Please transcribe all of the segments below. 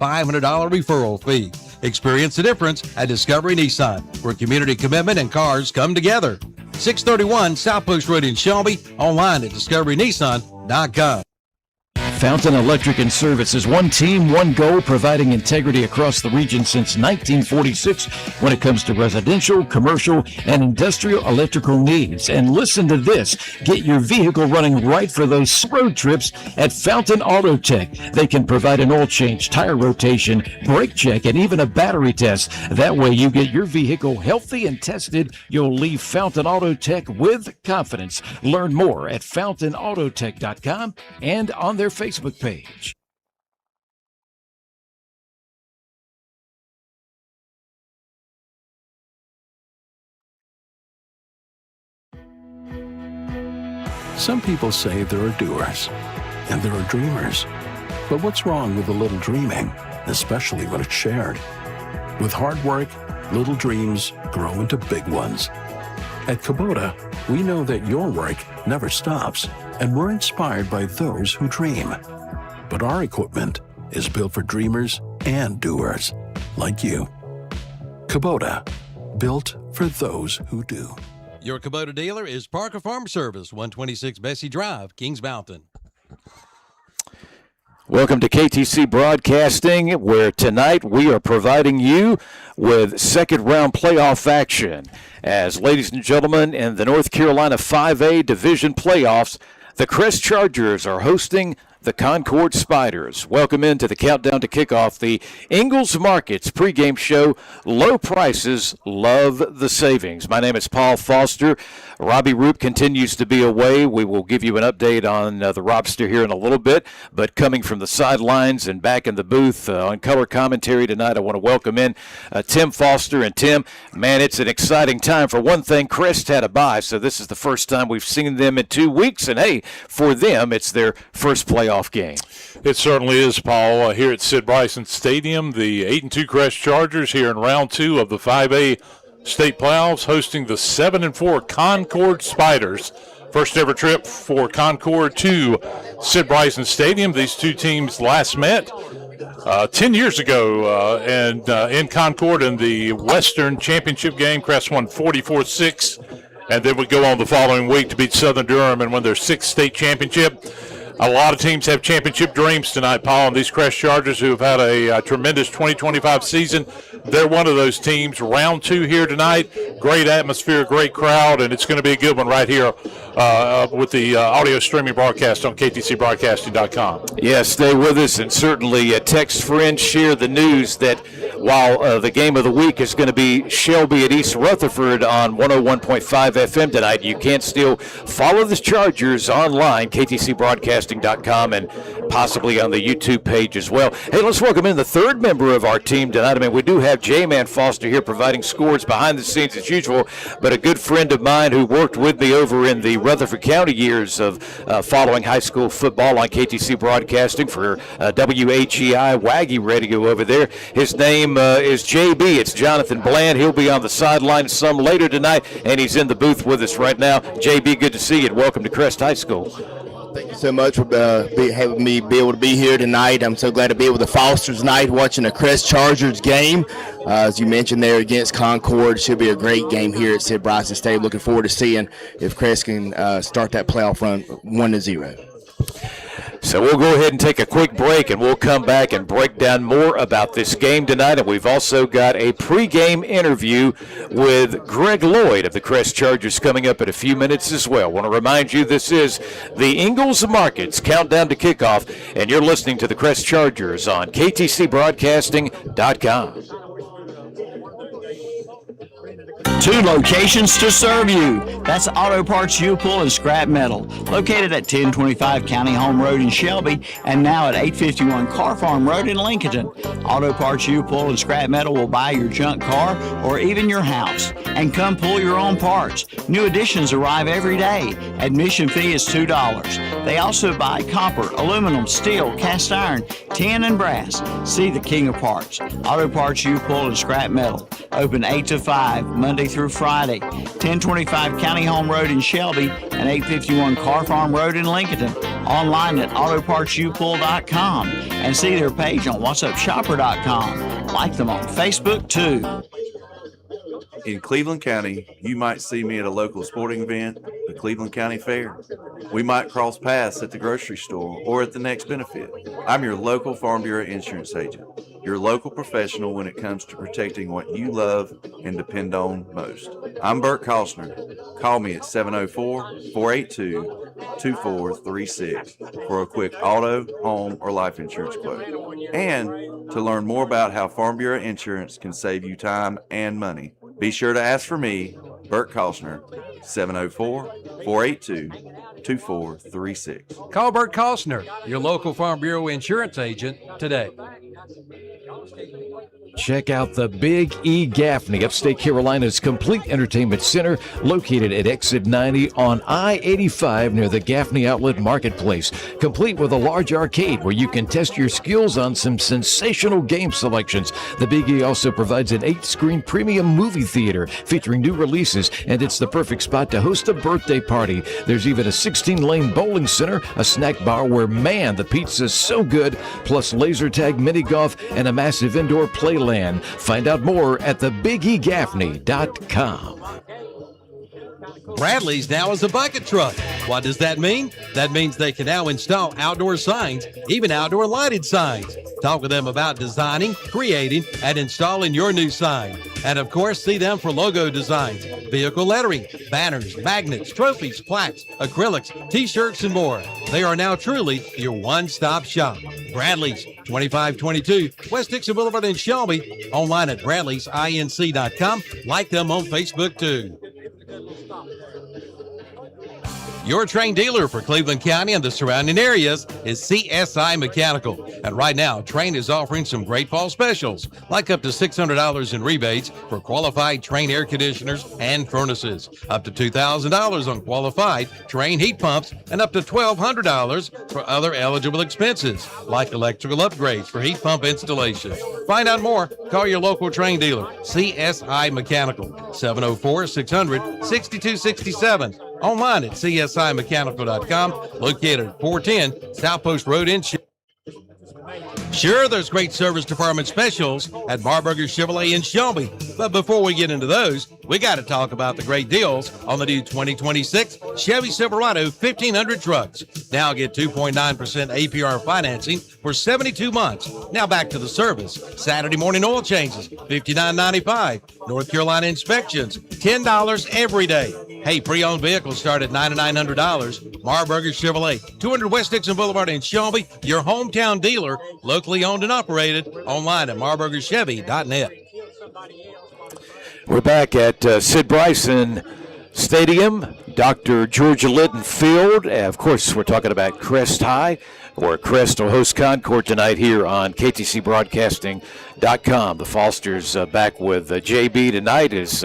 $500 referral fee. Experience the difference at Discovery Nissan, where community commitment and cars come together. 631 South Post Road in Shelby, online at discoverynissan.com. Fountain Electric and Service is one team, one goal, providing integrity across the region since 1946 when it comes to residential, commercial, and industrial electrical needs. And listen to this. Get your vehicle running right for those road trips at Fountain Auto Tech. They can provide an oil change, tire rotation, brake check, and even a battery test. That way you get your vehicle healthy and tested. You'll leave Fountain Auto Tech with confidence. Learn more at fountainautotech.com and on their Facebook page. Some people say there are doers and there are dreamers. But what's wrong with a little dreaming, especially when it's shared? With hard work, little dreams grow into big ones. At Kubota, we know that your work never stops, and we're inspired by those who dream. But our equipment is built for dreamers and doers, like you. Kubota, built for those who do. Your Kubota dealer is Parker Farm Service, 126 Bessie Drive, Kings Mountain. Welcome to KTC Broadcasting, where tonight we are providing you with second-round playoff action. As, ladies and gentlemen, in the North Carolina 5A Division playoffs, the Crest Chargers are hosting the Concord Spiders. Welcome into the countdown to kickoff, the Ingalls Markets pregame show. Low prices, love the savings. My name is Paul Foster. Robbie Roop continues to be away. We will give you an update on the Robster here in a little bit. But coming from the sidelines and back in the booth on color commentary tonight, I want to welcome in Tim Foster. And Tim, man, it's an exciting time. For one thing, Crest had a bye, so this is the first time we've seen them in 2 weeks. And, hey, for them, it's their first playoff game. It certainly is, Paul. Here at Sid Bryson Stadium, the 8-2 Crest Chargers here in round 2 of the 5A state playoffs, hosting the 7-4 Concord Spiders. First ever trip for Concord to Sid Bryson Stadium. These two teams last met 10 years ago and in Concord in the Western Championship game. Crest won 44-6, and then would go on the following week to beat Southern Durham and win their 6th state championship. A lot of teams have championship dreams tonight, Paul, and these Crest Chargers, who have had a tremendous 2025 season, they're one of those teams. Round 2 here tonight, great atmosphere, great crowd, and it's going to be a good one right here with the audio streaming broadcast on ktcbroadcasting.com. Yeah, stay with us, and certainly text friends, share the news that while the game of the week is going to be Shelby at East Rutherford on 101.5 FM tonight, you can still follow the Chargers online, ktcbroadcasting.com, and possibly on the YouTube page as well. Hey, let's welcome in the third member of our team tonight. I mean, we do have J-Man Foster here providing scores behind the scenes as usual, but a good friend of mine who worked with me over in the Rutherford County years of following high school football on KTC Broadcasting for WHEI Waggy Radio over there. His name is JB. It's Jonathan Bland. He'll be on the sideline some later tonight, and he's in the booth with us right now. JB, good to see you, and welcome to Crest High School. Thank you so much for having me be able to be here tonight. I'm so glad to be with the Fosters tonight, watching the Crest Chargers game. As you mentioned there, against Concord, should be a great game here at Sid Bryson Stadium. Looking forward to seeing if Crest can start that playoff run 1-0. So we'll go ahead and take a quick break, and we'll come back and break down more about this game tonight. And we've also got a pregame interview with Greg Lloyd of the Crest Chargers coming up in a few minutes as well. I want to remind you this is the Ingalls Markets Countdown to Kickoff, and you're listening to the Crest Chargers on ktcbroadcasting.com. 2 locations to serve you. That's Auto Parts U-Pull and Scrap Metal, located at 1025 County Home Road in Shelby and now at 851 Car Farm Road in Lincoln. Auto Parts U-Pull and Scrap Metal will buy your junk car or even your house and come pull your own parts. New additions arrive every day. Admission fee is $2. They also buy copper, aluminum, steel, cast iron, tin, and brass. See the king of parts. Auto Parts U-Pull and Scrap Metal. Open 8 to 5, Monday through Friday. 1025 County Home Road in Shelby and 851 Car Farm Road in Lincoln. Online at autopartsupool.com and see their page on whatsupshopper.com. Like them on Facebook too. In Cleveland County, you might see me at a local sporting event, the Cleveland County Fair. We might cross paths at the grocery store or at the next benefit. I'm your local Farm Bureau insurance agent, your local professional when it comes to protecting what you love and depend on most. I'm Bert Kostner. Call me at 704-482-2436 for a quick auto, home, or life insurance quote. And to learn more about how Farm Bureau insurance can save you time and money, be sure to ask for me, Bert Kostner, 704-482-2436. Call Bert Kostner, your local Farm Bureau insurance agent, today. Check out the Big E Gaffney, Upstate Carolina's complete entertainment center, located at Exit 90 on I-85 near the Gaffney Outlet Marketplace, complete with a large arcade where you can test your skills on some sensational game selections. The Big E also provides an 8-screen premium movie theater featuring new releases, and it's the perfect spot to host a birthday party. There's even a 16-lane bowling center, a snack bar where, man, the pizza's so good, plus laser tag, mini golf, and a massive indoor playland. Find out more at thebigEgaffney.com. Bradley's now is a bucket truck. What does that mean? That means they can now install outdoor signs, even outdoor lighted signs. Talk with them about designing, creating, and installing your new sign. And of course, see them for logo designs, vehicle lettering, banners, magnets, trophies, plaques, acrylics, t-shirts, and more. They are now truly your one-stop shop. Bradley's, 2522 West Dixon Boulevard in Shelby. Online at bradleysinc.com. Like them on Facebook too. Your Train dealer for Cleveland County and the surrounding areas is CSI Mechanical. And right now, Train is offering some great fall specials, like up to $600 in rebates for qualified Train air conditioners and furnaces, up to $2,000 on qualified Train heat pumps, and up to $1,200 for other eligible expenses, like electrical upgrades for heat pump installation. Find out more. Call your local Train dealer, CSI Mechanical, 704-600-6267. Online at csimechanical.com, located at 410 South Post Road in Shelby. Sure, there's great service department specials at Marburger Chevrolet in Shelby. But before we get into those, we got to talk about the great deals on the new 2026 Chevy Silverado 1500 trucks. Now get 2.9% APR financing for 72 months. Now back to the service. Saturday morning oil changes, $59.95. North Carolina inspections, $10 every day. Hey, pre-owned vehicles start at $9,900. Marburger Chevrolet, 200 West Dixon Boulevard in Shelby, your hometown dealer, locally owned and operated, online at marburgerchevy.net. We're back at Sid Bryson Stadium, Dr. Georgia Litton Field. Of course, we're talking about Crest High, where Crest will host Concord tonight here on KTCBroadcasting.com. The Fosters back with JB tonight as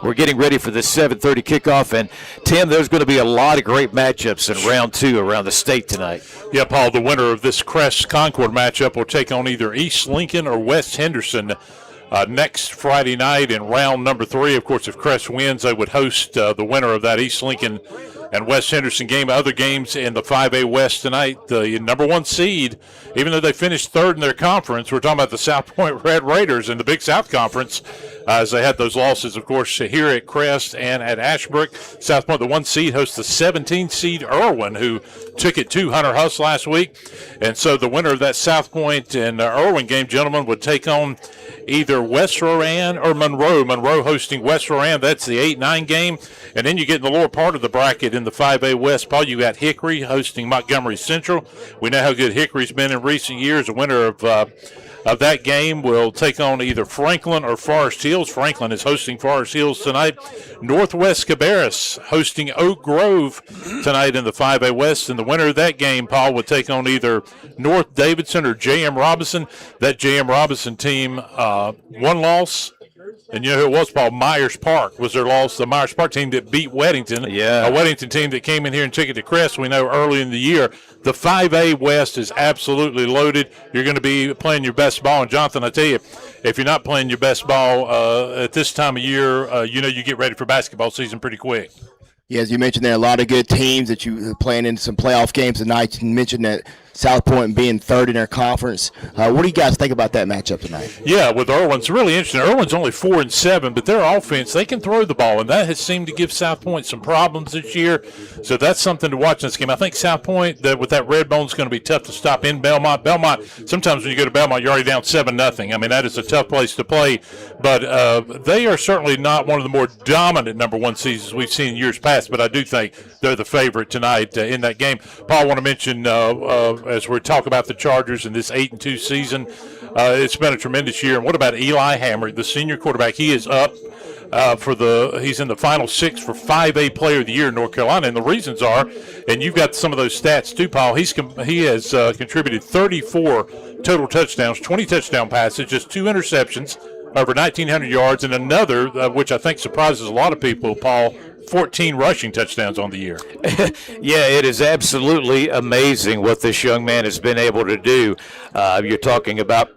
we're getting ready for this 7:30 kickoff. And, Tim, there's going to be a lot of great matchups in round two around the state tonight. Yeah, Paul, the winner of this Crest-Concord matchup will take on either East Lincoln or West Henderson next Friday night in round number 3. Of course, if Crest wins, they would host the winner of that East Lincoln and West Henderson game. Other games in the 5A West tonight, the number 1 seed, even though they finished 3rd in their conference, we're talking about the South Point Red Raiders in the Big South Conference, as they had those losses, of course, here at Crest and at Ashbrook. South Point, the 1 seed, hosts the 17 seed Irwin, who took it to Hunter Huss last week. And so the winner of that South Point and Irwin game, gentlemen, would take on either West Roran or Monroe. Monroe hosting West Roran. That's the 8-9 game. And then you get in the lower part of the bracket in the 5A West, Paul, you got Hickory hosting Montgomery Central. We know how good Hickory's been in recent years. The winner of that game will take on either Franklin or Forest Hills. Franklin is hosting Forest Hills tonight. Northwest Cabarrus hosting Oak Grove tonight in the 5A West. And the winner of that game, Paul, would take on either North Davidson or J.M. Robinson. That J.M. Robinson team, one loss And you know who it was, Paul? Myers Park was their loss. The Myers Park team that beat Weddington. Yeah. A Weddington team that came in here and took it to Crest. We know early in the year. The 5A West is absolutely loaded. You're going to be playing your best ball. And, Jonathan, I tell you, if you're not playing your best ball at this time of year, you get ready for basketball season pretty quick. Yeah, as you mentioned, there are a lot of good teams that you are playing in some playoff games tonight. You mentioned that South Point being third in their conference. What do you guys think about that matchup tonight? Yeah, with Irwin, it's really interesting. Irwin's only 4-7, but their offense, they can throw the ball, and that has seemed to give South Point some problems this year. So that's something to watch in this game. I think South Point, with that red bone, is going to be tough to stop in Belmont. Belmont, sometimes when you go to Belmont, you're already down 7-0. I mean, that is a tough place to play. But they are certainly not one of the more dominant number one seeds we've seen in years past, but I do think they're the favorite tonight in that game. Paul, I want to mention, as we talk about the Chargers in this 8-2 season, it's been a tremendous year. And what about Eli Hammer, the senior quarterback? He is up he's in the final 6 for 5A Player of the Year in North Carolina. And the reasons are, and you've got some of those stats too, Paul. He has contributed 34 total touchdowns, 20 touchdown passes, just 2 interceptions, over 1,900 yards, and another, which I think surprises a lot of people, Paul, 14 rushing touchdowns on the year. Yeah, it is absolutely amazing what this young man has been able to do. You're talking about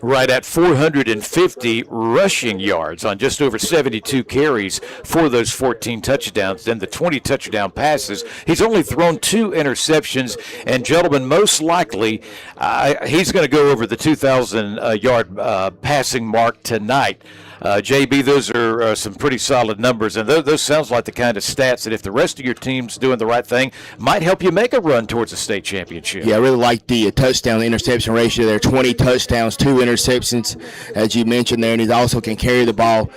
right at 450 rushing yards on just over 72 carries for those 14 touchdowns. Then the 20 touchdown passes. He's only thrown 2 interceptions. And, gentlemen, most likely he's going to go over the 2,000-yard passing mark tonight. JB, those are some pretty solid numbers, and those sounds like the kind of stats that if the rest of your team's doing the right thing, might help you make a run towards a state championship. Yeah, I really like the touchdown-interception ratio there. 20 touchdowns, 2 interceptions, as you mentioned there, and he also can carry the ball.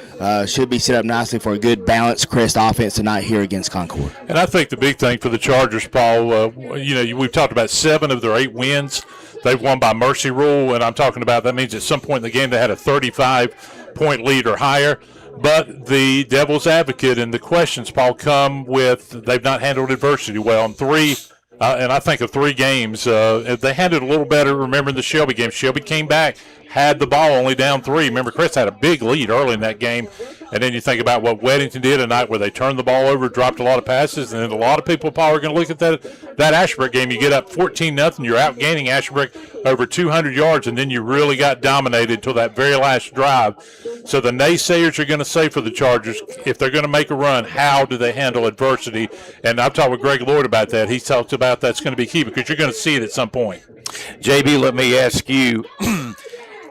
Should be set up nicely for a good, balanced Crest offense tonight here against Concord. And I think the big thing for the Chargers, Paul, we've talked about 7 of their 8 wins. They've won by mercy rule, and I'm talking about that means at some point in the game they had a 35-point lead or higher. But the devil's advocate and the questions, Paul, come with they've not handled adversity well. In 3, and I think of 3 games, they handled it a little better. Remember in the Shelby game, Shelby came back, had the ball only down 3. Remember, Crest had a big lead early in that game. And then you think about what Weddington did tonight where they turned the ball over, dropped a lot of passes, and then a lot of people, Paul, are going to look at that Ashbrook game. You get up 14-0, you're outgaining Ashbrook over 200 yards, and then you really got dominated until that very last drive. So the naysayers are going to say for the Chargers, if they're going to make a run, how do they handle adversity? And I've talked with Greg Lloyd about that. He talked about that's going to be key because you're going to see it at some point. JB, let me ask you,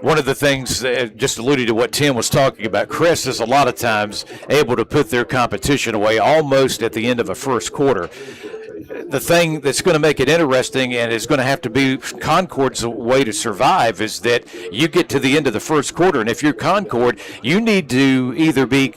one of the things, just alluding to what Tim was talking about, Crest is a lot of times able to put their competition away almost at the end of a first quarter. The thing that's going to make it interesting and is going to have to be Concord's way to survive is that you get to the end of the first quarter, and if you're Concord, you need to either be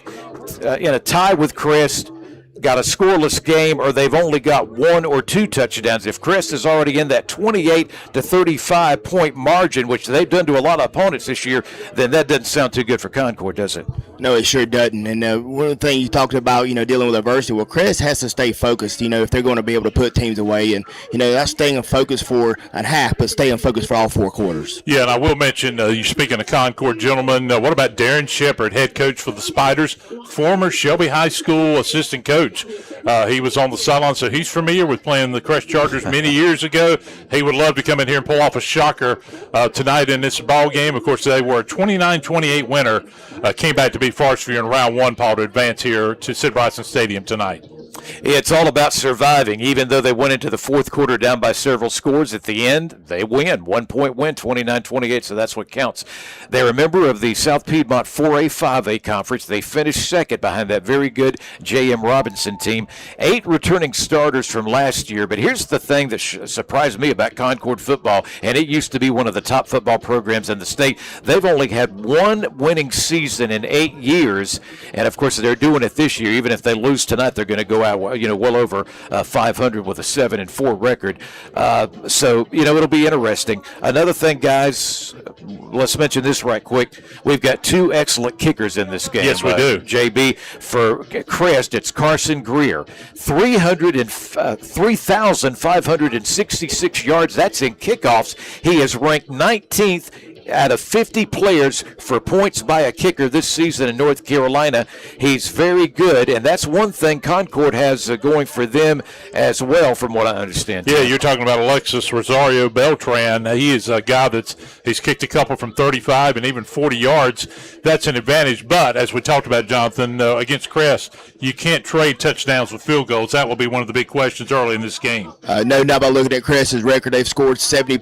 in a tie with Crest, got a scoreless game, or they've only got 1 or 2 touchdowns. If Crest is already in that 28 to 35 point margin, which they've done to a lot of opponents this year, then that doesn't sound too good for Concord, does it? No, it sure doesn't. And one of the things you talked about, dealing with adversity, well, Crest has to stay focused, if they're going to be able to put teams away. And, that's staying focused for a half, but staying focused for all 4 quarters. Yeah, and I will mention, you speaking of Concord, gentlemen, what about Darren Shepard, head coach for the Spiders, former Shelby High School assistant coach? He was on the sideline, so he's familiar with playing the Crest Chargers many years ago. He would love to come in here and pull off a shocker tonight in this ball game. Of course, they were a 29-28 winner, came back to beat Forestry in round 1, Paul, to advance here to Sid Bryson Stadium tonight. It's all about surviving. Even though they went into the fourth quarter down by several scores, at the end, they win. 1-point win, 29-28, so that's what counts. They're a member of the South Piedmont 4A, 5A conference. They finished second behind that very good J.M. Robinson team. 8 returning starters from last year, but here's the thing that surprised me about Concord football, and it used to be one of the top football programs in the state. They've only had 1 winning season in 8 years, and of course they're doing it this year. Even if they lose tonight, they're going to go out well over 500 with a 7-4 record. So it'll be interesting. Another thing, guys, let's mention this right quick. We've got 2 excellent kickers in this game. Yes, we do. JB, for Crest, it's Carson Greer, 3,566 yards. That's in kickoffs. He is ranked 19th out of 50 players for points by a kicker this season in North Carolina. He's very good, and that's one thing Concord has going for them as well, from what I understand. Yeah, you're talking about Alexis Rosario Beltran. He is a guy he's kicked a couple from 35 and even 40 yards. That's an advantage. But as we talked about, Jonathan, against Crest, you can't trade touchdowns with field goals. That will be one of the big questions early in this game. No, not by looking at Crest's record. They've scored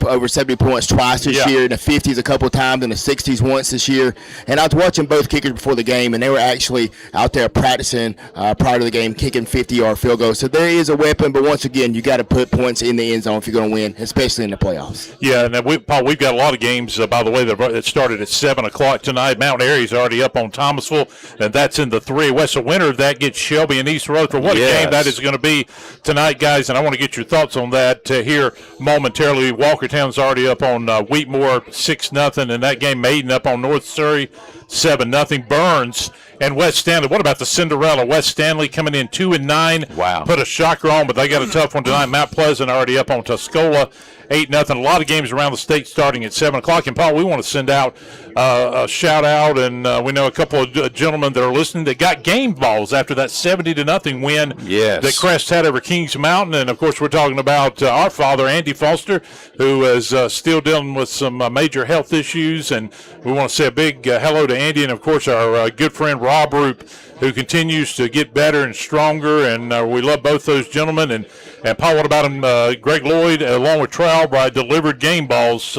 over 70 points twice this year, in the 50s a couple times, in the 60s once this year. And I was watching both kickers before the game, and they were actually out there practicing prior to the game, kicking 50-yard field goals. So there is a weapon, but once again, you got to put points in the end zone if you're going to win, especially in the playoffs. Yeah, and Paul, we've got a lot of games, by the way, that started at 7 o'clock tonight. Mount Airy's already up on Thomasville, and that's in the 3. West, the winner of that gets Shelby and East Rutherford. What a game that is going to be tonight, guys, and I want to get your thoughts on that here momentarily. Walkertown's already up on Wheatmore 6-0, and that game Maiden up on North Surrey 7-0. Burns and West Stanley. What about the Cinderella? West Stanley coming in 2-9. Wow. Put a shocker on, but they got a tough one tonight. Mount Pleasant already up on Tuscola 8-0. A lot of games around the state starting at 7 o'clock. And, Paul, we want to send out a shout-out, and we know a couple of gentlemen that are listening that got game balls after that 70-0 win that Crest had over Kings Mountain. And, of course, we're talking about our father, Andy Foster, who is still dealing with some major health issues. And we want to say a big hello to Andy and, of course, our good friend Rob Roop, who continues to get better and stronger. And we love both those gentlemen. And Paul, what about him? Greg Lloyd, along with Trowbridge, delivered game balls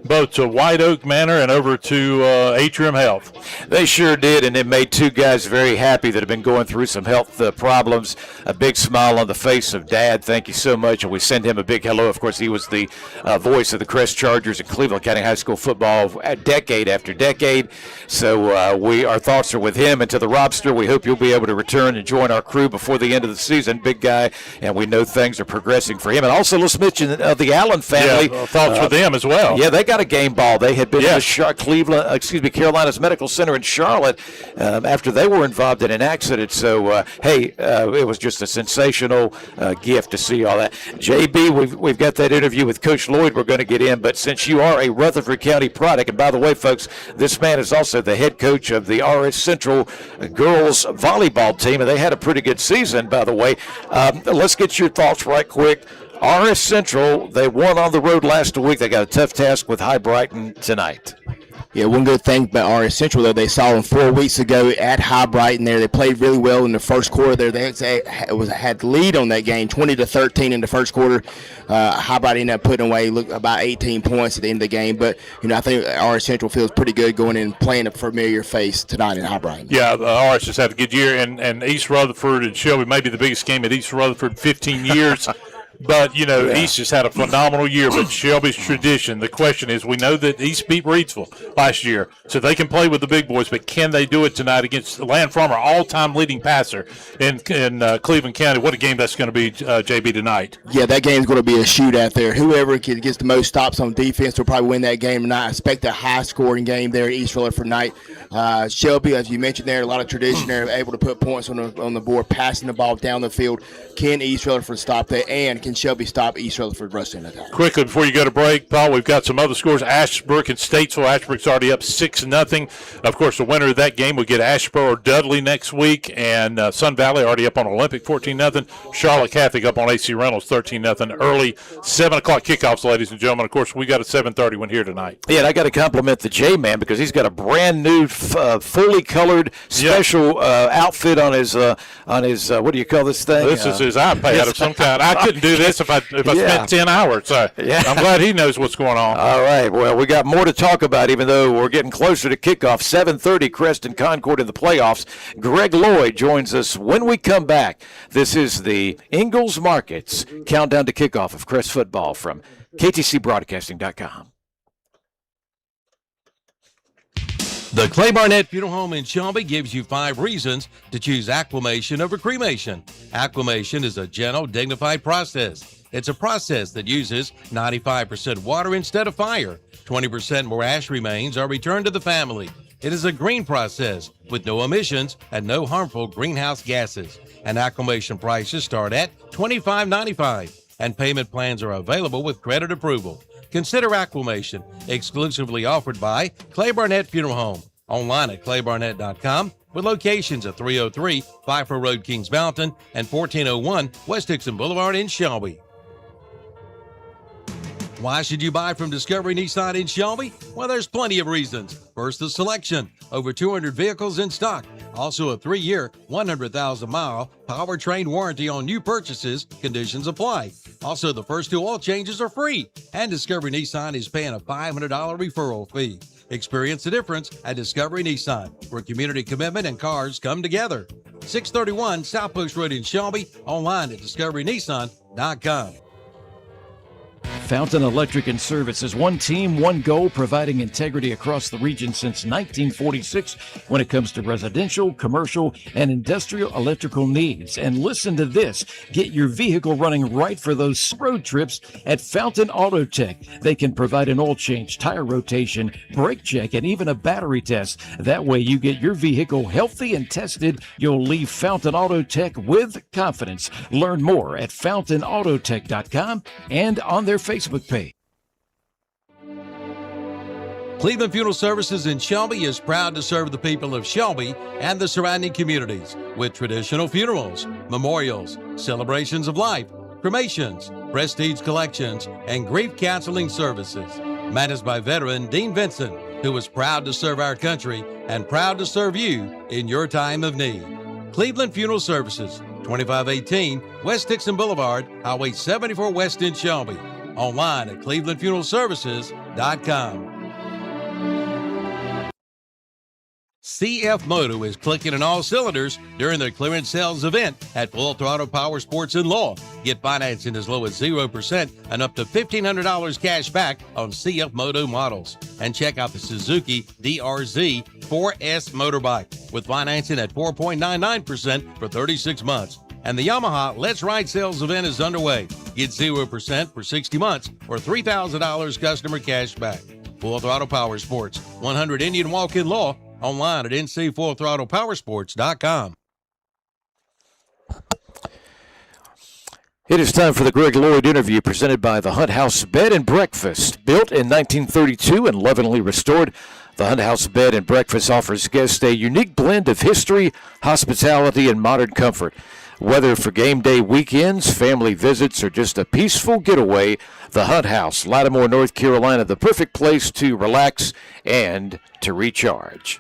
both to White Oak Manor and over to Atrium Health. They sure did, and it made two guys very happy that have been going through some health problems. A big smile on the face of Dad. Thank you so much, and we send him a big hello. Of course, he was the voice of the Crest Chargers in Cleveland County High School football decade after decade. So our thoughts are with him. And to the Robster, we hope you'll be able to return and join our crew before the end of the season. Big guy, and we know things are progressing for him. And also, let's mention the Allen family. Yeah, thoughts with them as well. Yeah, they got a game ball. They had been to Carolina's Medical Center in Charlotte after they were involved in an accident. So, it was just a sensational gift to see all that. JB, we've got that interview with Coach Lloyd we're going to get in, but since you are a Rutherford County product, and by the way, folks, this man is also the head coach of the RS Central girls volleyball team, and they had a pretty good season, by the way. Let's get your thoughts right quick. RS Central, they won on the road last week. They got a tough task with High Brighton tonight. Yeah, one good thing about RS Central, though, they saw them 4 weeks ago at High Brighton there. They played really well in the first quarter there. They had the lead on that game, 20-13 in the first quarter. High Brighton ended up putting away about 18 points at the end of the game. But, I think RS Central feels pretty good going in and playing a familiar face tonight in High Brighton. Yeah, RS just had a good year. And East Rutherford and Shelby may be the biggest game at East Rutherford in 15 years. But, East has had a phenomenal year, but Shelby's tradition. The question is, we know that East beat Reidsville last year, so they can play with the big boys, but can they do it tonight against Land Farmer, all-time leading passer in Cleveland County? What a game that's going to be, JB, tonight. Yeah, that game's going to be a shootout there. Whoever gets the most stops on defense will probably win that game tonight. I expect a high-scoring game there at East Rutherford night. Shelby, as you mentioned there, a lot of tradition there, able to put points on the board, passing the ball down the field. Can East Rutherford stop that, and can Shelby stop East Rutherford rushing attack? Quickly, before you go to break, Paul, we've got some other scores. Ashbrook and Statesville. Ashbrook's already up 6-0. Of course, the winner of that game will get Ashboro or Dudley next week, and Sun Valley already up on Olympic 14-0. Charlotte Catholic up on AC Reynolds 13-0. Early 7 o'clock kickoffs, ladies and gentlemen. Of course, we got a 7:30 one here tonight. Yeah, and I got to compliment the J-Man because he's got a brand new, fully colored special outfit on his what do you call this thing? This is his iPad of some kind. I couldn't do this if I spent 10 hours. So I'm glad he knows what's going on. All right. Well, we got more to talk about, even though we're getting closer to kickoff. 7:30, Crest and Concord in the playoffs. Greg Lloyd joins us when we come back. This is the Ingalls Markets countdown to kickoff of Crest football from KTCBroadcasting.com. The Clay Barnett Funeral Home in Shelby gives you 5 reasons to choose acclimation over cremation. Acclimation is a gentle, dignified process. It's a process that uses 95% water instead of fire. 20% more ash remains are returned to the family. It is a green process with no emissions and no harmful greenhouse gases. And acclimation prices start at $25.95, and payment plans are available with credit approval. consider acclimation. Exclusively offered by Clay Barnett Funeral Home. Online at claybarnett.com with locations at 303 Pfeiffer Road, Kings Mountain, and 1401 West Dixon Boulevard in Shelby. Why should you buy from Discovery Nissan in Shelby? Well, there's plenty of reasons. First, the selection. Over 200 vehicles in stock. Also a 3-year, 100,000-mile powertrain warranty on new purchases. Conditions apply. Also, the first 2 oil changes are free. And Discovery Nissan is paying a $500 referral fee. Experience the difference at Discovery Nissan, where community commitment and cars come together. 631 South Post Road in Shelby. Online at discoverynissan.com. Fountain Electric and Services, one team, one goal, providing integrity across the region since 1946 when it comes to residential, commercial, and industrial electrical needs. And listen to this, get your vehicle running right for those road trips at Fountain Auto Tech. They can provide an oil change, tire rotation, brake check, and even a battery test. That way you get your vehicle healthy and tested. You'll leave Fountain Auto Tech with confidence. Learn more at fountainautotech.com and on their Facebook page. Cleveland Funeral Services in Shelby is proud to serve the people of Shelby and the surrounding communities with traditional funerals, memorials, celebrations of life, cremations, prestige collections, and grief counseling services. Managed by veteran Dean Vincent, who is proud to serve our country and proud to serve you in your time of need. Cleveland Funeral Services, 2518 West Dixon Boulevard, Highway 74 West in Shelby. Online at clevelandfuneralservices.com. CF Moto is clicking on all cylinders during their clearance sales event at Full Throttle Power Sports in Law. Get financing as low as 0% and up to $1,500 cash back on CF Moto models. And check out the Suzuki DRZ 4S motorbike with financing at 4.99% for 36 months. And the Yamaha Let's Ride sales event is underway. Get 0% for 60 months or $3,000 customer cash back. Full Throttle Power Sports, 100 Indian Walk in Law. Online at ncfullthrottlepowersports.com. It is time for the Greg Lloyd interview presented by the Hunt House Bed and Breakfast. Built in 1932 and lovingly restored, the Hunt House Bed and Breakfast offers guests a unique blend of history, hospitality, and modern comfort. Whether for game day weekends, family visits, or just a peaceful getaway, the Hunt House, Lattimore, North Carolina, the perfect place to relax and to recharge.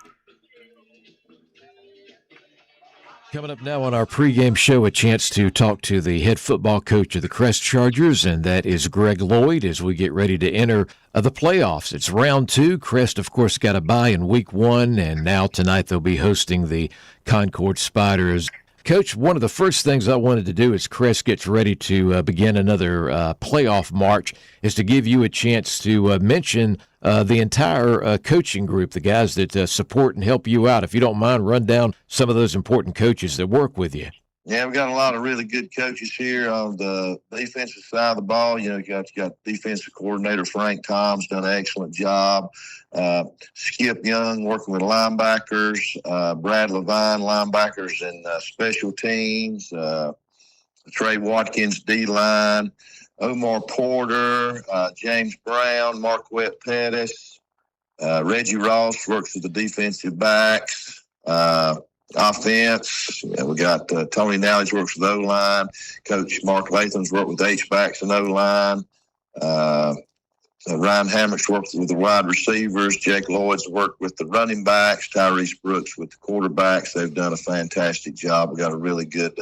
Coming up now on our pregame show, a chance to talk to the head football coach of the Crest Chargers, and that is Greg Lloyd, as we get ready to enter the playoffs. It's round 2. Crest, of course, got a bye in week 1, and now tonight they'll be hosting the Concord Spiders. Coach, one of the first things I wanted to do as Crest gets ready to begin another playoff march is to give you a chance to mention the entire coaching group, the guys that support and help you out. If you don't mind, run down some of those important coaches that work with you. Yeah, we've got a lot of really good coaches here on the defensive side of the ball. You know, you got defensive coordinator Frank Tom's done an excellent job. Skip Young working with linebackers. Brad Levine, linebackers and special teams. Trey Watkins, D-line. Omar Porter, James Brown, Marquette Pettis. Reggie Ross works with the defensive backs. Offense, we got Tony Nallies works with O-line. Coach Mark Latham's worked with H-backs and O-line. Ryan Hammock's worked with the wide receivers. Jake Lloyd's worked with the running backs. Tyrese Brooks with the quarterbacks. They've done a fantastic job. We got a really good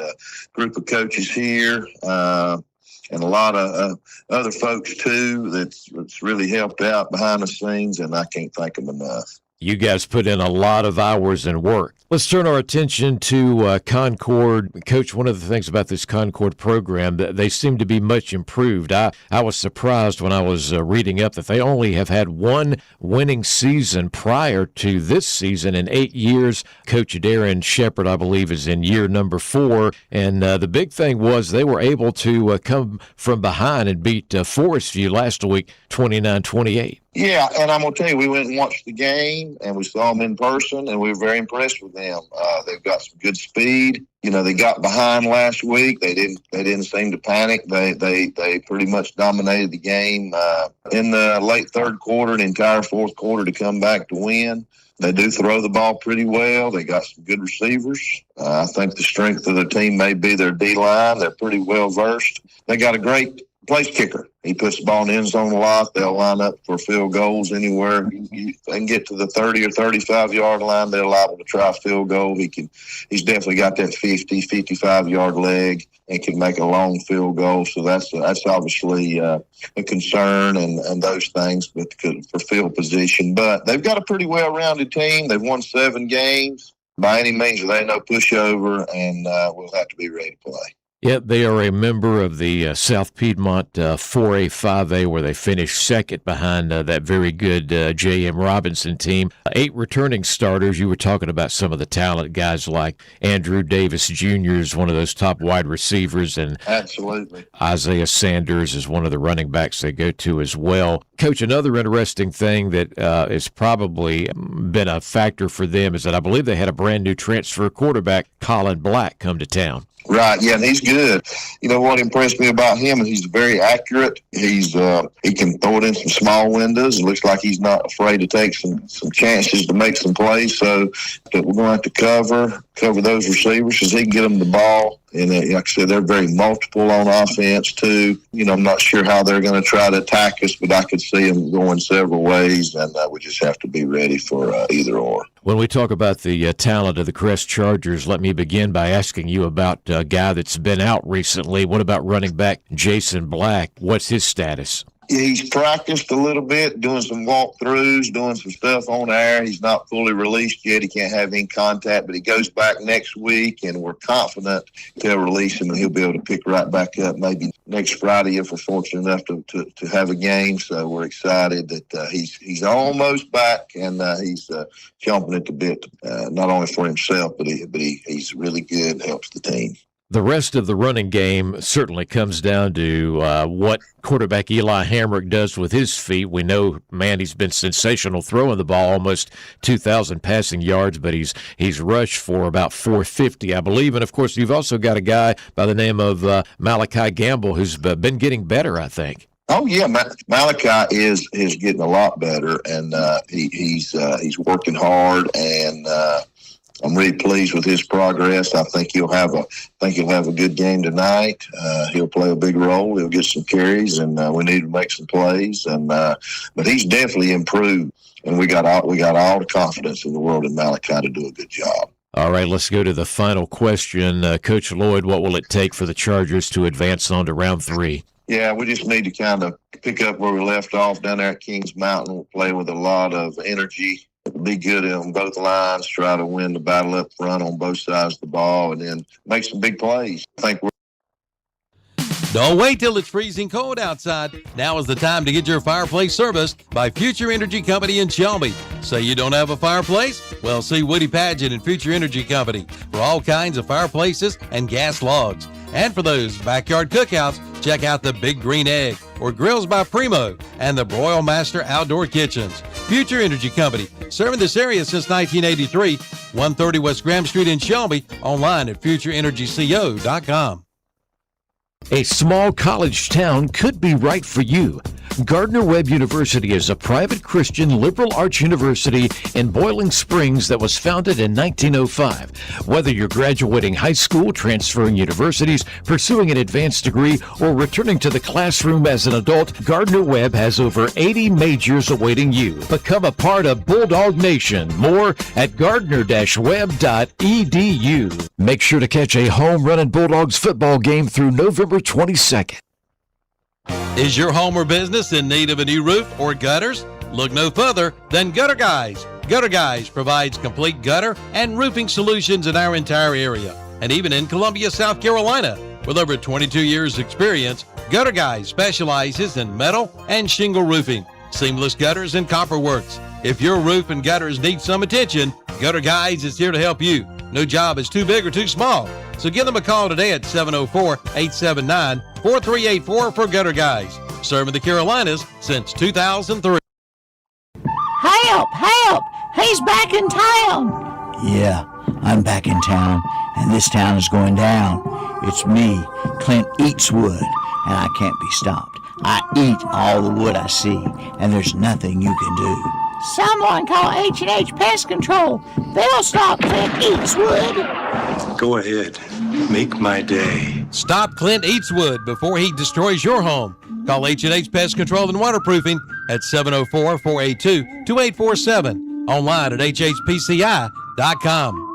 group of coaches here. And a lot of other folks, too, that's really helped out behind the scenes, and I can't thank them enough. You guys put in a lot of hours and work. Let's turn our attention to Concord. Coach, one of the things about this Concord program, that they seem to be much improved. I was surprised when I was reading up that they only have had one winning season prior to this season in 8 years. Coach Darren Shepard, I believe, is in year number 4. And the big thing was they were able to come from behind and beat Forest View last week 29-28. Yeah, and I'm going to tell you, we went and watched the game, and we saw them in person, and we were very impressed with them. They've got some good speed. You know, they got behind last week. They didn't seem to panic. They pretty much dominated the game in the late third quarter, the entire fourth quarter to come back to win. They do throw the ball pretty well. They got some good receivers. I think the strength of the team may be their D-line. They're pretty well versed. They got a great place kicker. He puts the ball in the end zone a lot. They'll line up for field goals anywhere. They can get to the 30 or 35-yard line. They're liable to try a field goal. He's definitely got that 50, 55-yard leg and can make a long field goal. So that's obviously a concern and those things but for field position. But they've got a pretty well-rounded team. They've won 7 games. By any means, they ain't no pushover, and we'll have to be ready to play. Yep, they are a member of the South Piedmont 4A, 5A, where they finished second behind that very good J.M. Robinson team. 8 returning starters. You were talking about some of the talent, guys like Andrew Davis Jr. is one of those top wide receivers, and absolutely Isaiah Sanders is one of the running backs they go to as well. Coach, another interesting thing that has probably been a factor for them is that I believe they had a brand new transfer quarterback, Colin Black, come to town. Right, yeah, and he's good. You know what impressed me about him is he's very accurate. He can throw it in some small windows. It looks like he's not afraid to take some chances to make some plays. So that we're going to have to cover those receivers because he can get them the ball. And like I said, they're very multiple on offense too. You know, I'm not sure how they're going to try to attack us, but I could see them going several ways, and we just have to be ready for either or. When we talk about the talent of the Crest Chargers, let me begin by asking you about a guy that's been out recently. What about running back Jason Black? What's his status? He's practiced a little bit, doing some walkthroughs, doing some stuff on air. He's not fully released yet. He can't have any contact, but he goes back next week, and we're confident they'll release him, and he'll be able to pick right back up maybe next Friday if we're fortunate enough to have a game. So we're excited that he's almost back, and he's chomping at the bit, not only for himself, but he's really good and helps the team. The rest of the running game certainly comes down to what quarterback Eli Hamrick does with his feet. We know, man, he's been sensational throwing the ball, almost 2,000 passing yards, but he's rushed for about 450, I believe. And, of course, you've also got a guy by the name of Malachi Gamble who's been getting better, I think. Oh yeah, Malachi is getting a lot better, and he's working hard, and I'm really pleased with his progress. I think he'll have a good game tonight. He'll play a big role. He'll get some carries, and we need to make some plays. And but he's definitely improved, and we got all the confidence in the world in Malachi to do a good job. All right, let's go to the final question. Coach Lloyd, what will it take for the Chargers to advance on to round 3? Yeah, we just need to kind of pick up where we left off down there at Kings Mountain. We're playing with a lot of energy. Be good on both lines, try to win the battle up front on both sides of the ball, and then make some big plays. I think Don't wait till it's freezing cold outside. Now is the time to get your fireplace serviced by Future Energy Company in Shelby. Say you don't have a fireplace? Well, see Woody Padgett and Future Energy Company for all kinds of fireplaces and gas logs. And for those backyard cookouts, check out the Big Green Egg or Grills by Primo and the Broil Master Outdoor Kitchens. Future Energy Company, serving this area since 1983, 130 West Graham Street in Shelby, online at futureenergyco.com. A small college town could be right for you. Gardner-Webb University is a private Christian liberal arts university in Boiling Springs that was founded in 1905. Whether you're graduating high school, transferring universities, pursuing an advanced degree, or returning to the classroom as an adult, Gardner-Webb has over 80 majors awaiting you. Become a part of Bulldog Nation. More at gardner-webb.edu. Make sure to catch a home-running Bulldogs football game through November 22nd. Is your home or business in need of a new roof or gutters? Look no further than Gutter Guys. Gutter Guys provides complete gutter and roofing solutions in our entire area, and even in Columbia, South Carolina. With over 22 years experience, Gutter Guys specializes in metal and shingle roofing, seamless gutters, and copper works. If your roof and gutters need some attention, Gutter Guys is here to help you. No job is too big or too small. So give them a call today at 704-879-4384 for Gutter Guys. Serving the Carolinas since 2003. Help! Help! He's back in town! Yeah, I'm back in town, and this town is going down. It's me, Clint Eatswood, and I can't be stopped. I eat all the wood I see, and there's nothing you can do. Someone call H&H Pest Control. They'll stop Clint Eatswood. Go ahead. Make my day. Stop Clint Eatswood before he destroys your home. Call H&H Pest Control and Waterproofing at 704-482-2847. Online at hhpci.com.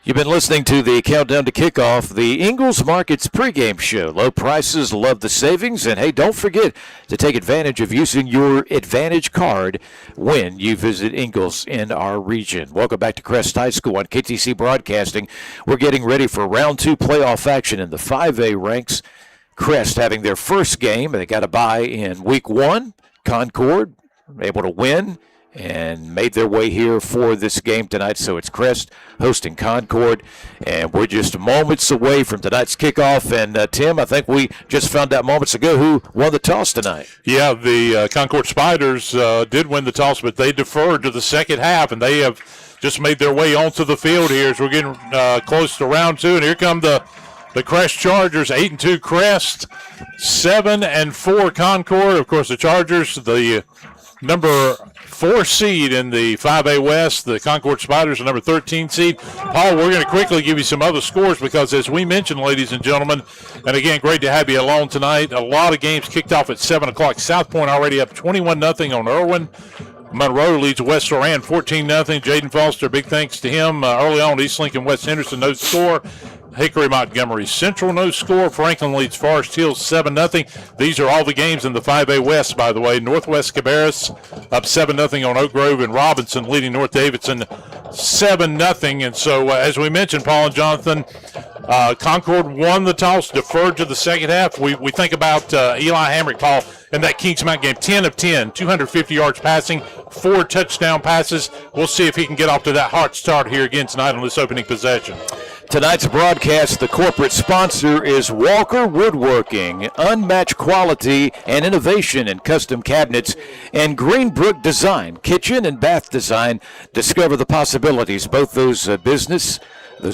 You've been listening to the Countdown to Kickoff, the Ingles Markets pregame show. Low prices, love the savings, and hey, don't forget to take advantage of using your Advantage card when you visit Ingles in our region. Welcome back to Crest High School on KTC Broadcasting. We're getting ready for round 2 playoff action in the 5A ranks. Crest having their first game. They got a bye in week 1. Concord able to win and made their way here for this game tonight. So it's Crest hosting Concord, and we're just moments away from tonight's kickoff. And Tim, I think we just found out moments ago who won the toss tonight. Yeah, the Concord Spiders did win the toss, but they deferred to the second half, and they have just made their way onto the field here as we're getting close to round 2. And here come the Crest Chargers, 8-2 Crest, 7-4 Concord. Of course, the Chargers, the number 4 seed in the 5A West. The Concord Spiders, the number 13 seed. Paul, we're going to quickly give you some other scores because, as we mentioned, ladies and gentlemen, and again, great to have you along tonight. A lot of games kicked off at 7 o'clock. South Point already up 21-0 on Irwin. Monroe leads West Loran 14-0. Jaden Foster, big thanks to him. Early on, East Lincoln, West Henderson, no score. Hickory Montgomery Central, no score. Franklin leads Forest Hills 7-0. These are all the games in the 5A West, by the way. Northwest Cabarrus up 7-0 on Oak Grove, and Robinson leading North Davidson 7-0. And so, as we mentioned, Paul and Jonathan, Concord won the toss, deferred to the second half. We think about Eli Hamrick, Paul, in that Kings Mountain game, 10 of 10, 250 yards passing, 4 touchdown passes. We'll see if he can get off to that hot start here again tonight on this opening possession. Tonight's broadcast, the corporate sponsor is Walker Woodworking, unmatched quality and innovation in custom cabinets, and Greenbrook Design, kitchen and bath design. Discover the possibilities. Both those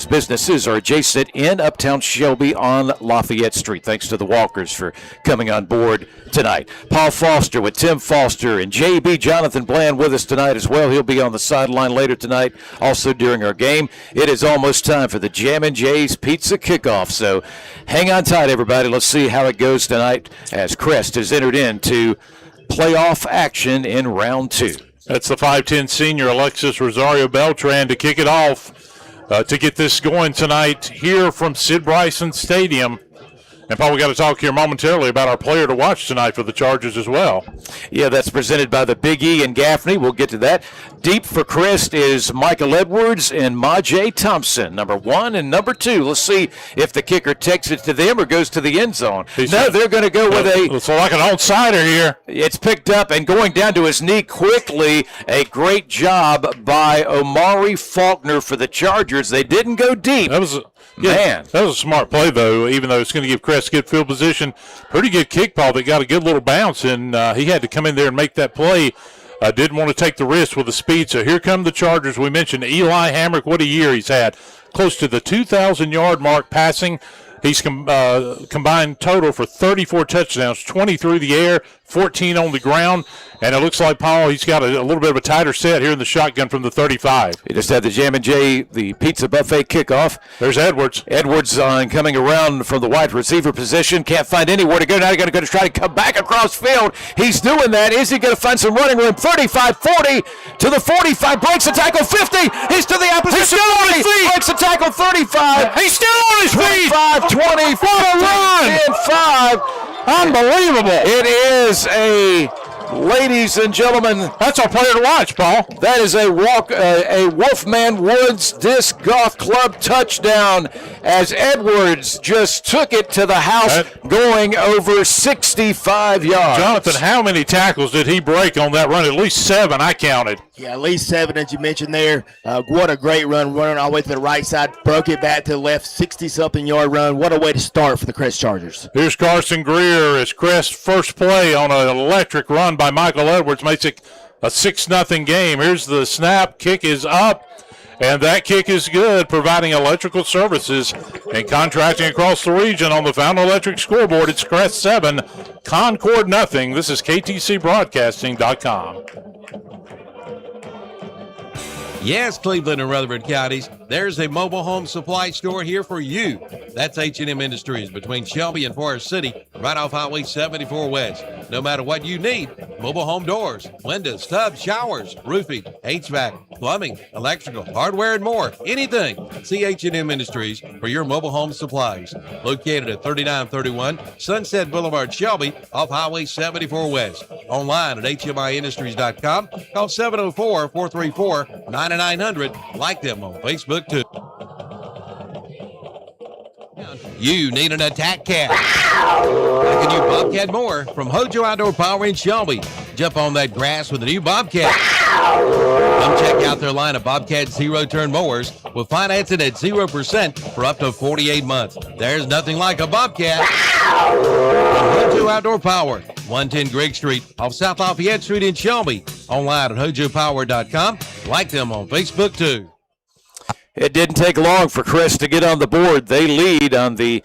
businesses are adjacent in Uptown Shelby on Lafayette Street. Thanks to the Walkers for coming on board tonight. Paul Foster with Tim Foster and JB Jonathan Bland with us tonight as well. He'll be on the sideline later tonight, also during our game. It is almost time for the Jammin' Jay's Pizza Kickoff, so hang on tight, everybody. Let's see how it goes tonight as Crest has entered into playoff action in round 2. That's the 5'10 senior Alexis Rosario Beltran to kick it off. To get this going tonight here from Sid Bryson Stadium. And, Paul, we got to talk here momentarily about our player to watch tonight for the Chargers as well. Yeah, that's presented by the Big E and Gaffney. We'll get to that. Deep for Crest is Michael Edwards and Majay Thompson, number 1 and number 2. Let's see if the kicker takes it to them or goes to the end zone. They're going to go with a... It's like an onside here. It's picked up and going down to his knee quickly. A great job by Omari Faulkner for the Chargers. They didn't go deep. That was Man. That was a smart play, though, even though it's going to give Crest good field position. Pretty good kick, Paul, that got a good little bounce, and he had to come in there and make that play. Didn't want to take the risk with the speed. So here come the Chargers. We mentioned Eli Hamrick. What a year he's had. Close to the 2,000-yard mark passing. He's combined total for 34 touchdowns, 20 through the air, 14 on the ground. And it looks like, Paul, he's got a little bit of a tighter set here in the shotgun from the 35. He just had the Jammin' Jay, the pizza buffet kickoff. There's Edwards. Edwards coming around from the wide receiver position. Can't find anywhere to go. Now he's going to try to come back across field. He's doing that. Is he going to find some running room? 35, 40 to the 45. Breaks the tackle, 50. He's to the opposition. He's still on his feet. Breaks the tackle, 35. He's still on his feet. 25, 20, 15, what a run. 10, 5. Unbelievable. It is a... Ladies and gentlemen, that's our player to watch, Paul. That is a Wolfman Woods Disc Golf Club touchdown as Edwards just took it to the house, going over 65 yards. Jonathan, how many tackles did he break on that run? At least 7, I counted. Yeah, at least 7, as you mentioned there. What a great run, running all the way to the right side, broke it back to the left, 60-something yard run. What a way to start for the Crest Chargers. Here's Carson Greer as Crest first play on an electric run by Michael Edwards makes it a 6-0 game. Here's the snap. Kick is up. And that kick is good, providing electrical services and contracting across the region on the Fountain Electric scoreboard. It's Crest 7, Concord nothing. This is KTCBroadcasting.com. Yes, Cleveland and Rutherford counties, there's a mobile home supply store here for you. That's H&M Industries between Shelby and Forest City, right off Highway 74 West. No matter what you need, mobile home doors, windows, tubs, showers, roofing, HVAC, plumbing, electrical, hardware, and more. Anything. See H&M Industries for your mobile home supplies. Located at 3931 Sunset Boulevard, Shelby, off Highway 74 West. Online at hmiindustries.com. Call 704-434-9900. Like them on Facebook, too. You need an attack cat. Like a new Bobcat mower from Hojo Outdoor Power in Shelby. Jump on that grass with a new Bobcat. Come check out their line of Bobcat zero-turn mowers with financing at 0% for up to 48 months. There's nothing like a Bobcat. From Hojo Outdoor Power, 110 Greg Street off South Lafayette Street in Shelby. Online at hojopower.com. Like them on Facebook, too. It didn't take long for Crest to get on the board. They lead on the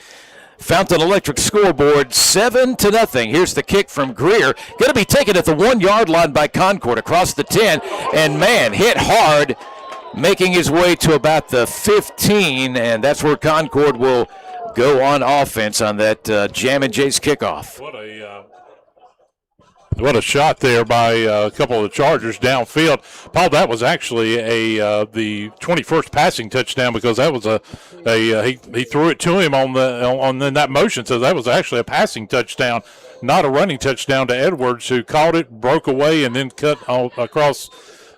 Fountain Electric scoreboard 7-0. Here's the kick from Greer. Going to be taken at the 1-yard line by Concord across the 10. And, man, hit hard, making his way to about the 15. And that's where Concord will go on offense on that Jam and Jay's kickoff. What a shot there by a couple of the Chargers downfield. Paul, that was actually the 21st passing touchdown because that was he threw it to him on that motion, so that was actually a passing touchdown, not a running touchdown to Edwards, who caught it, broke away, and then cut across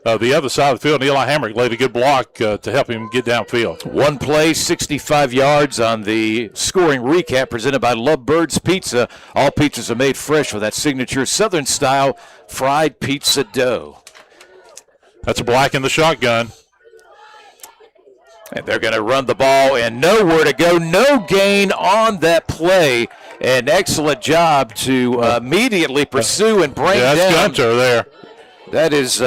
the other side of the field. And Eli Hamrick laid a good block to help him get downfield. One play, 65 yards on the scoring recap presented by Lovebird's Pizza. All pizzas are made fresh with that signature Southern-style fried pizza dough. That's a black in the shotgun. And they're going to run the ball and nowhere to go. No gain on that play. An excellent job to immediately pursue and bring down. That's Gunter there. That is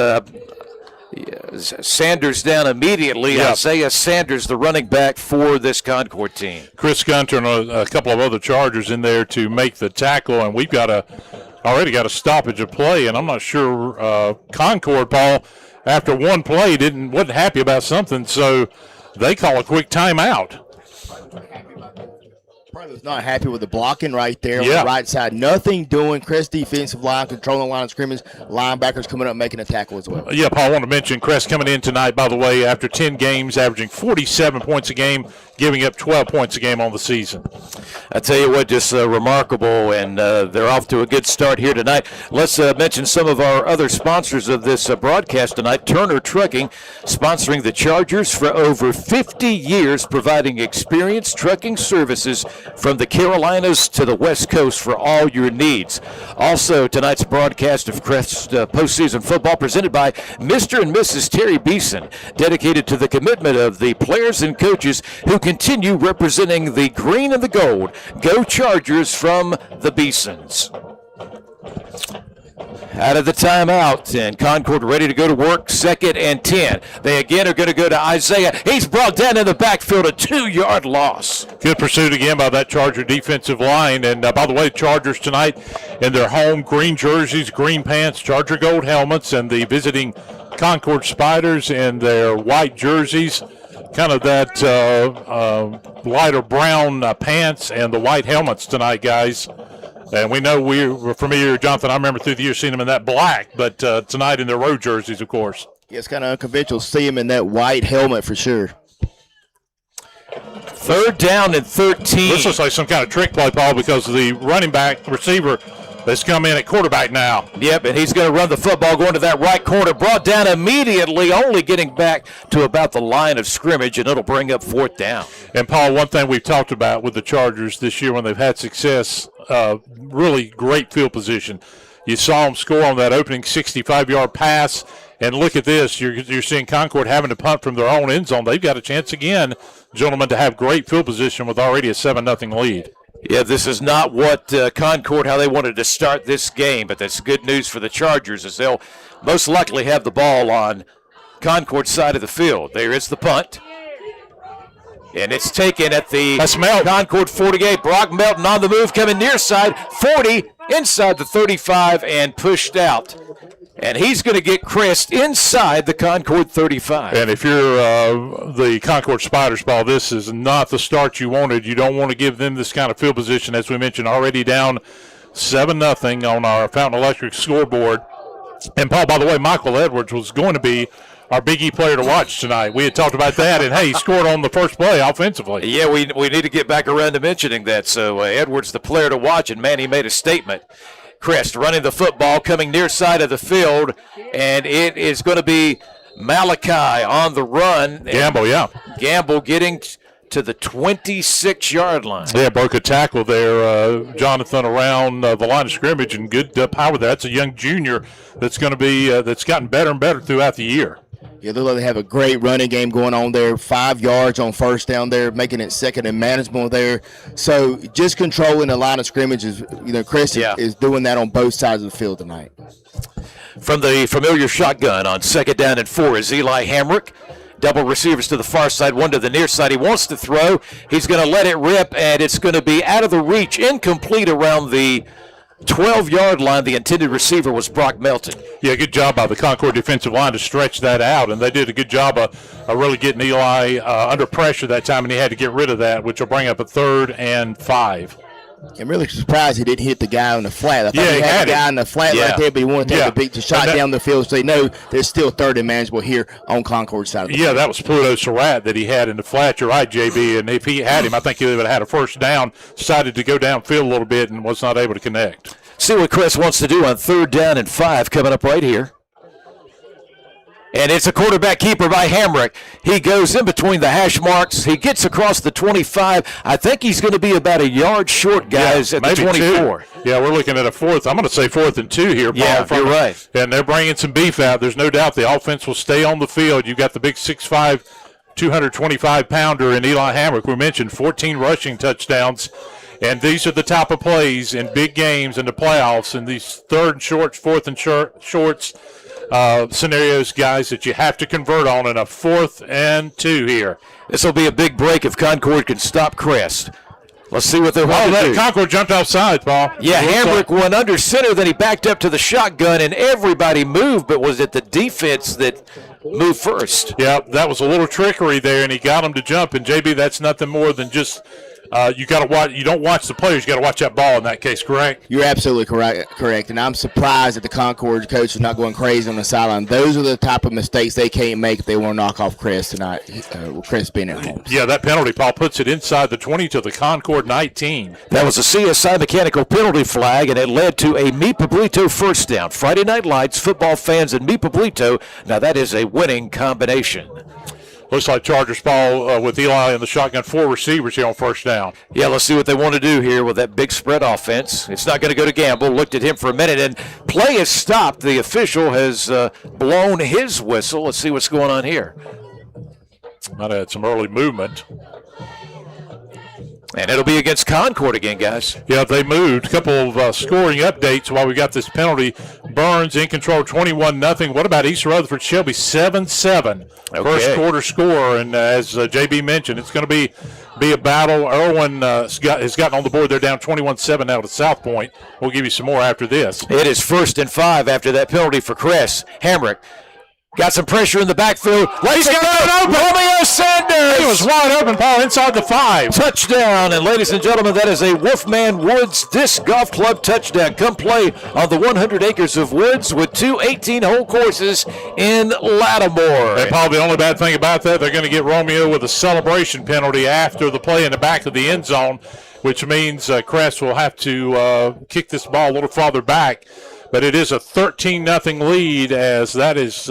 Sanders down immediately. Yep. Isaiah Sanders, the running back for this Concord team. Chris Gunter and a couple of other Chargers in there to make the tackle, and we've already got a stoppage of play, and I'm not sure Concord, Paul, after one play wasn't happy about something, so they call a quick timeout. Probably was not happy with the blocking right there on the right side. Nothing doing. Crest defensive line controlling the line of scrimmage. Linebackers coming up making a tackle as well. Yeah, Paul, I want to mention Crest coming in tonight, by the way, after 10 games, averaging 47 points a game, giving up 12 points a game on the season. I tell you what, just remarkable, and they're off to a good start here tonight. Let's mention some of our other sponsors of this broadcast tonight. Turner Trucking, sponsoring the Chargers for over 50 years, providing experienced trucking services from the Carolinas to the West Coast for all your needs. Also, tonight's broadcast of Crest postseason football presented by Mr. and Mrs. Terry Beeson, dedicated to the commitment of the players and coaches who continue representing the green and the gold. Go Chargers from the Beesons. Out of the timeout, and Concord ready to go to work, 2nd and 10. They again are going to go to Isaiah. He's brought down in the backfield, a 2-yard loss. Good pursuit again by that Charger defensive line. And by the way, Chargers tonight in their home green jerseys, green pants, Charger gold helmets, and the visiting Concord Spiders in their white jerseys. Kind of that lighter brown pants and the white helmets tonight, guys. And we know we're familiar, Jonathan. I remember through the years seeing them in that black, but tonight in their road jerseys, of course. Yeah, it's kind of unconventional to see them in that white helmet for sure. 3rd down and 13. This looks like some kind of trick play, Paul, because the running back receiver has come in at quarterback now. Yep, and he's going to run the football going to that right corner. Brought down immediately, only getting back to about the line of scrimmage, and it'll bring up 4th down. And, Paul, one thing we've talked about with the Chargers this year when they've had success, really great field position. You saw them score on that opening 65-yard pass, and look at this. You're seeing Concord having to punt from their own end zone. They've got a chance again, gentlemen, to have great field position with already a 7-0 lead. Yeah, this is not what Concord, how they wanted to start this game, but that's good news for the Chargers as they'll most likely have the ball on Concord's side of the field. There is the punt. And it's taken at the Concord 48. Brock Melton on the move, coming near side, 40, inside the 35, and pushed out. And he's going to get Crest inside the Concord 35. And if you're the Concord Spiders, ball, this is not the start you wanted. You don't want to give them this kind of field position, as we mentioned, already down 7-0 on our Fountain Electric scoreboard. And, Paul, by the way, Michael Edwards was going to be our Big E player to watch tonight. We had talked about that, and, hey, he scored on the first play offensively. Yeah, we need to get back around to mentioning that. So Edwards, the player to watch, and, man, he made a statement. Crest running the football, coming near side of the field, and it is going to be Malachi on the run. Gamble, yeah. Gamble getting to the 26-yard line. Yeah, broke a tackle there, Jonathan, around the line of scrimmage, and good power there. That's a young junior that's going to be that's gotten better and better throughout the year. Yeah, they have a great running game going on there. 5 yards on first down there, making it second and manageable there. So just controlling the line of scrimmage is, Chris is doing that on both sides of the field tonight. From the familiar shotgun on 2nd down and 4 is Eli Hamrick. Double receivers to the far side, one to the near side. He wants to throw. He's going to let it rip, and it's going to be out of the reach, incomplete around the 12-yard line. The intended receiver was Brock Melton. Yeah, good job by the Concord defensive line to stretch that out, and they did a good job of really getting Eli under pressure that time, and he had to get rid of that, which will bring up a 3rd and 5. I'm really surprised he didn't hit the guy on the flat. I thought he had the guy on the flat right there, but he wanted to take the shot down the field, so they know there's still 3rd and manageable here on Concord's side of the field. Yeah, that was Pluto Surratt that he had in the flat. You're right, JB, and if he had him, I think he would have had a first down, decided to go downfield a little bit and was not able to connect. See what Chris wants to do on 3rd down and 5 coming up right here. And it's a quarterback keeper by Hamrick. He goes in between the hash marks. He gets across the 25. I think he's going to be about a yard short, guys, at the 24. 2. Yeah, we're looking at a 4th. I'm going to say 4th and 2 here, Paul. Yeah, you're right. And they're bringing some beef out. There's no doubt the offense will stay on the field. You've got the big 6'5", 225-pounder in Eli Hamrick. We mentioned 14 rushing touchdowns. And these are the type of plays in big games in the playoffs, and these 3rd and shorts, 4th and shorts scenarios, guys, that you have to convert on in a 4th and 2 here. This will be a big break if Concord can stop Crest. Let's see what they want to do. Concord jumped outside, Paul. Yeah, Hamrick went under center, then he backed up to the shotgun, and everybody moved, but was it the defense that moved first? Yeah, that was a little trickery there, and he got him to jump. And, JB, that's nothing more than just you got to watch. You don't watch the players. You got to watch that ball in that case. Correct. You're absolutely correct. And I'm surprised that the Concord coach is not going crazy on the sideline. Those are the type of mistakes they can't make if they want to knock off Crest tonight. With Crest being at home. Yeah, that penalty, Paul, puts it inside the 20 to the Concord 19. That was a CSI mechanical penalty flag, and it led to a Mi Poblito first down. Friday Night Lights, football fans, and Mi Poblito. Now that is a winning combination. Looks like Chargers ball with Eli in the shotgun, 4 receivers here on first down. Yeah, let's see what they want to do here with that big spread offense. It's not going to go to Gamble. Looked at him for a minute, and play is stopped. The official has blown his whistle. Let's see what's going on here. Might have had some early movement. And it'll be against Concord again, guys. Yeah, they moved. A couple of scoring updates while we got this penalty. Burns in control, 21-0. What about East Rutherford Shelby? 7-7. Okay. First quarter score. And as JB mentioned, it's going to be a battle. Irwin has gotten on the board. They're down 21-7 now to South Point. We'll give you some more after this. It is 1st and 5 after that penalty for Crest. Hamrick got some pressure in the backfield. He's got it open. Romeo Sanders. He was wide open, Paul, inside the 5. Touchdown. And ladies and gentlemen, that is a Wolfman Woods Disc Golf Club touchdown. Come play on the 100 acres of woods with 2 18-hole courses in Lattimore. And Paul, the only bad thing about that, they're going to get Romeo with a celebration penalty after the play in the back of the end zone, which means Crest will have to kick this ball a little farther back. But it is a 13-0 lead, as that is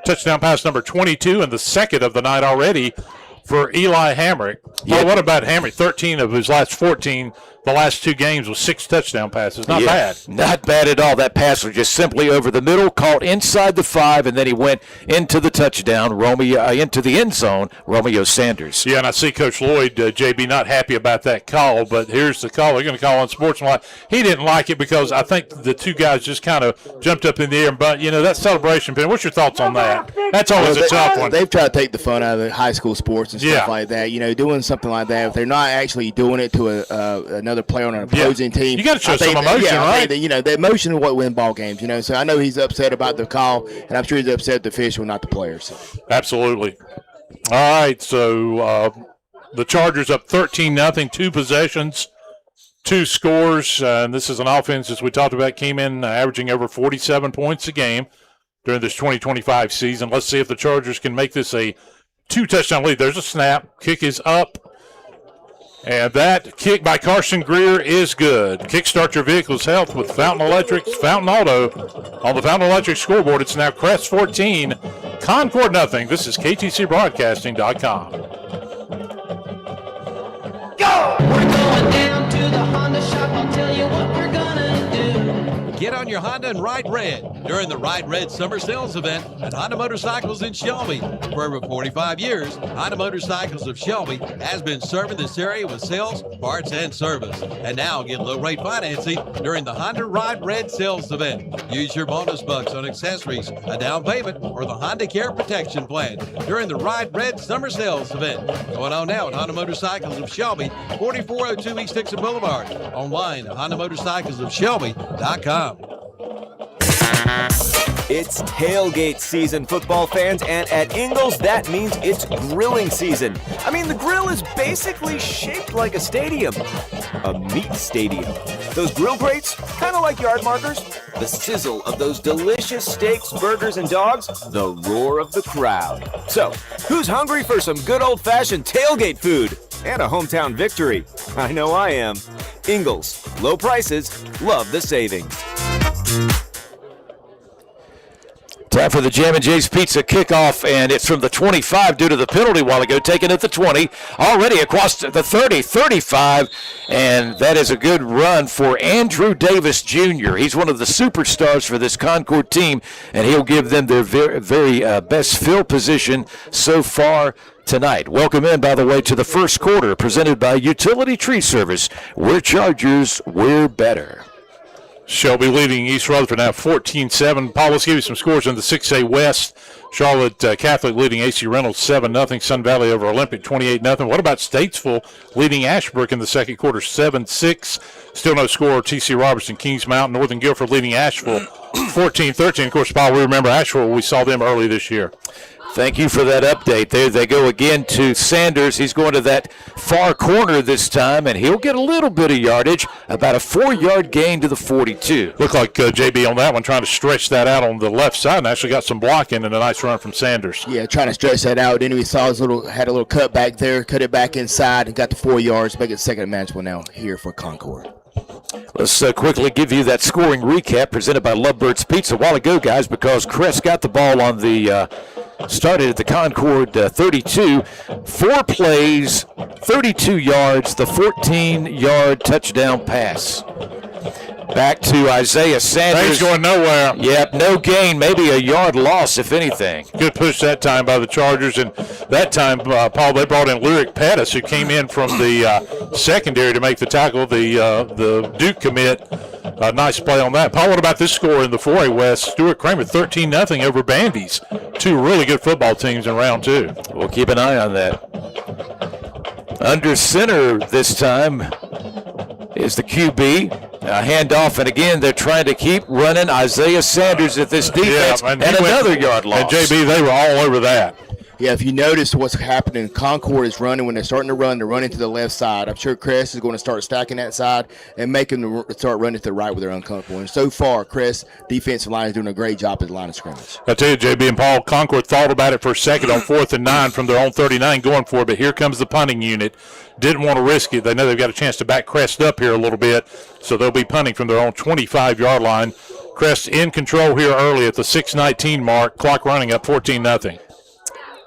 touchdown pass number 22 and the second of the night already for Eli Hamrick. Yeah. Oh, what about Hamrick? 13 of his last 14 the last 2 games with 6 touchdown passes. Not bad. Not bad at all. That pass was just simply over the middle, caught inside the 5, and then he went into the touchdown, into the end zone, Romeo Sanders. Yeah, and I see Coach Lloyd, JB, not happy about that call, but here's the call. They're going to call on Sportsmanlike. He didn't like it because I think the 2 guys just kind of jumped up in the air and bunt. That celebration pin. What's your thoughts on that? That's always a tough one. They've tried to take the fun out of the high school sports and stuff like that. Doing something like that, if they're not actually doing it to another player on an opposing team, you got to show some emotion, right? The emotion is what wins ball games. So I know he's upset about the call, and I'm sure he's upset at the official, not the players. Absolutely. All right, so the Chargers up 13-0, 2 possessions, 2 scores, and this is an offense, as we talked about, came in averaging over 47 points a game during this 2025 season. Let's see if the Chargers can make this a 2-touchdown lead. There's a snap. Kick is up. And that kick by Carson Greer is good. Kickstart your vehicle's health with Fountain Electric's Fountain Auto. On the Fountain Electric scoreboard, it's now Crest 14, Concord nothing. This is KTCBroadcasting.com. Go! We're going down to the Honda shop. I'll tell you what we're gonna do. Get on your Honda and ride red during the Ride Red Summer Sales Event at Honda Motorcycles in Shelby. For over 45 years, Honda Motorcycles of Shelby has been serving this area with sales, parts, and service. And now get low-rate financing during the Honda Ride Red Sales Event. Use your bonus bucks on accessories, a down payment, or the Honda Care Protection Plan during the Ride Red Summer Sales Event. Going on now at Honda Motorcycles of Shelby, 4402 East Dixon Boulevard. Online at HondaMotorcyclesofShelby.com. It's tailgate season, football fans, and at Ingles, that means it's grilling season. I mean, the grill is basically shaped like a stadium. A meat stadium. Those grill grates, kind of like yard markers. The sizzle of those delicious steaks, burgers, and dogs. The roar of the crowd. So, who's hungry for some good old-fashioned tailgate food? And a hometown victory? I know I am. Ingles. Low prices. Love the savings. Time for the Jam and Jay's Pizza kickoff, and it's from the 25 due to the penalty a while ago, taken at the 20, already across the 30, 35, and that is a good run for Andrew Davis Jr. He's one of the superstars for this Concord team, and he'll give them their very best field position so far tonight. Welcome in, by the way, to the first quarter, presented by Utility Tree Service. We're Chargers, we're better. Shelby leading East Rutherford now 14-7. Paul, let's give you some scores in the 6A West. Charlotte Catholic leading AC Reynolds 7-0. Sun Valley over Olympic 28-0. What about Statesville leading Ashbrook in the second quarter 7-6? Still no score. TC Robertson, Kings Mountain, Northern Guilford leading Asheville 14-13. Of course, Paul, we remember Asheville. We saw them early this year. Thank you for that update. There they go again to Sanders. He's going to that far corner this time, and he'll get a little bit of yardage, about a 4-yard gain to the 42. Looked like JB on that one trying to stretch that out on the left side and actually got some blocking and a nice run from Sanders. Yeah, trying to stretch that out. Then we saw had a little cut back there, cut it back inside, and got the 4 yards, make it second and manageable now here for Concord. Let's quickly give you that scoring recap presented by Lovebird's Pizza a while ago, guys, because Crest got the ball on the started at the Concord 32. 4 plays, 32 yards, the 14-yard touchdown pass. Back to Isaiah Sanders. He's going nowhere. Yep, no gain, maybe a yard loss, if anything. Good push that time by the Chargers, and that time, Paul, they brought in Lyric Pettis, who came in from the secondary to make the tackle, the Duke commit. Nice play on that. Paul, what about this score in the 4A West? Stuart Kramer 13-0 over Bandies. 2 really good football teams in round 2. We'll keep an eye on that. Under center this time is the QB. Handoff, and again, they're trying to keep running Isaiah Sanders at this defense, and another yard loss. And, JB, they were all over that. Yeah, if you notice what's happening, Concord is running. When they're starting to run, they're running to the left side. I'm sure Crest is going to start stacking that side and making them start running to the right where they're uncomfortable. And so far, Crest defensive line is doing a great job at the line of scrimmage. I tell you, JB and Paul, Concord thought about it for a second on 4th and 9 from their own 39 going for it, but here comes the punting unit. Didn't want to risk it. They know they've got a chance to back Crest up here a little bit, so they'll be punting from their own 25-yard line. Crest in control here early at the 6:19 mark, clock running up 14-0.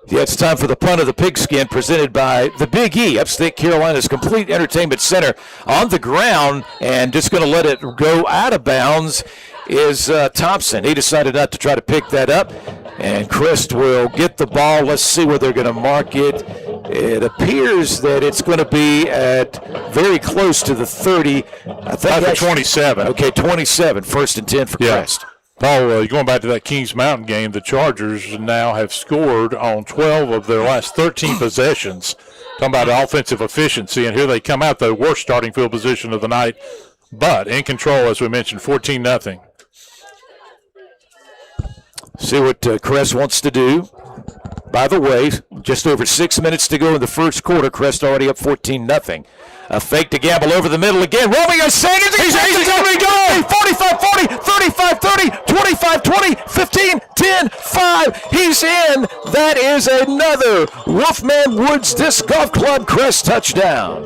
Yeah, it's time for the punt of the pigskin presented by the Big E, Upstate Carolina's complete entertainment center. On the ground and just going to let it go out of bounds is Thompson. He decided not to try to pick that up, and Crest will get the ball. Let's see where they're going to mark it. It appears that it's going to be at very close to the 30. I think that's 27. Okay, 27, 1st and 10 for Crest. Paul, going back to that Kings Mountain game, the Chargers now have scored on 12 of their last 13 possessions. Talking about offensive efficiency, and here they come out, the worst starting field position of the night, but in control, as we mentioned, 14-0. See what Crest wants to do. By the way, just over 6 minutes to go in the first quarter. Crest already up 14-0. A fake to Gamble over the middle again. Roaming a second. He's going to go. 45-40, 35-30, 25-20, 15-10-5. He's in. That is another Wolfman Woods Disc Golf Club Crest touchdown.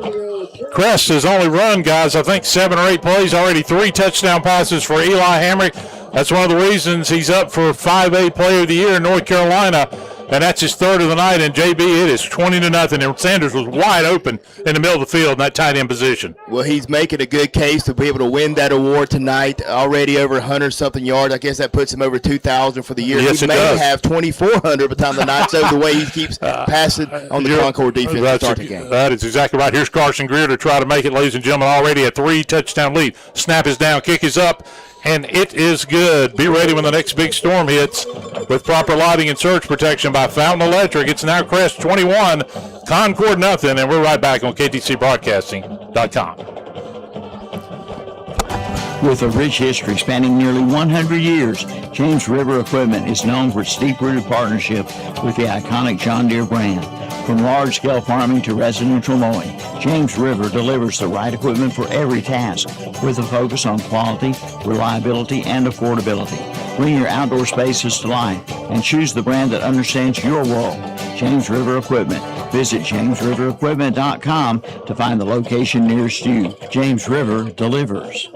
Crest has only run, guys, I think 7 or 8 plays already. 3 touchdown passes for Eli Hamrick. That's one of the reasons he's up for 5A Player of the Year in North Carolina. And that's his 3rd of the night. And, JB, it is 20-0. And Sanders was wide open in the middle of the field in that tight end position. Well, he's making a good case to be able to win that award tonight. Already over 100-something yards. I guess that puts him over 2,000 for the year. Yes, he it may does. have 2,400 by the time the night's over, the way he keeps passing on the Concord defense to start the game. That is exactly right. Here's Carson Greer to try to make it, ladies and gentlemen, already a 3-touchdown lead. Snap is down, kick is up, and it is good. Be ready when the next big storm hits with proper lighting and surge protection by Fountain Electric. It's now Crest 21, Concord nothing, and we're right back on KTCBroadcasting.com. With a rich history spanning nearly 100 years, James River Equipment is known for its deep-rooted partnership with the iconic John Deere brand. From large-scale farming to residential mowing, James River delivers the right equipment for every task with a focus on quality, reliability, and affordability. Bring your outdoor spaces to life and choose the brand that understands your world. James River Equipment. Visit JamesRiverEquipment.com to find the location nearest you. James River delivers.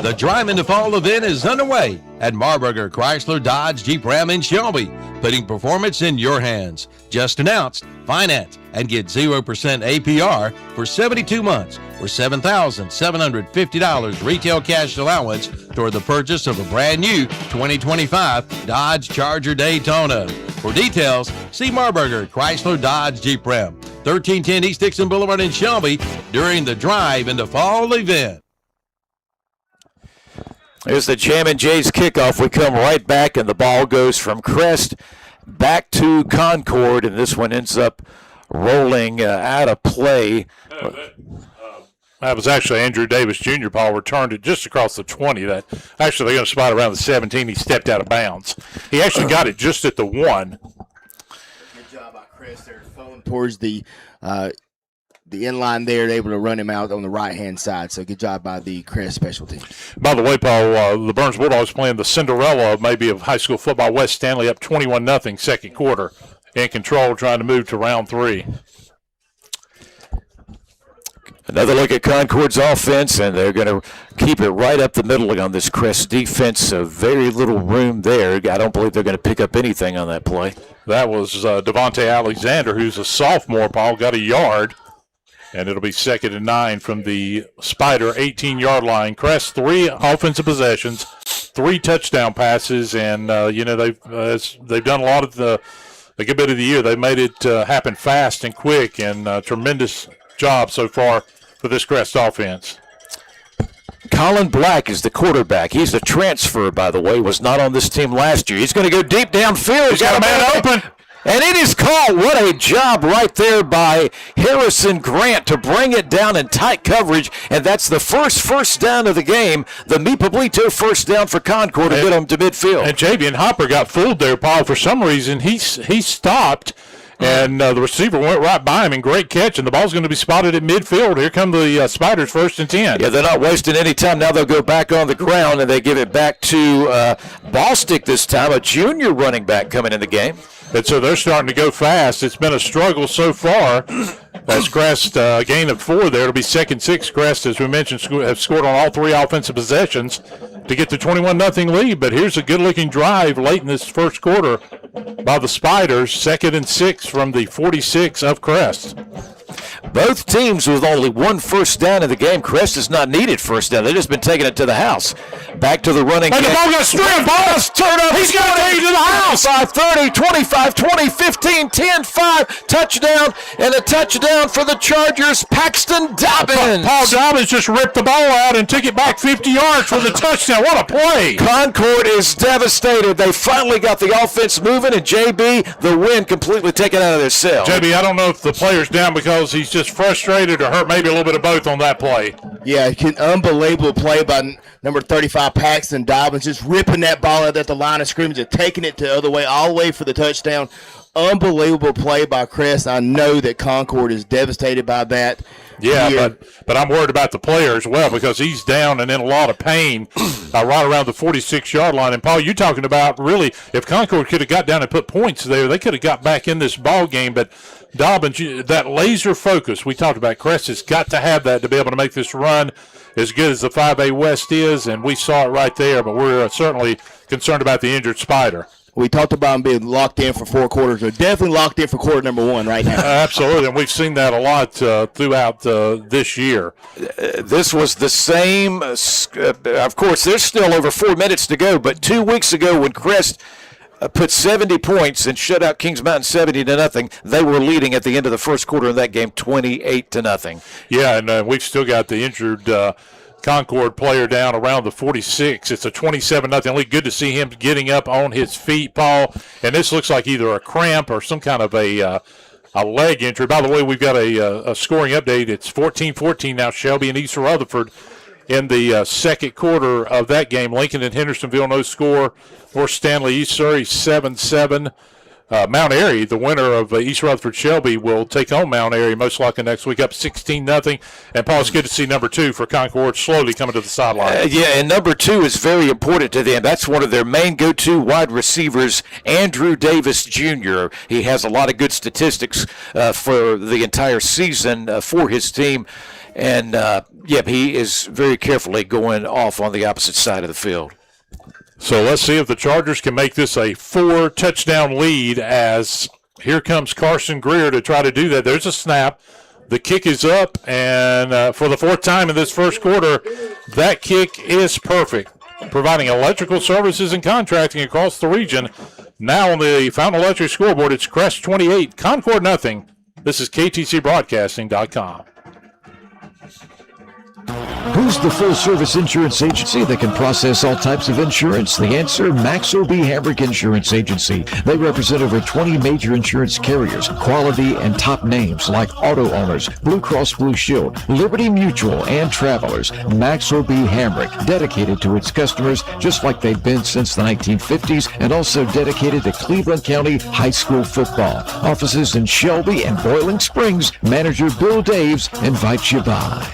The Drive into Fall event is underway at Marburger Chrysler Dodge Jeep Ram in Shelby, putting performance in your hands. Just announced, finance and get 0% APR for 72 months or $7,750 retail cash allowance toward the purchase of a brand new 2025 Dodge Charger Daytona. For details, see Marburger Chrysler Dodge Jeep Ram, 1310 East Dixon Boulevard in Shelby during the Drive into Fall event. There's the Jammin' Jay's kickoff. We come right back, and the ball goes from Crest back to Concord, and this one ends up rolling out of play. That was actually Andrew Davis Jr., Paul, returned it just across the 20. That actually, they're going to spot around the 17. He stepped out of bounds. He actually got it just at the 1. Good job by Crest there, throwing towards the inline there, able to run him out on the right-hand side. So good job by the Crest special team. By the way, Paul, the Burns Bulldogs playing the Cinderella maybe of high school football. West Stanley up 21-0 second quarter. In control, trying to move to round 3. Another look at Concord's offense, and they're going to keep it right up the middle on this Crest defense. So very little room there. I don't believe they're going to pick up anything on that play. That was Devontae Alexander, who's a sophomore, Paul, got a yard. And it'll be 2nd and 9 from the Spider 18-yard line. Crest 3 offensive possessions, 3 touchdown passes, and they've done a lot of a good bit of the year. They made it happen fast and quick, and tremendous job so far for this Crest offense. Colin Black is the quarterback. He's a transfer, by the way, was not on this team last year. He's going to go deep downfield. He's got a man open. And it is called. What a job right there by Harrison Grant to bring it down in tight coverage. And that's the first down of the game. The Mi Pablito first down for Concord to get him to midfield. And Javian Hopper got fooled there, Paul. For some reason, he stopped. And the receiver went right by him, and great catch, and the ball's going to be spotted at midfield. Here come the Spiders, 1st and 10. Yeah, they're not wasting any time. Now they'll go back on the ground, and they give it back to Ballstick this time, a junior running back coming in the game. And so they're starting to go fast. It's been a struggle so far. As Crest, gain of 4 there. It'll be 2nd and 6. Crest, as we mentioned, have scored on all 3 offensive possessions. to get the 21-0 lead. But here's a good-looking drive late in this first quarter by the Spiders, 2nd and 6 from the 46 of Crest. Both teams with only one first down in the game. Crest has not needed first down. They've just been taking it to the house. Back to the running. And the ball got stripped. Ball's turned up. He's got it to the house. 30, 25, 20, 15, 10, 5. Touchdown, and a touchdown for the Chargers. Paxton Dobbins. Paul Dobbins just ripped the ball out and took it back 50 yards for the touchdown. What a play. Concord is devastated. They finally got the offense moving, and JB, the wind completely taken out of their cell. JB, I don't know if the player's down because he's just frustrated or hurt, maybe a little bit of both on that play. Yeah, unbelievable play by number 35, Paxton Dobbins, just ripping that ball out at the line of scrimmage and taking it the other way, all the way for the touchdown. Unbelievable play by Crest. I know that Concord is devastated by that. Yeah, but I'm worried about the player as well because he's down and in a lot of pain right around the 46-yard line. And, Paul, you're talking about really if Concord could have got down and put points there, they could have got back in this ball game. But Dobbins, that laser focus we talked about, Crest has got to have that to be able to make this run as good as the 5A West is, and we saw it right there. But we're certainly concerned about the injured Spider. We talked about him being locked in for 4 quarters. They're definitely locked in for quarter number 1 right now. Absolutely, and we've seen that a lot throughout this year. This was the same. Of course, there's still over 4 minutes to go, but 2 weeks ago when Crest put 70 points and shut out Kings Mountain 70-0, they were leading at the end of the first quarter in that game 28-0. Yeah, and we've still got the injured Concord player down around the 46. It's a 27-0 lead. Good to see him getting up on his feet, Paul. And this looks like either a cramp or some kind of a leg injury. By the way, we've got a scoring update. It's 14-14 now. Shelby and East Rutherford in the second quarter of that game. Lincoln and Hendersonville no score. North Stanley East Surrey 7-7. Mount Airy, the winner of East Rutherford Shelby, will take on Mount Airy most likely next week, up 16-0. And, Paul, it's good to see number 2 for Concord slowly coming to the sideline. Yeah, and number 2 is very important to them. That's one of their main go-to wide receivers, Andrew Davis Jr. He has a lot of good statistics for the entire season for his team. And, he is very carefully going off on the opposite side of the field. So let's see if the Chargers can make this a 4-touchdown lead as here comes Carson Greer to try to do that. There's a snap. The kick is up, and for the 4th time in this first quarter, that kick is perfect, providing electrical services and contracting across the region. Now on the Fountain Electric scoreboard, it's Crest 28, Concord nothing. This is KTCBroadcasting.com. Who's the full-service insurance agency that can process all types of insurance? The answer, Max O.B. Hamrick Insurance Agency. They represent over 20 major insurance carriers, quality and top names like Auto Owners, Blue Cross Blue Shield, Liberty Mutual, and Travelers. Max O.B. Hamrick, dedicated to its customers just like they've been since the 1950s, and also dedicated to Cleveland County high school football. Offices in Shelby and Boiling Springs. Manager Bill Daves invites you by.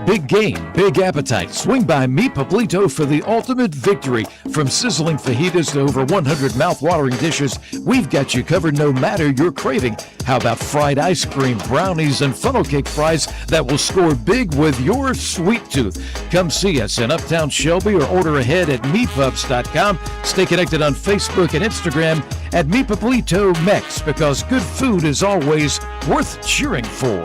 Big game, big appetite. Swing by Mi Poblito for the ultimate victory. From sizzling fajitas to over 100 mouth-watering dishes, we've got you covered no matter your craving. How about fried ice cream, brownies, and funnel cake fries that will score big with your sweet tooth? Come see us in Uptown Shelby or order ahead at MePubs.com. Stay connected on Facebook and Instagram at Mi Poblito Mex, because good food is always worth cheering for.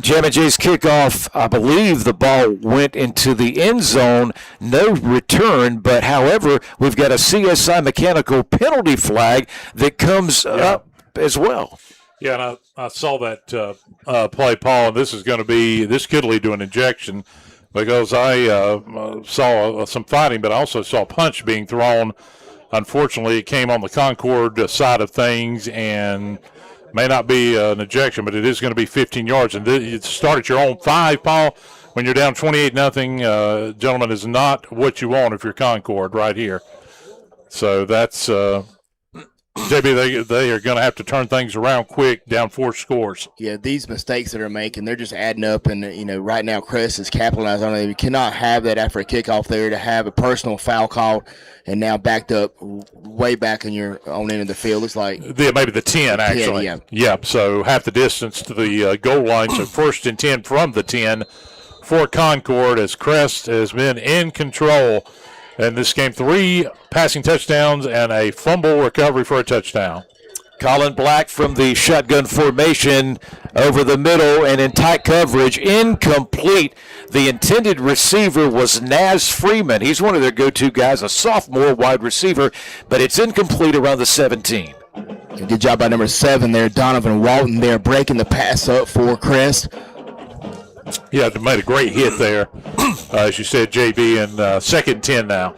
Jammin' Jay's kickoff, I believe the ball went into the end zone. No return, but however, we've got a CSI Mechanical penalty flag that comes up as well. Yeah, and I saw that play, Paul, and this could lead to an ejection because I saw some fighting, but I also saw a punch being thrown. Unfortunately, it came on the Concord side of things and may not be an ejection, but it is going to be 15 yards. And you start at your own 5, Paul, when you're down 28-0, gentlemen, is not what you want if you're Concord right here. So that's JB, they are going to have to turn things around quick, down 4 scores. Yeah, these mistakes that they're making, they're just adding up. And, right now Crest is capitalizing on it. You cannot have that after a kickoff there to have a personal foul call and now backed up way back in your own end of the field. It's like maybe the 10, actually. Yeah. Yep, so half the distance to the goal line. So 1st and 10 from the 10 for Concord as Crest has been in control. In this game, 3 passing touchdowns and a fumble recovery for a touchdown. Colin Black from the shotgun formation over the middle and in tight coverage, incomplete. The intended receiver was Naz Freeman. He's one of their go-to guys, a sophomore wide receiver, but it's incomplete around the 17. Good job by number 7 there, Donovan Walton there, breaking the pass up for Crest. Yeah, they made a great hit there, as you said, JB, and 2nd and 10 now.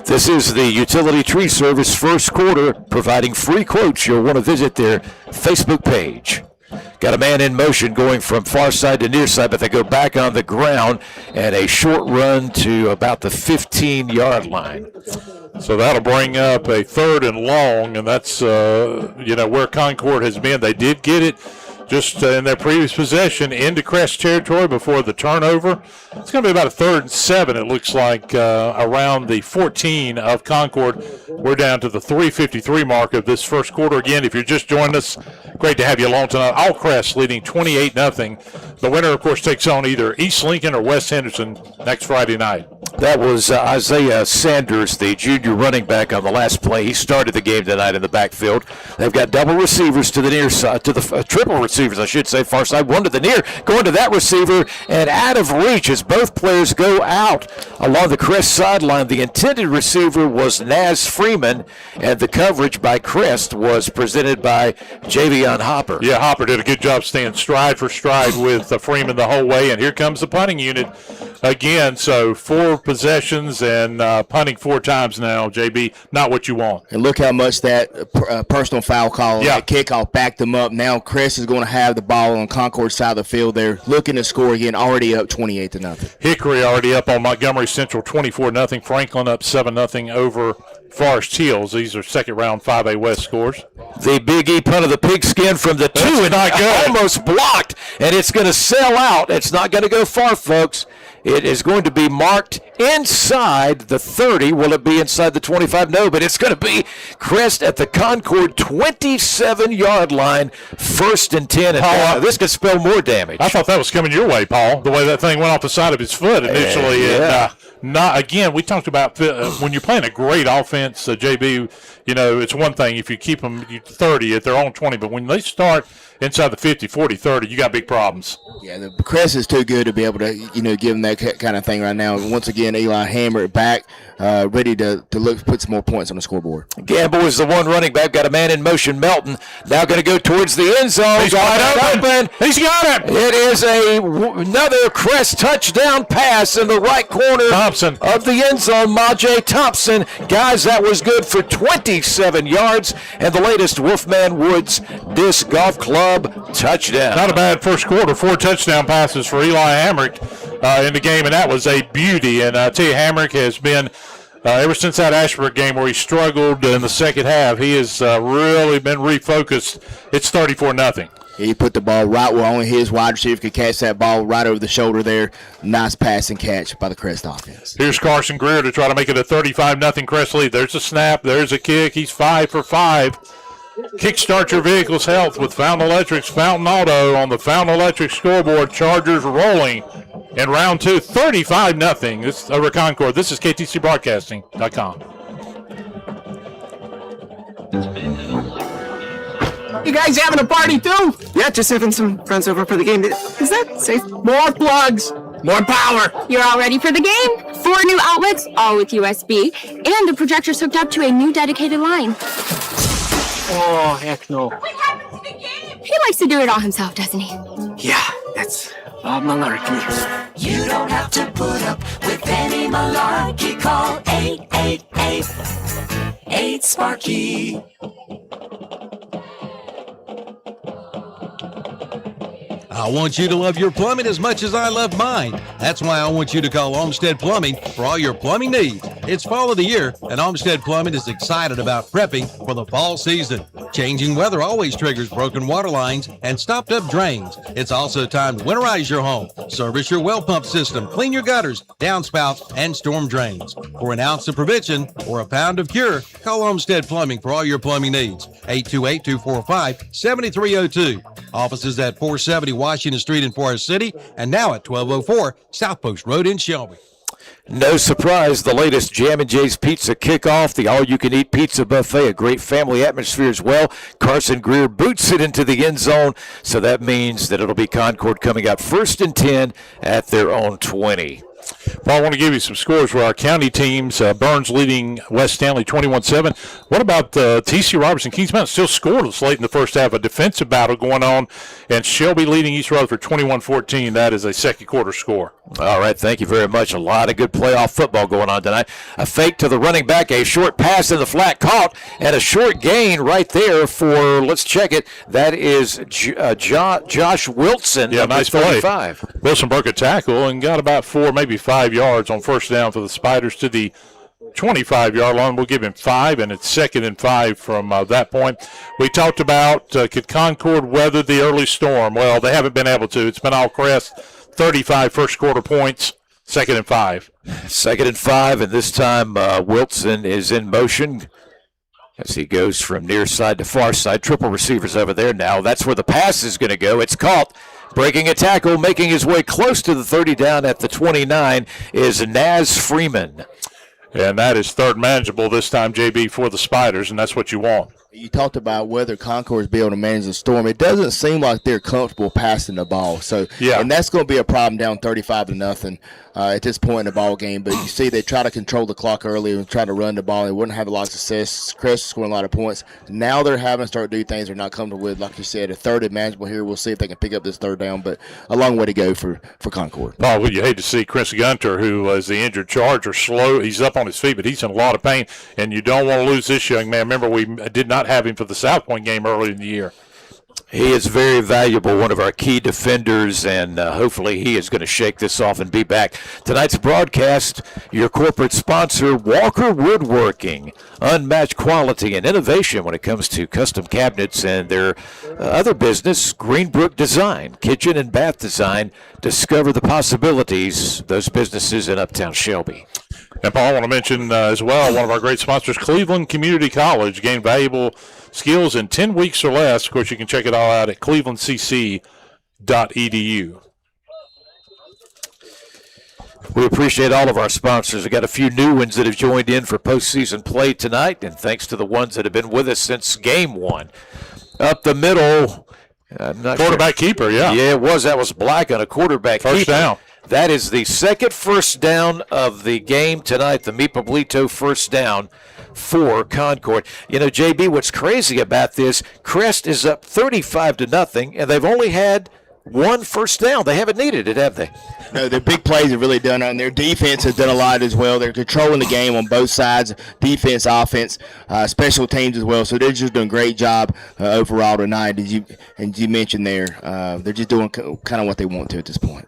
This is the Utility Tree Service first quarter, providing free quotes. You'll want to visit their Facebook page. Got a man in motion going from far side to near side, but they go back on the ground and a short run to about the 15-yard line. So that'll bring up a 3rd and long, and that's, where Concord has been. They did get it just in their previous possession into Crest territory before the turnover. It's going to be about a 3rd and 7, it looks like, around the 14 of Concord. We're down to the 3:53 mark of this first quarter. Again, if you're just joining us, great to have you along tonight. All Crest leading 28-0. The winner, of course, takes on either East Lincoln or West Henderson next Friday night. That was Isaiah Sanders, the junior running back on the last play. He started the game tonight in the backfield. They've got double receivers to the near side, to the triple receivers, I should say, far side. One to the near, going to that receiver, and out of reach as both players go out along the Crest sideline. The intended receiver was Naz Freeman, and the coverage by Crest was presented by Javion Hopper. Yeah, Hopper did a good job staying stride for stride with Freeman the whole way, and here comes the punting unit again. So 4 possessions and punting 4 times now, JB, not what you want. And look how much that personal foul call, that kickoff backed them up. Now Crest is going to have the ball on Concord side of the field. They're looking to score again, already up 28-0. Hickory already up on Montgomery Central 24-0. Franklin up 7-0 over Forest Hills. These are second-round 5A West scores. The Big E punt of the pigskin from the 2 and not good. Almost blocked, and it's going to sail out. It's not going to go far, folks. It is going to be marked inside the 30. Will it be inside the 25? No, but it's going to be Crest at the Concord 27-yard line, 1st and 10. And this could spell more damage. I thought that was coming your way, Paul, the way that thing went off the side of his foot initially. Yeah. Not again. We talked about when you're playing a great offense, JB. It's one thing if you keep them 30 if they're on 20, but when they start inside the 50, 40, 30, you got big problems. Yeah, the Crest is too good to be able to, give them that kind of thing right now. And once again, Eli Hammer back, ready to put some more points on the scoreboard. Gamble is the one running back. Got a man in motion. Melton now going to go towards the end zone. He's wide open. He's got it. It is another Crest touchdown pass in the right corner Thompson of the end zone. Majay Thompson. Guys, that was good for 27 yards. And the latest Wolfman Woods Disc Golf Club touchdown. Not a bad first quarter. 4 touchdown passes for Eli Hamrick in the game, and that was a beauty. And I tell you, Hamrick has been, ever since that Ashburn game where he struggled in the second half, he has really been refocused. It's 34-0. He put the ball right where only his wide receiver could catch that ball, right over the shoulder there. Nice pass and catch by the Crest offense. Here's Carson Greer to try to make it a 35-0 Crest lead. There's a snap. There's a kick. He's 5 for 5. Kickstart your vehicle's health with Fountain Electric's Fountain Auto on the Fountain Electric scoreboard. Chargers rolling in round 2, 35-0. This is over Concord. This is KTCBroadcasting.com. You guys having a party too? Yeah, just having some friends over for the game. Is that safe? More plugs, more power. You're all ready for the game? 4 new outlets, all with USB, and the projector's hooked up to a new dedicated line. Oh, heck no. What happened to the game? He likes to do it all himself, doesn't he? Yeah, that's Bob Malarkey. You don't have to put up with any malarkey. Call 888-8-SPARKY. I want you to love your plumbing as much as I love mine. That's why I want you to call Olmsted Plumbing for all your plumbing needs. It's fall of the year, and Olmsted Plumbing is excited about prepping for the fall season. Changing weather always triggers broken water lines and stopped up drains. It's also time to winterize your home, service your well pump system, clean your gutters, downspouts, and storm drains. For an ounce of prevention or a pound of cure, call Olmsted Plumbing for all your plumbing needs. 828-245-7302. Offices at 470 Washington Street in Forest City and now at 1204 South Post Road in Shelby. No surprise, the latest Jam & J's Pizza Kickoff, the all-you-can-eat pizza buffet, a great family atmosphere as well. Carson Greer boots it into the end zone, so that means that it'll be Concord coming out 1st and 10 at their own 20. Paul, I want to give you some scores for our county teams. Burns leading West Stanley 21-7. What about T.C. Robertson? Kings Mountain still scoreless late in the first half. A defensive battle going on. And Shelby leading East Rutherford 21-14. That is a second quarter score. All right, thank you very much. A lot of good playoff football going on tonight. A fake to the running back, a short pass in the flat caught, and a short gain right there for, let's check it, that is Josh Wilson. Yeah, nice 35. play. Wilson broke a tackle and got about 4, maybe 5 yards on first down for the Spiders to the 25-yard line. We'll give him 5, and it's 2nd and 5 from that point. We talked about could Concord weather the early storm? Well, they haven't been able to. It's been all Crest. 35 first quarter points, 2nd and 5. 2nd and 5, and this time Wilson is in motion as he goes from near side to far side. Triple receivers over there now. That's where the pass is going to go. It's caught. Breaking a tackle, making his way close to the 30 down at the 29 is Naz Freeman. And that is third manageable this time, JB, for the Spiders, and that's what you want. You talked about whether Concord's be able to manage the storm. It doesn't seem like they're comfortable passing the ball. So, yeah. And that's going to be a problem down 35-0 at this point in the ball game. But you see, they try to control the clock early and try to run the ball. They wouldn't have a lot of success. Crest scoring a lot of points. Now they're having to start to do things they're not comfortable with. Like you said, a third is manageable here. We'll see if they can pick up this third down. But a long way to go for Concord. Oh, well, you hate to see Chris Gunter, who is the injured Charger, slow. He's up on his feet, but he's in a lot of pain. And you don't want to lose this young man. Remember, we did not have him for the South Point game early in the year. He is very valuable, one of our key defenders, and hopefully he is going to shake this off and be back. Tonight's broadcast, your corporate sponsor, Walker Woodworking. Unmatched quality and innovation when it comes to custom cabinets and their other business, Greenbrook Design, kitchen and bath design. Discover the possibilities, those businesses in Uptown Shelby. And Paul, I want to mention as well, one of our great sponsors, Cleveland Community College. Gain valuable skills in 10 weeks or less. Of course, you can check it all out at clevelandcc.edu. We appreciate all of our sponsors. We've got a few new ones that have joined in for postseason play tonight, and thanks to the ones that have been with us since game one. Up the middle. Quarterback keeper, yeah. Yeah, it was. That was Black on a quarterback First keeper. down. That is the second first down of the game tonight, the Meat Pablito first down for Concord. You know, JB, what's crazy about this, Crest is up 35-0, and they've only had one first down. They haven't needed it, have they? No, their big plays have really done it, and their defense has done a lot as well. They're controlling the game on both sides, defense, offense, special teams as well. So they're just doing a great job overall tonight. As you mentioned there, they're just doing kind of what they want to at this point.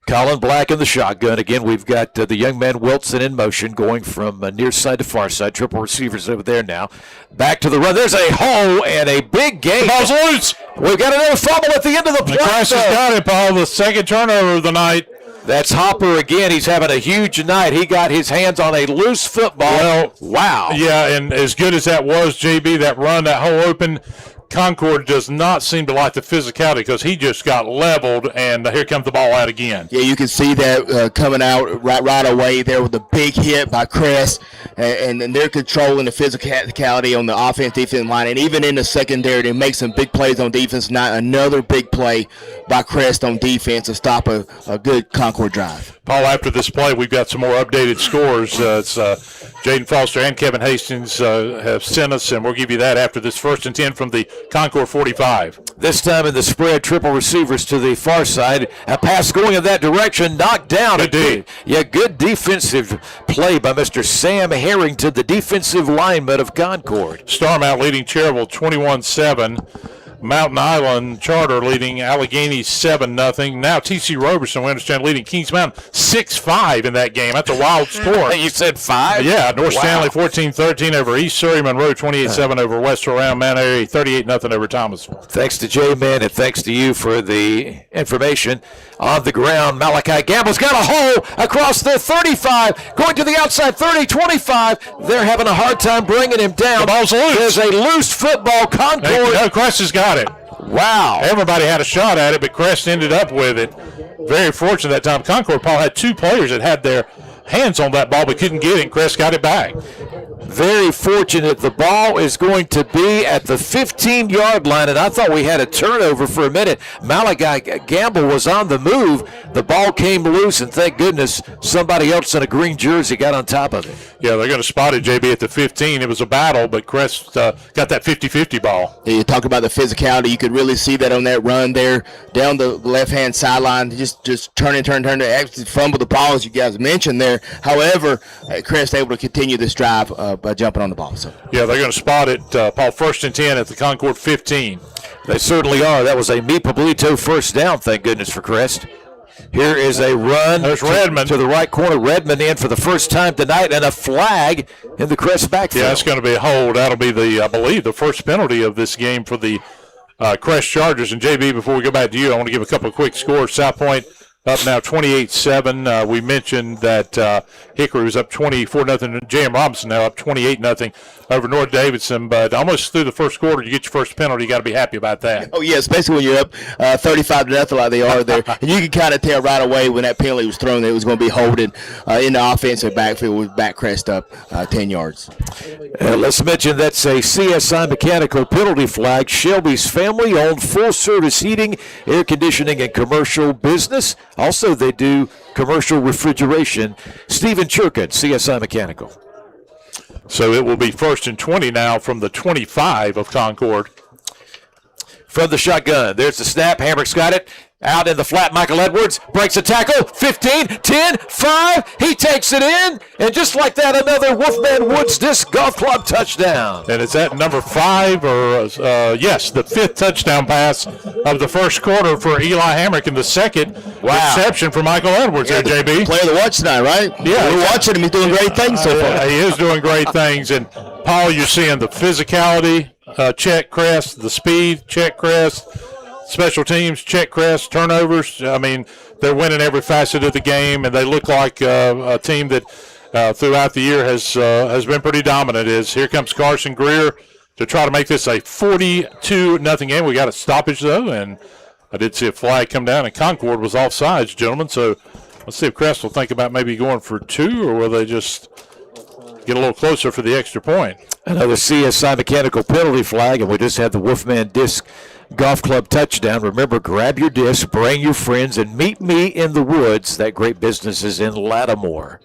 Colin Black in the shotgun. Again, we've got the young man Wilson in motion going from near side to far side. Triple receivers over there now. Back to the run. There's a hole and a big gain. Ball's loose. We've got another fumble at the end of the play. Crest has got it, Paul. The second turnover of the night. That's Hopper again. He's having a huge night. He got his hands on a loose football. Well, wow. Yeah, and as good as that was, JB, that run, that hole open, Concord does not seem to like the physicality because he just got leveled, and here comes the ball out again. Yeah, you can see that coming out right away there with a big hit by Crest, and they're controlling the physicality on the offense-defense line, and even in the secondary, they make some big plays on defense. Not another big play by Crest on defense to stop a good Concord drive. Paul, after this play, we've got some more updated scores. It's Jaden Foster and Kevin Hastings have sent us, and we'll give you that after this 1st and 10 from the Concord 45. This time in the spread, triple receivers to the far side. A pass going in that direction, knocked down. Good defensive play by Mr. Sam Harrington, the defensive lineman of Concord. Starmount leading Cherville 21-7. Mountain Island Charter leading Allegheny 7-0. Now T.C. Roberson, we understand, leading Kings Mountain 6-5 in that game. That's a wild score. You said 5? Yeah, North Stanley 14-13 over East Surrey. Monroe 28-7 over West Round. Mount Airy 38-0 over Thomasville. Thanks to J-Man and thanks to you for the information. On the ground, Malachi Gamble's got a hole across the 35, going to the outside 30, 25. They're having a hard time bringing him down. The ball's loose. There's a loose football. Concord. Crest has got it. Wow. Everybody had a shot at it, but Crest ended up with it. Very fortunate that time. Concord, Paul, had 2 players that had their hands on that ball but couldn't get it, and Crest got it back. Very fortunate. The ball is going to be at the 15-yard line, and I thought we had a turnover for a minute. Malachi Gamble was on the move. The ball came loose, and thank goodness somebody else in a green jersey got on top of it. Yeah, they're going to spot it, JB, at the 15. It was a battle, but Crest got that 50-50 ball. You talk about the physicality. You could really see that on that run there down the left-hand sideline. Just turn, actually fumble the ball, as you guys mentioned there. However, Crest able to continue this drive by jumping on the ball. So yeah, they're going to spot it, Paul, 1st and 10 at the Concord 15. They certainly are. That was a Mi Pablito first down, thank goodness for Crest. Here is a run. There's Redmond. To the right corner. Redmond in for the first time tonight, and a flag in the Crest backfield. Yeah, it's going to be a hold. That'll be, I believe, the first penalty of this game for the Crest Chargers. And, JB, before we go back to you, I want to give a couple of quick scores. South Point up now 28-7. We mentioned that Hickory was up 24-0. J.M. Robinson now up 28-0 over North Davidson. But almost through the first quarter, you get your first penalty. You got to be happy about that. Oh, yeah, especially when you're up 35-0 like they are there. And you can kind of tell right away when that penalty was thrown that it was going to be holding in the offensive backfield with back Crest up 10 yards. Let's mention that's a CSI Mechanical penalty flag. Shelby's family-owned full-service heating, air conditioning, and commercial business. Also, they do commercial refrigeration. Stephen Churkin, CSI Mechanical. So it will be 1st and 20 now from the 25 of Concord. From the shotgun, there's the snap. Hamrick's got it. Out in the flat, Michael Edwards breaks a tackle. 15, 10, 5. He takes it in. And just like that, another Wolfman Woods Disc Golf Club touchdown. And it's at number 5, or yes, the 5th touchdown pass of the first quarter for Eli Hamrick, and the second reception for Michael Edwards there, JB. Player of the watch tonight, right? Yeah. We're watching him. He's doing great things so far. He is doing great things. And, Paul, you're seeing the physicality, check Crest, the speed, check Crest. Special teams, check Crest, turnovers. I mean, they're winning every facet of the game, and they look like a team that throughout the year has been pretty dominant. Here comes Carson Greer to try to make this a 42-0 game. We got a stoppage, though, and I did see a flag come down, and Concord was offsides, gentlemen. So let's see if Crest will think about maybe going for 2, or will they just get a little closer for the extra point. Another CSI Mechanical penalty flag, and we just had the Wolfman Disc Golf Club touchdown. Remember, grab your disc, bring your friends, and meet me in the woods. That great business is in Lattimore.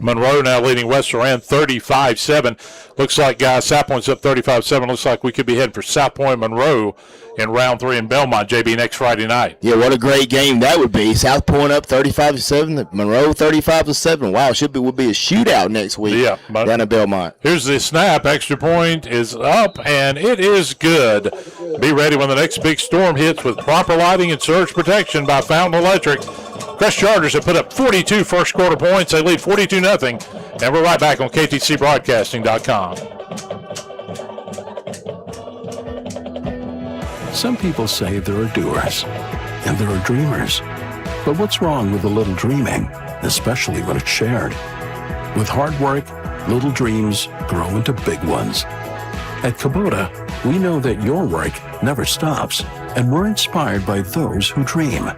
Monroe now leading West Oran 35-7. Looks like South Point's up 35-7. Looks like we could be heading for South Point Monroe in round 3 in Belmont, JB, next Friday night. Yeah, what a great game that would be. South Point up 35-7, Monroe 35-7. Wow, would be a shootout next week down at Belmont. Here's the snap. Extra point is up, and it is good. Be ready when the next big storm hits with proper lighting and surge protection by Fountain Electric. Crest Chargers have put up 42 first quarter points. They lead 42-0. And we're right back on KTCBroadcasting.com. Some people say there are doers, and there are dreamers. But what's wrong with a little dreaming, especially when it's shared? With hard work, little dreams grow into big ones. At Kubota, we know that your work never stops, and we're inspired by those who dream.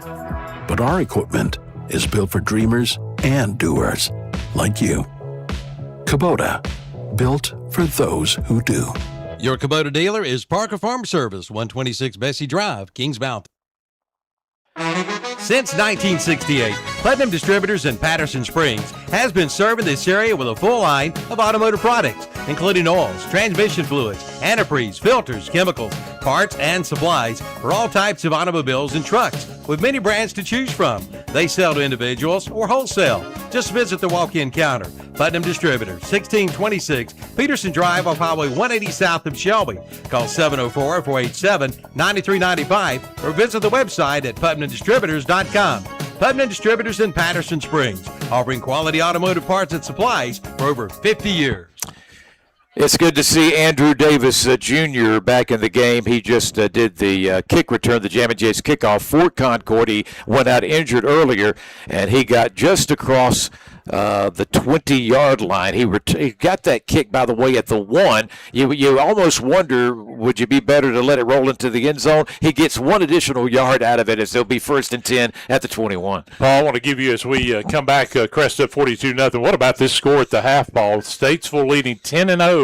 But our equipment is built for dreamers and doers, like you. Kubota, built for those who do. Your Kubota dealer is Parker Farm Service, 126 Bessie Drive, Kings Mountain. Since 1968, Platinum Distributors in Patterson Springs has been serving this area with a full line of automotive products, including oils, transmission fluids, antifreeze, filters, chemicals, parts, and supplies for all types of automobiles and trucks with many brands to choose from. They sell to individuals or wholesale. Just visit the walk-in counter. Putnam Distributors, 1626 Peterson Drive off Highway 180 south of Shelby. Call 704-487-9395 or visit the website at PutnamDistributors.com. Putnam Distributors in Patterson Springs, offering quality automotive parts and supplies for over 50 years. It's good to see Andrew Davis Jr. back in the game. He just did the kick return, the Jammin' Jay's kickoff for Concord. He went out injured earlier, and he got just across the 20-yard line. He got that kick, by the way, at the 1. You almost wonder, would you be better to let it roll into the end zone? He gets 1 additional yard out of it as they'll be 1st and 10 at the 21. Paul, I want to give you, as we come back, Crest up 42-0. What about this score at the half, Paul? Statesville leading 10-0.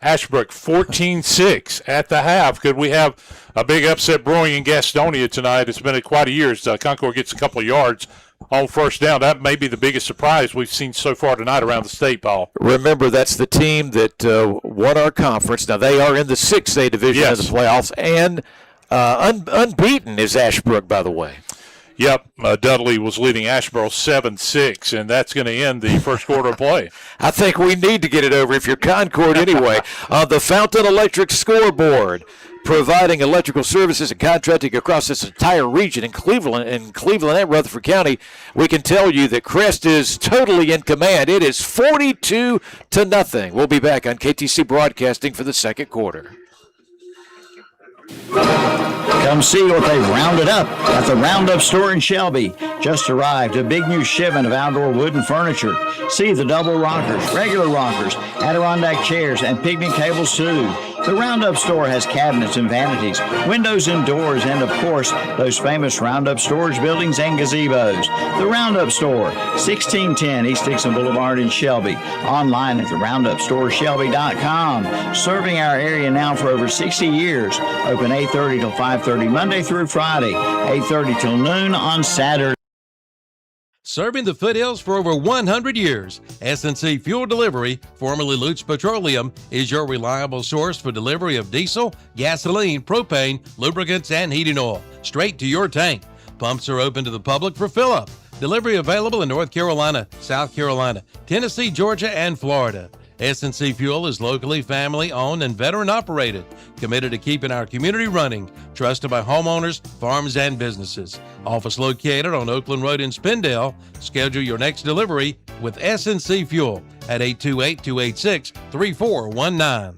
Ashbrook 14-6 at the half. Could we have a big upset brewing in Gastonia tonight? It's been quite a year. Concord gets a couple of yards on first down. That may be the biggest surprise we've seen so far tonight around the state, Paul. Remember, that's the team that won our conference. Now, they are in the 6A division of the playoffs, and unbeaten is Ashbrook, by the way. Yep, Dudley was leading Asheboro 7-6, and that's going to end the first quarter of play. I think we need to get it over if you're Concord anyway. The Fountain Electric scoreboard, providing electrical services and contracting across this entire region in Cleveland and Rutherford County. We can tell you that Crest is totally in command. It is 42-0. We'll be back on KTC Broadcasting for the second quarter. Come see what they've rounded up at the Roundup store in Shelby. Just arrived a big new shipment of outdoor wooden furniture. See the double rockers, regular rockers, Adirondack chairs, and picnic tables too. The Roundup store has cabinets and vanities, windows and doors, and of course, those famous Roundup storage buildings and gazebos. The Roundup store, 1610 East Dixon Boulevard in Shelby. Online at theroundupstoreshelby.com. Serving our area now for over 60 years. Open 8:30 till 5:30 Monday through Friday, 8:30 till noon on Saturday. Serving the foothills for over 100 years, S&C Fuel Delivery, formerly Lutz Petroleum, is your reliable source for delivery of diesel, gasoline, propane, lubricants, and heating oil, straight to your tank. Pumps are open to the public for fill-up. Delivery available in North Carolina, South Carolina, Tennessee, Georgia, and Florida. S&C Fuel is locally family-owned and veteran-operated, committed to keeping our community running, trusted by homeowners, farms, and businesses. Office located on Oakland Road in Spindale. Schedule your next delivery with S&C Fuel at 828-286-3419.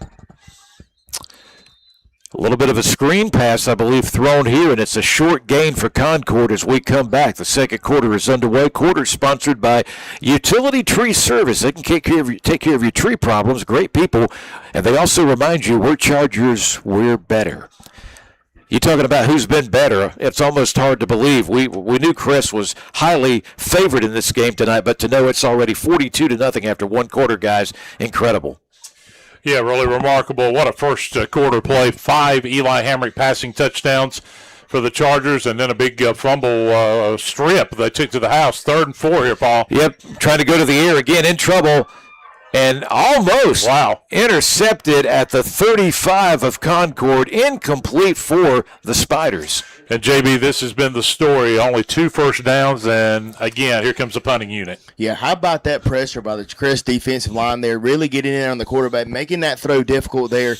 A little bit of a screen pass, I believe, thrown here, and it's a short gain for Concord as we come back. The second quarter is underway. Quarter sponsored by Utility Tree Service. They can take care of your tree problems. Great people. And they also remind you, we're Chargers, we're better. You're talking about who's been better. It's almost hard to believe. We knew Crest was highly favored in this game tonight, but to know it's already 42-0 after one quarter, guys, incredible. Yeah, really remarkable. What a first quarter play. 5 Eli Hamrick passing touchdowns for the Chargers, and then a big fumble strip they took to the house. 3rd and 4 here, Paul. Yep, trying to go to the air again, in trouble, and almost intercepted at the 35 of Concord. Incomplete for the Spiders. And, JB, this has been the story. Only 2 first downs, and, again, here comes the punting unit. Yeah, how about that pressure by the Crest defensive line there, really getting in on the quarterback, making that throw difficult there.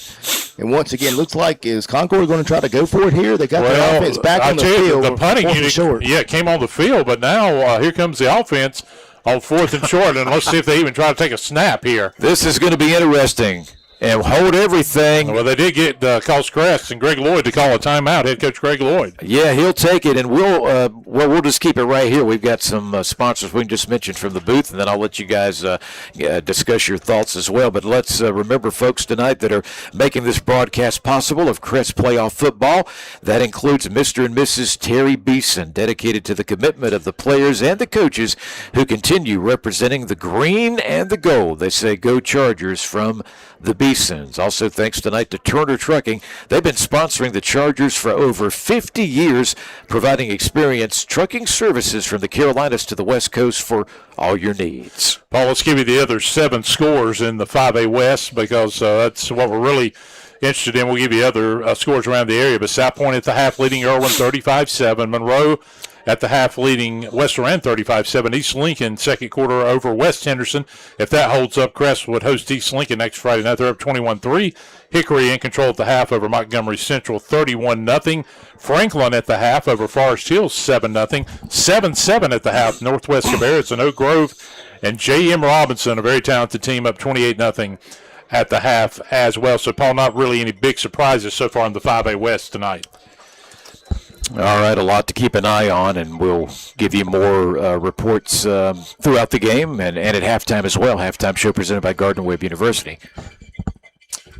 And once again, looks like, is Concord going to try to go for it here? They got the offense back on the field. The punting unit, came on the field, but now here comes the offense on 4th and short, and let's see if they even try to take a snap here. This is going to be interesting. And hold everything. Well, they did get calls Crest and Greg Lloyd to call a timeout. Head coach Greg Lloyd. Yeah, he'll take it, and we'll just keep it right here. We've got some sponsors we can just mention from the booth, and then I'll let you guys discuss your thoughts as well. But let's remember, folks, tonight that are making this broadcast possible of Crest playoff football. That includes Mr. and Mrs. Terry Beeson, dedicated to the commitment of the players and the coaches who continue representing the green and the gold. They say, go Chargers from the Beesons. Also thanks tonight to Turner Trucking. They've been sponsoring the Chargers for over 50 years, providing experienced trucking services from the Carolinas to the West Coast for all your needs. Paul, let's give you the other 7 scores in the 5A West, because that's what we're really interested in, we'll give you other scores around the area. But South Point at the half leading Irwin 35-7. Monroe at the half leading West Loran 35-7. East Lincoln second quarter over West Henderson. If that holds up, Crest would host East Lincoln next Friday night. They're up 21-3. Hickory in control at the half over Montgomery Central 31-0. Franklin at the half over Forest Hills 7-0. 7-7 at the half Northwest Cabarrus and Oak Grove. And J.M. Robinson, a very talented team, up 28-0 at the half as well. So, Paul, not really any big surprises so far in the 5A West tonight. All right, a lot to keep an eye on, and we'll give you more reports throughout the game and at halftime as well. Halftime show presented by Gardner-Webb University.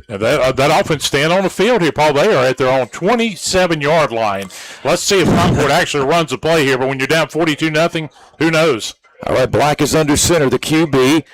Now that offense staying on the field here, Paul. They are at their own 27-yard line. Let's see if Concord actually runs the play here, but when you're down 42-0, who knows? All right, Black is under center, the QB.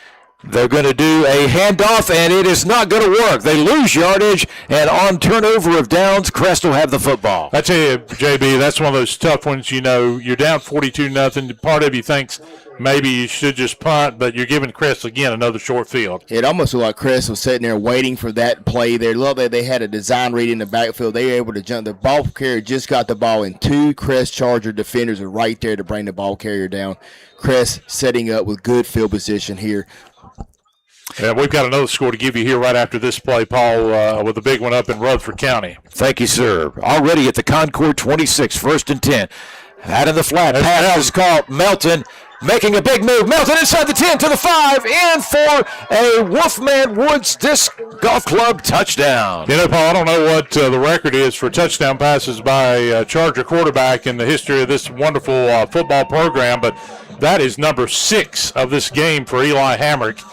They're going to do a handoff, and it is not going to work. They lose yardage, and on turnover of downs, Crest will have the football. I tell you, JB, that's one of those tough ones. You know, you're down 42-0. Part of you thinks maybe you should just punt, but you're giving Crest, again, another short field. It almost looked like Crest was sitting there waiting for that play there. Look, they had a design read in the backfield. They were able to jump. The ball carrier just got the ball, and two Crest Charger defenders are right there to bring the ball carrier down. Crest setting up with good field position here. Yeah, we've got another score to give you here right after this play, Paul, with a big one up in Rutherford County. Thank you, sir. Already at the Concord 26, 1st and 10. Out in the flat, pass is caught. Melton making a big move. Melton inside the 10 to the 5, in for a Wolfman Woods Disc Golf Club touchdown. You know, Paul, I don't know what the record is for touchdown passes by a Charger quarterback in the history of this wonderful football program, but that is number 6 of this game for Eli Hamrick.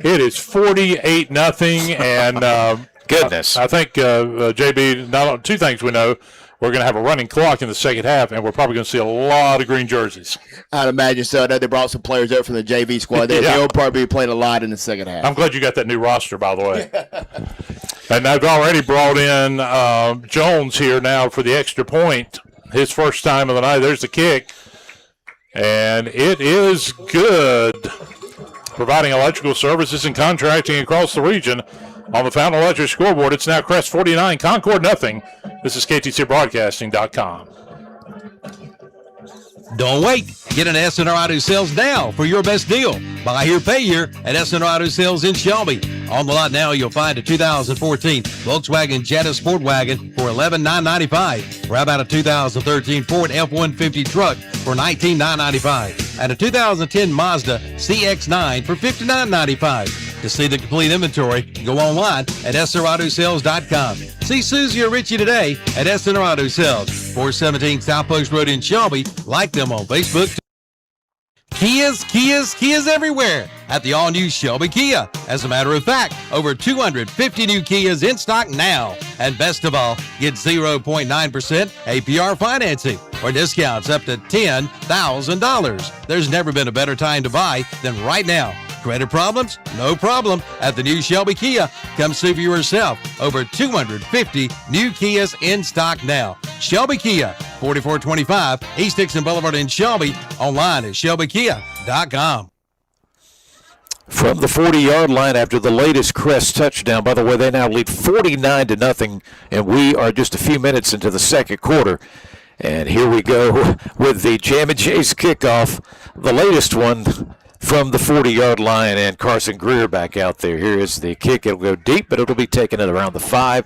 It is 48-0, and goodness. I think, JB, two things we know. We're going to have a running clock in the second half, and we're probably going to see a lot of green jerseys. I'd imagine so. I know they brought some players up from the JV squad. They'll probably be playing a lot in the second half. I'm glad you got that new roster, by the way. And they've already brought in Jones here now for the extra point. His first time of the night. There's the kick. And it is good. Providing electrical services and contracting across the region. On the Fountain Electric scoreboard, it's now Crest 49, Concord nothing. This is KTCBroadcasting.com. Don't wait. Get an SNR Auto Sales now for your best deal. Buy here, pay here at SNR Auto Sales in Shelby. On the lot now, you'll find a 2014 Volkswagen Jetta Sport Wagon for $11,995. Or how about a 2013 Ford F-150 truck for $19,995. And a 2010 Mazda CX-9 for $59,995. To see the complete inventory, go online at SNRAutoSales.com. See Susie or Richie today at SNR Auto Sales, 417 South Post Road in Shelby. Like them on Facebook. Kias everywhere at the all-new Shelby Kia. As a matter of fact, over 250 new Kias in stock now. And best of all, get 0.9% APR financing or discounts up to $10,000. There's never been a better time to buy than right now. Credit problems? No problem. At the new Shelby Kia, come see for yourself. Over 250 new Kias in stock now. Shelby Kia, 4425 East Dixon Boulevard in Shelby. Online at shelbykia.com. From the 40-yard line after the latest Crest touchdown. By the way, they now lead 49-0, and we are just a few minutes into the second quarter. And here we go with the Jam and Chase kickoff, the latest one from the 40-yard line, and Carson Greer back out there. Here is the kick. It'll go deep, but it'll be taken at around the 5,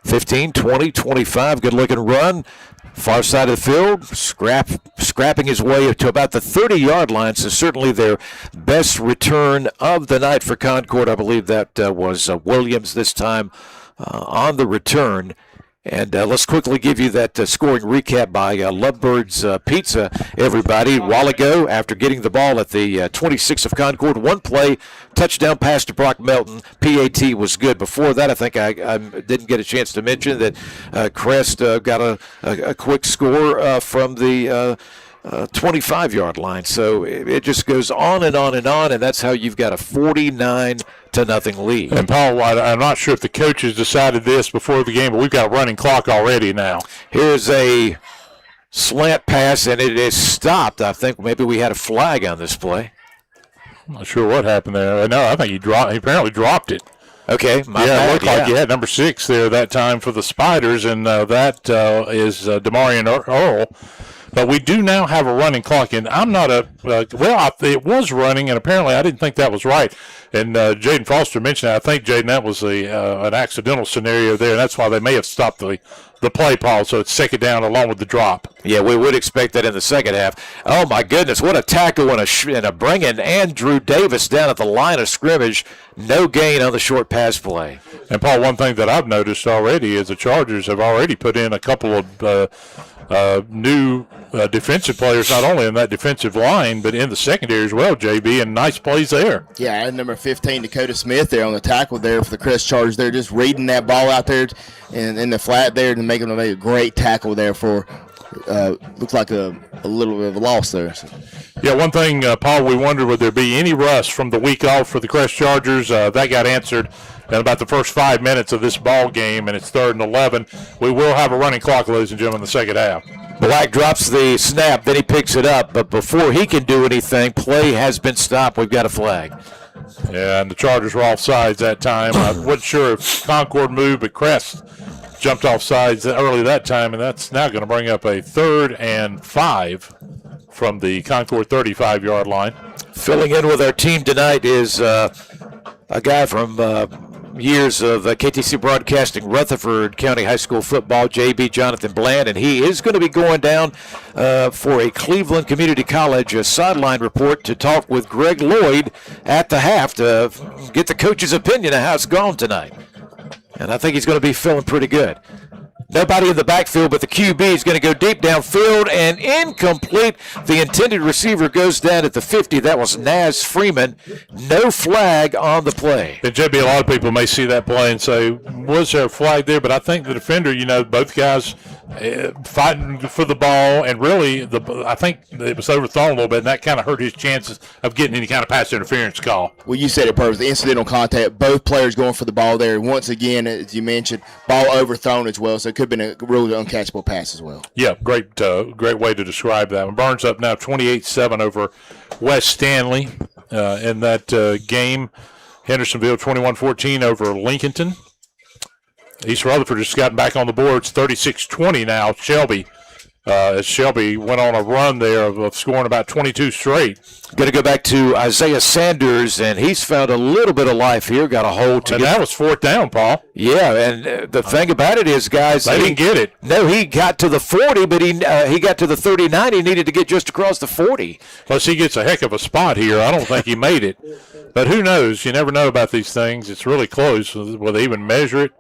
15, 20, 25. Good-looking run. Far side of the field, scrapping his way to about the 30-yard line, so certainly their best return of the night for Concord. I believe that was Williams this time on the return. And let's quickly give you that scoring recap by Lovebird's Pizza, everybody. A while ago, after getting the ball at the 26 of Concord, one play, touchdown pass to Brock Melton. PAT was good. Before that, I think I didn't get a chance to mention that Crest got a quick score from the 25-yard line. So it just goes on and on and on, and that's how you've got a 49-0 lead. And Paul, I'm not sure if the coaches decided this before the game, but we've got a running clock already now. Here's a slant pass, and it is stopped. I think maybe we had a flag on this play. I'm not sure what happened there. No, I think he apparently dropped it. Okay. It looked like you had number 6 there that time for the Spiders, and that is Demarion Earl. But we do now have a running clock, and I'm not it was running, and apparently I didn't think that was right. And Jaden Foster mentioned that. I think, Jaden, that was an accidental scenario there, and that's why they may have stopped the play, Paul, so it's second down along with the drop. Yeah, we would expect that in the second half. Oh, my goodness, what a tackle and a bringing Andrew Davis down at the line of scrimmage. No gain on the short pass play. And, Paul, one thing that I've noticed already is the Chargers have already put in a couple of new defensive players, not only in that defensive line, but in the secondary as well, JB, and nice plays there. Yeah, and number 15, Dakota Smith there on the tackle there for the Crest Chargers. They're just reading that ball out there in the flat there and making a great tackle there for looks like a little bit of a loss there. So. Yeah, one thing, Paul, we wondered would there be any rust from the week off for the Crest Chargers. That got answered in about the first 5 minutes of this ball game, and it's 3rd and 11. We will have a running clock, ladies and gentlemen, in the second half. Black drops the snap, then he picks it up, but before he can do anything, play has been stopped. We've got a flag. Yeah, and the Chargers were off sides that time. I wasn't sure if Concord moved, but Crest jumped off sides early that time, and that's now going to bring up a 3rd and 5 from the Concord 35-yard line. Filling in with our team tonight is a guy from years of KTC Broadcasting, Rutherford County High School football, JB Jonathan Bland, and he is going to be going down for a Cleveland Community College sideline report to talk with Greg Lloyd at the half to get the coach's opinion of how it's gone tonight. And I think he's going to be feeling pretty good. Nobody in the backfield, but the QB is going to go deep downfield and incomplete. The intended receiver goes down at the 50. That was Naz Freeman. No flag on the play. And JB, a lot of people may see that play and say, was there a flag there? But I think the defender, both guys fighting for the ball, and really, I think it was overthrown a little bit, and that kind of hurt his chances of getting any kind of pass interference call. Well, you said it perfectly. Incidental contact, both players going for the ball there. Once again, as you mentioned, ball overthrown as well, so it could have been a really uncatchable pass as well. Yeah, great way to describe that. Burns up now 28-7 over West Stanley in that game. Hendersonville 21-14 over Lincolnton. East Rutherford just gotten back on the board. It's 36-20 now. Shelby, as Shelby went on a run there of scoring about 22 straight. Going to go back to Isaiah Sanders, and he's found a little bit of life here. Got a hold to and that was 4th down, Paul. Yeah, and the thing about it is, guys, they didn't get it. No, he got to the 40, but he got to the 39. He needed to get just across the 40. Plus, he gets a heck of a spot here. I don't think he made it. But who knows? You never know about these things. It's really close. Will they even measure it?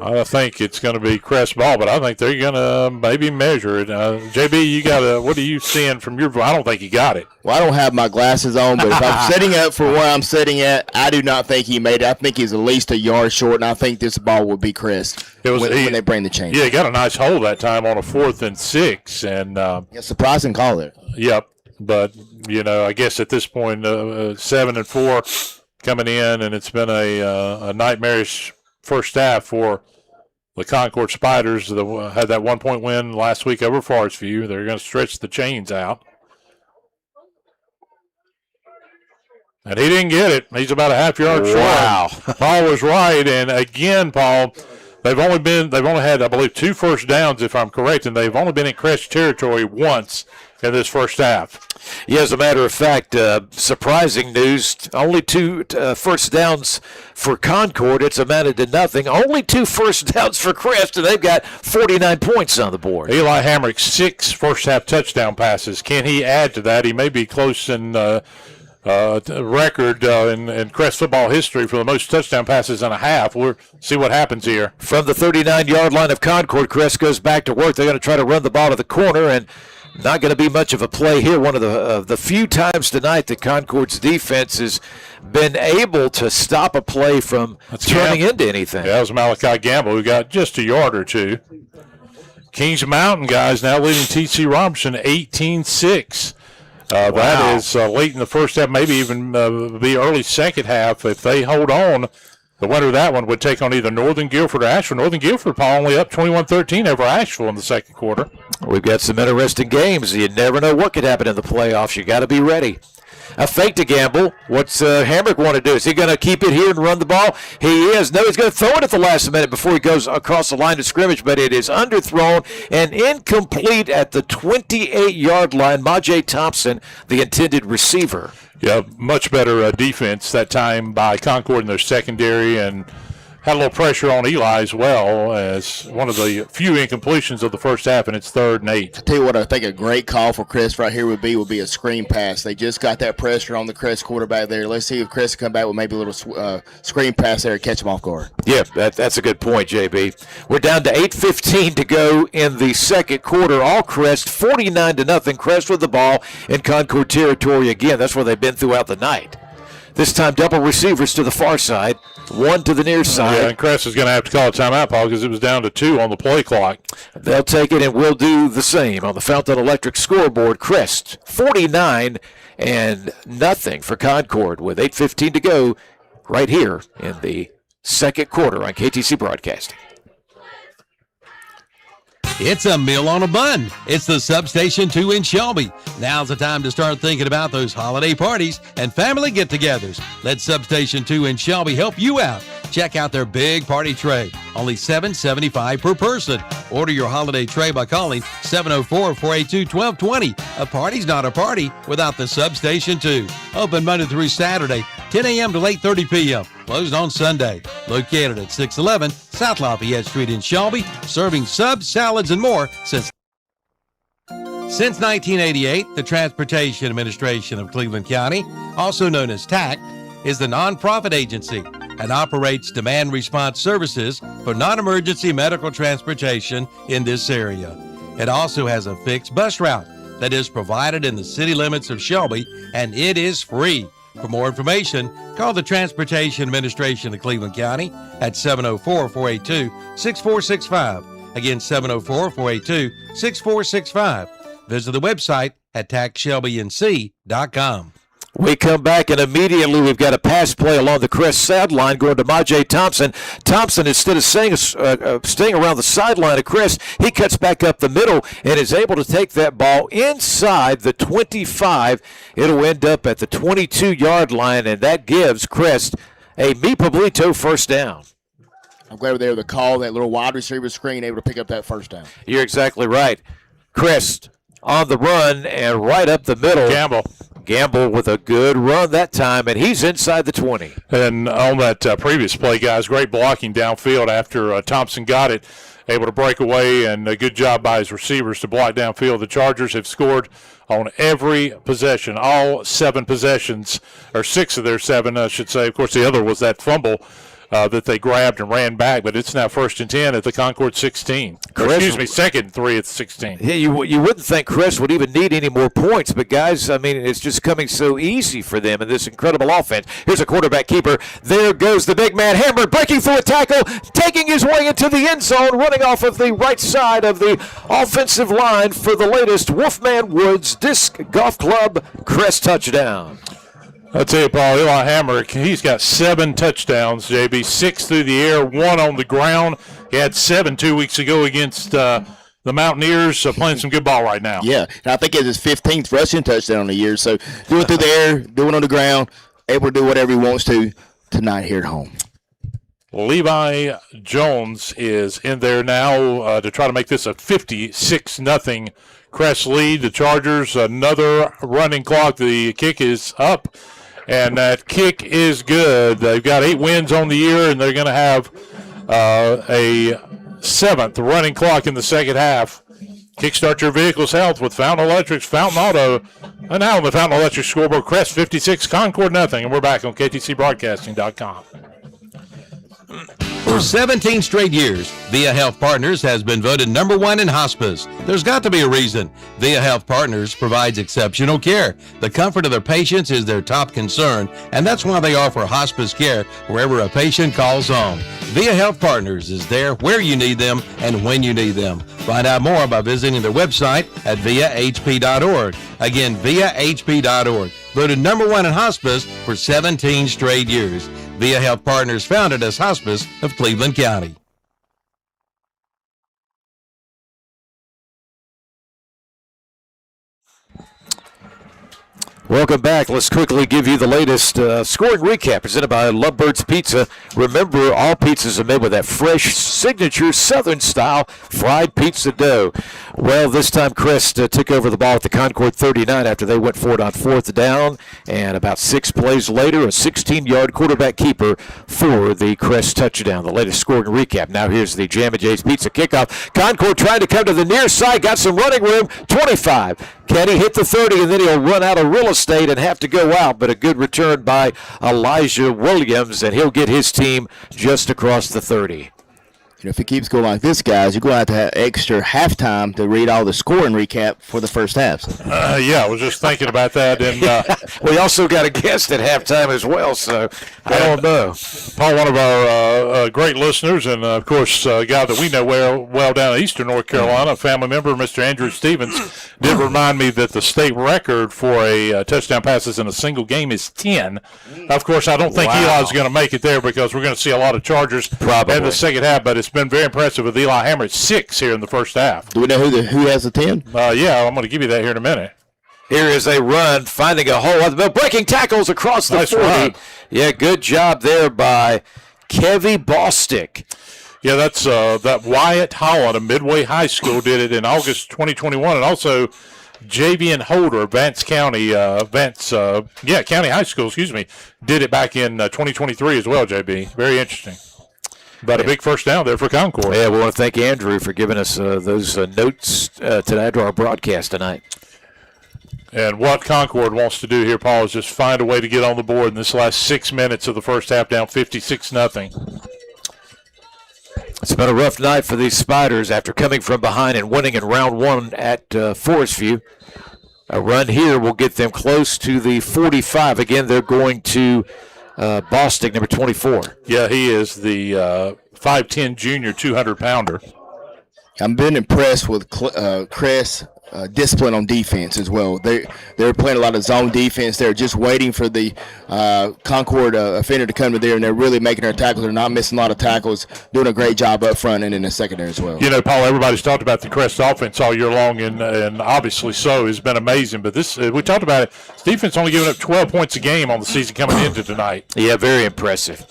I think it's going to be Crest ball, but I think they're going to maybe measure it. JB, what are you seeing from your view? I don't think he got it. Well, I don't have my glasses on, but if I'm setting up for where I'm sitting at, I do not think he made it. I think he's at least a yard short, and I think this ball will be Crest when they bring the change. Yeah, he got a nice hold that time on a 4th and 6. And surprising call there. Yep, but, I guess at this point, 7-4 coming in, and it's been a nightmarish first half for the Concord Spiders. That had that 1-point win last week over Forest View. They're going to stretch the chains out. And he didn't get it. He's about a half yard short. Wow. Paul was right. And again, Paul, they've only had, I believe, 2 first downs, if I'm correct, and they've only been in Crest territory once in this first half. Yeah, as a matter of fact, surprising news, only 2 first downs for Concord. It's amounted to nothing. Only 2 first downs for Crest, and they've got 49 points on the board. Eli Hamrick, 6 first-half touchdown passes. Can he add to that? He may be close in record in Crest football history for the most touchdown passes in a half. We'll see what happens here. From the 39-yard line of Concord, Crest goes back to work. They're going to try to run the ball to the corner, and not going to be much of a play here. One of the few times tonight that Concord's defense has been able to stop a play from turning into anything. Yeah, that was Malachi Gamble, who got just a yard or 2. Kings Mountain guys now leading T.C. Robertson 18-6. Wow. That is late in the first half, maybe even be early second half. If they hold on, the winner of that one would take on either Northern Guilford or Asheville. Northern Guilford, Paul, only up 21-13 over Asheville in the second quarter. We've got some interesting games. You never know what could happen in the playoffs. You got to be ready. a fake to gamble. What's Hamrick want to do? Is he going to keep it here and run the ball? He is. No, he's going to throw it at the last minute before he goes across the line of scrimmage, but it is underthrown and incomplete at the 28-yard line. Majay Thompson, the intended receiver. Yeah, much better defense that time by Concord in their secondary, and had a little pressure on Eli as well as one of the few incompletions of the first half, and it's 3rd and 8. I tell you what, I think a great call for Crest right here would be a screen pass. They just got that pressure on the Crest quarterback there. Let's see if Crest can come back with maybe a little screen pass there and catch him off guard. Yeah, that's a good point, JB. We're down to 8:15 to go in the second quarter. All Crest, 49-0. Crest with the ball in Concord territory again. That's where they've been throughout the night. This time, double receivers to the far side, one to the near side. Yeah, and Crest is going to have to call a timeout, Paul, because it was down to 2 on the play clock. They'll take it, and we'll do the same on the Fountain Electric scoreboard. Crest, 49-0 for Concord with 8:15 to go right here in the second quarter on KTC Broadcasting. It's a meal on a bun. It's the Substation 2 in Shelby. Now's the time to start thinking about those holiday parties and family get-togethers. Let Substation 2 in Shelby help you out. Check out their big party tray. Only $7.75 per person. Order your holiday tray by calling 704-482-1220. A party's not a party without the Substation 2. Open Monday through Saturday, 10 a.m. to 8:30 p.m. Closed on Sunday. Located at 611 South Lafayette Street in Shelby, serving subs, salads, and more since 1988. The Transportation Administration of Cleveland County, also known as TAC, is the nonprofit agency and operates demand response services for non-emergency medical transportation in this area. It also has a fixed bus route that is provided in the city limits of Shelby, and it is free. For more information, call the Transportation Administration of Cleveland County at 704-482-6465. Again, 704-482-6465. Visit the website at tacshelbync.com. We come back, and immediately we've got a pass play along the Crest sideline going to Majay Thompson. Thompson, instead of staying around the sideline of Crest, he cuts back up the middle and is able to take that ball inside the 25. It'll end up at the 22-yard line, and that gives Crest a Mi Pablito first down. I'm glad they were able to call that little wide receiver screen, able to pick up that first down. You're exactly right. Crest on the run and right up the middle. Gamble with a good run that time, and he's inside the 20. And on that previous play, guys, great blocking downfield after Thompson got it, able to break away, and a good job by his receivers to block downfield. The Chargers have scored on every possession, all 7 possessions, or 6 of their 7, I should say. Of course, the other was that fumble that they grabbed and ran back, but it's now 1st and 10 at the Concord 16. Second and 3 at the 16. Yeah, you wouldn't think Crest would even need any more points, but guys, I mean, it's just coming so easy for them in this incredible offense. Here's a quarterback keeper. There goes the big man, Hammer, breaking through a tackle, taking his way into the end zone, running off of the right side of the offensive line for the latest Wolfman Woods Disc Golf Club Crest touchdown. I'll tell you, Paul, Eli Hammer, he's got 7 touchdowns, JB, 6 through the air, 1 on the ground. He had 7 2 weeks ago against the Mountaineers, playing some good ball right now. Yeah, and I think it's his 15th rushing touchdown of the year. So doing through the air, doing on the ground, able to do whatever he wants to tonight here at home. Levi Jones is in there now to try to make this a 56-0 Crest lead. The Chargers, another running clock. The kick is up, and that kick is good. They've got 8 wins on the year, and they're going to have a 7th running clock in the second half. Kickstart your vehicle's health with Fountain Electric's Fountain Auto. And now on the Fountain Electric scoreboard, Crest 56, Concord nothing. And we're back on KTCBroadcasting.com. For 17 straight years, Via Health Partners has been voted #1 in hospice. There's got to be a reason. Via Health Partners provides exceptional care. The comfort of their patients is their top concern, and that's why they offer hospice care wherever a patient calls home. Via Health Partners is there where you need them and when you need them. Find out more by visiting their website at viahp.org. Again, viahp.org. Voted #1 in hospice for 17 straight years. Via Health Partners, founded as Hospice of Cleveland County. Welcome back. Let's quickly give you the latest scoring recap presented by Lovebirds Pizza. Remember, all pizzas are made with that fresh, signature Southern-style fried pizza dough. Well, this time Crest took over the ball at the Concord 39 after they went for it on 4th down. And about 6 plays later, a 16-yard quarterback keeper for the Crest touchdown. The latest scoring recap. Now here's the Jammin' Jay's Pizza kickoff. Concord trying to come to the near side, got some running room, 25. Kenny hit the 30, and then he'll run out of real estate and have to go out, but a good return by Elijah Williams, and he'll get his team just across the 30. If it keeps going like this, guys, you're going to have extra halftime to read all the scoring recap for the first half. Yeah, I was just thinking about that. And we also got a guest at halftime as well, so I don't know. Paul, one of our great listeners, and, of course, a guy that we know well down in eastern North Carolina, a family member, Mr. Andrew Stevens, did remind me that the state record for a touchdown passes in a single game is 10. Of course, I don't think Eli's going to make it there because we're going to see a lot of Chargers in the second half, but it's been very impressive with Eli Hammer at 6 here in the first half. Do we know who has the 10? Yeah, I'm going to give you that here in a minute. Here is a run, finding a hole at the middle, breaking tackles across the 40. Run. Yeah, good job there by Kevy Bostick. Yeah, that's that Wyatt Holland of Midway High School did it in August 2021, and also Javian Holder, County High School, did it back in 2023 as well, JB. Very interesting. But a big first down there for Concord. Yeah, we want to thank Andrew for giving us those notes to add to our broadcast tonight. And what Concord wants to do here, Paul, is just find a way to get on the board in this last 6 minutes of the first half, down 56-0. It's been a rough night for these Spiders after coming from behind and winning in round 1 at Forest View. A run here will get them close to the 45. Again, they're going to Bostick, number 24. Yeah, he is the 5'10 junior 200-pounder. I've been impressed with Crest discipline on defense as well. They're playing a lot of zone defense. They're just waiting for the Concord offender to come to there, and they're really making their tackles. They're not missing a lot of tackles, doing a great job up front and in the secondary as well. You know, Paul, everybody's talked about the Crest offense all year long, and obviously so. It's been amazing. But this, we talked about it, this defense only giving up 12 points a game on the season coming into tonight. Yeah, very impressive.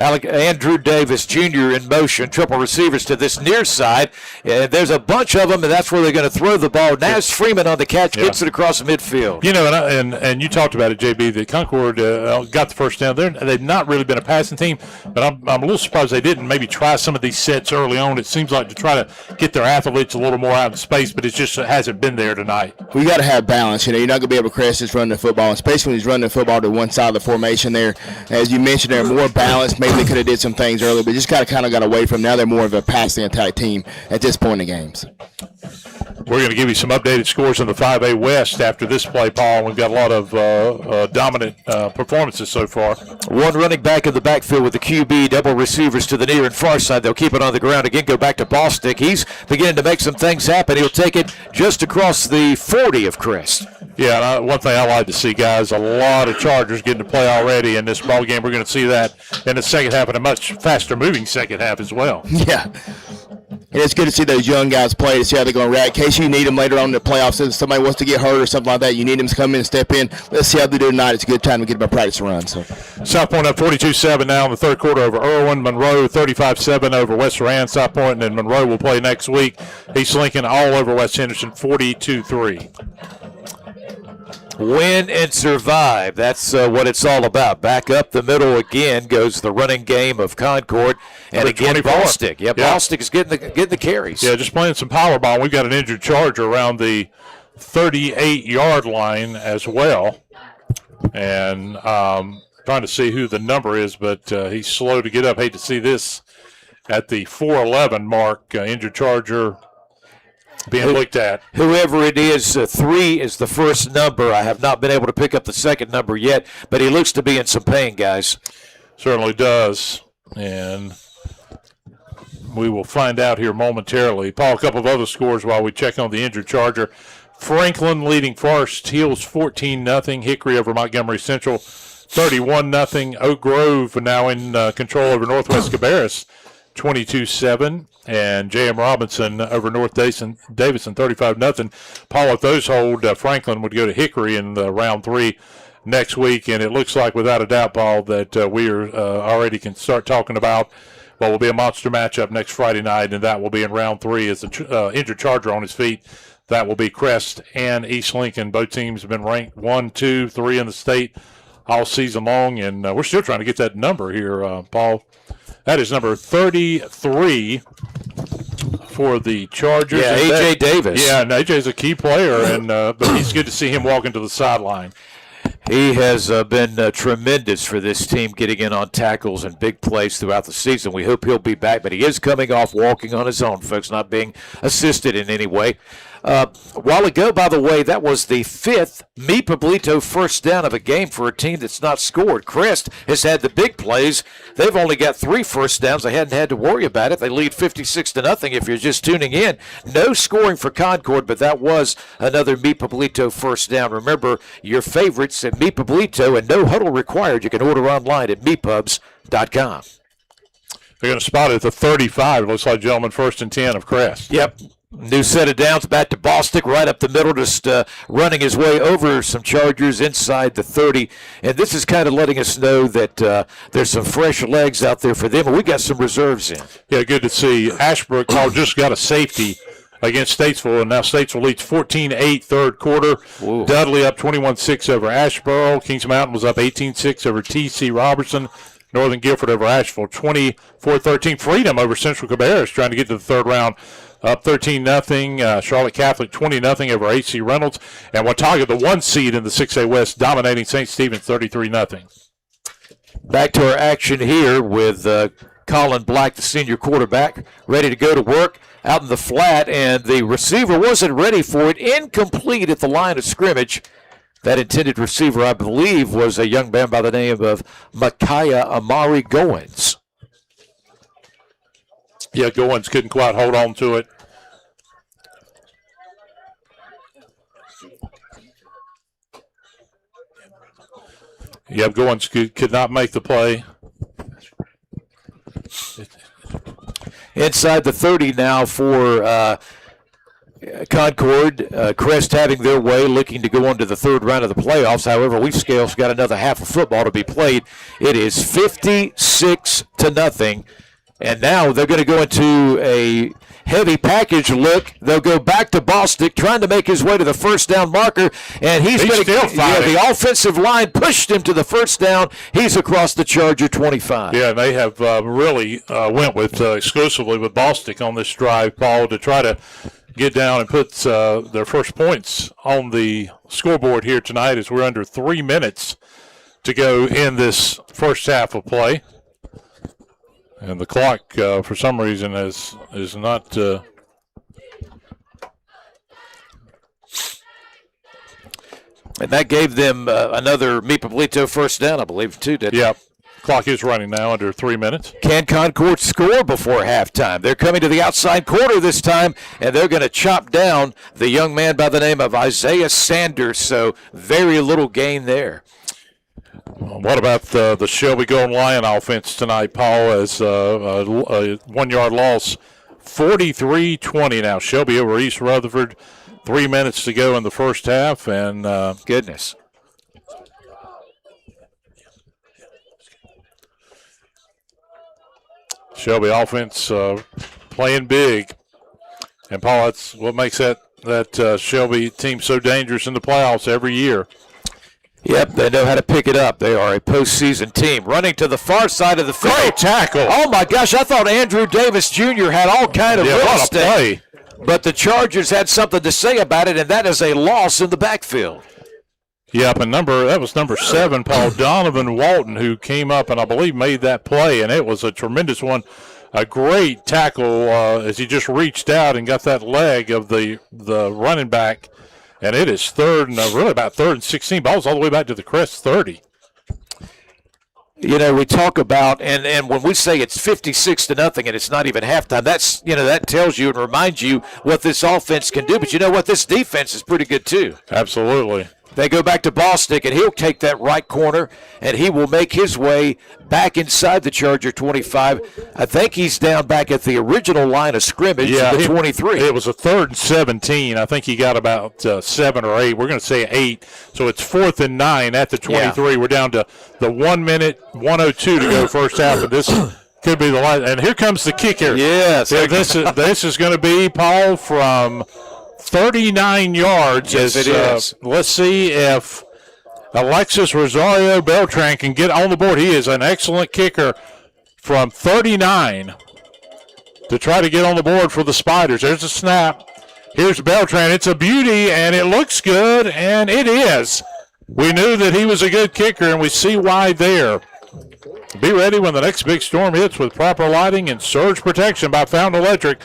Andrew Davis Jr. in motion, triple receivers to this near side. There's a bunch of them, and that's where they're going to throw the ball. Naz Freeman on the catch, gets it across the midfield. You know, and you talked about it, JB, that Concord got the first down. They've not really been a passing team, but I'm a little surprised they didn't maybe try some of these sets early on. It seems like to try to get their athletes a little more out in space, but it just hasn't been there tonight. We got to have balance. You know, you're not going to be able to Crest just run the football, especially when he's running the football to one side of the formation there. As you mentioned, they're more balanced. Maybe they could have did some things earlier, but just got away from them. Now they're more of a passing attack team at this point in the games. We're going to give you some updated scores in the 5A West after this play, Paul. We've got a lot of dominant performances so far. One running back in the backfield with the QB, double receivers to the near and far side. They'll keep it on the ground again, go back to Bostick. He's beginning to make some things happen. He'll take it just across the 40 of Crest. Yeah, and one thing I like to see, guys, a lot of Chargers getting to play already in this ball game. We're going to see that in the second half and a much faster-moving second half as well. Yeah. And it's good to see those young guys play to see how they're going to react. In case you need them later on in the playoffs, if somebody wants to get hurt or something like that, you need them to come in and step in. Let's see how they do tonight. It's a good time to get them a practice run. So, South Point up 42-7 now in the third quarter over Irwin. Monroe 35-7 over West Rand. South Point, and then Monroe will play next week. East Lincoln all over West Henderson 42-3. Win and survive. That's what it's all about. Back up the middle again goes the running game of Concord. And again, Bostick. Yeah, Bostick is getting the carries. Yeah, just playing some power ball. We've got an injured Charger around the 38-yard line as well. And trying to see who the number is, but he's slow to get up. Hate to see this at the 4:11 mark. Injured Charger being looked at. Whoever it is, 3 is the first number. I have not been able to pick up the second number yet, but he looks to be in some pain, guys. Certainly does. And we will find out here momentarily. Paul, a couple of other scores while we check on the injured Charger. Franklin leading Forest Hills 14-0. Hickory over Montgomery Central 31-0. Oak Grove now in control over Northwest Cabarrus 22-7. And J.M. Robinson over North Davison 35-0. Paul, if those hold, Franklin would go to Hickory in round 3 next week. And it looks like, without a doubt, Paul, that we are already can start talking about what will be a monster matchup next Friday night, and that will be in round 3 as the injured Charger on his feet. That will be Crest and East Lincoln. Both teams have been ranked 1, 2, 3 in the state all season long, and we're still trying to get that number here, Paul. That is number 33 for the Chargers. Yeah, A.J. Davis. Yeah, and A.J.'s a key player, and but he's good to see him walking to the sideline. He has been tremendous for this team, getting in on tackles and big plays throughout the season. We hope he'll be back, but he is coming off walking on his own, folks, not being assisted in any way. A while ago, by the way, that was the 5th Mi Pablito first down of a game for a team that's not scored. Crest has had the big plays. They've only got 3 first downs. They hadn't had to worry about it. They lead 56-0 if you're just tuning in. No scoring for Concord, but that was another Mi Pablito first down. Remember, your favorites at Mi Pablito and no huddle required. You can order online at mipubs.com. They're going to spot it at the 35. It looks like, gentlemen, 1st and 10 of Crest. Yep. New set of downs, back to Bostic, right up the middle, just running his way over some Chargers inside the 30. And this is kind of letting us know that there's some fresh legs out there for them, and we got some reserves in. Yeah, good to see. Ashbrook just got a safety against Statesville, and now Statesville leads 14-8 third quarter. Ooh. Dudley up 21-6 over Ashboro. Kings Mountain was up 18-6 over T.C. Robertson. Northern Guilford over Asheville 24-13. Freedom over Central Cabarrus trying to get to the third round. Up 13-0. Charlotte Catholic 20-0 over A.C. Reynolds. And Watauga, the 1 seed in the 6A West, dominating St. Stephen's 33-0. Back to our action here with Colin Black, the senior quarterback, ready to go to work out in the flat, and the receiver wasn't ready for it. Incomplete at the line of scrimmage. That intended receiver, I believe, was a young man by the name of Micaiah Amari Goins. Yeah, Goins couldn't quite hold on to it. Yep, Goins could not make the play. Inside the 30 now for Concord. Crest having their way, looking to go on to the third round of the playoffs. However, We've got another half of football to be played. It is 56-0. And now they're going to go into a heavy package look. They'll go back to Bostic, trying to make his way to the first down marker. And he's going to the offensive line pushed him to the first down. He's across the Charger 25. Yeah, they have really went with exclusively with Bostic on this drive, Paul, to try to get down and put their first points on the scoreboard here tonight, as we're under 3 minutes to go in this first half of play. And the clock, for some reason, is not. And that gave them another Mi Pablito first down, I believe, too, didn't it? Yeah. Clock is running now under 3 minutes. Can Concord score before halftime? They're coming to the outside corner this time, and they're going to chop down the young man by the name of Isaiah Sanders. So very little gain there. What about the Shelby Golden Lion offense tonight, Paul, as a 1 yard loss, 43-20 now. Shelby over East Rutherford, 3 minutes to go in the first half, and goodness. Shelby offense playing big. And, Paul, that's what makes that Shelby team so dangerous in the playoffs every year. Yep, they know how to pick it up. They are a postseason team. Running to the far side of the field. Great tackle. Oh, my gosh, I thought Andrew Davis Jr. had all kind of real estate. But the Chargers had something to say about it, and that is a loss in the backfield. Yep, and that was number 7, Paul Donovan Walton, who came up and I believe made that play, and it was a tremendous one. A great tackle as he just reached out and got that leg of the running back. And it is really about 3rd and 16. Ball's all the way back to the Crest 30. You know, we talk about, and when we say it's 56-0 and it's not even halftime, that's, that tells you and reminds you what this offense can do. But you know what? This defense is pretty good too. Absolutely. They go back to Bostic, and he'll take that right corner, and he will make his way back inside the Charger 25. I think he's down back at the original line of scrimmage, the 23. It was a 3rd and 17. I think he got about 7 or 8. We're going to say 8. So it's 4th and 9 at the 23. Yeah. We're down to the 1 minute, 1:02 to go first half, and this could be the last. And here comes the kicker. Yes. Yeah, this is going to be, Paul, from 39 yards. Yes, it is. Let's see if Alexis Rosario Beltran can get on the board. He is an excellent kicker from 39 to try to get on the board for the Spiders. There's a snap. Here's Beltran. It's a beauty, and it looks good, and it is. We knew that he was a good kicker, and we see why there. Be ready when the next big storm hits with proper lighting and surge protection by Fountain Electric.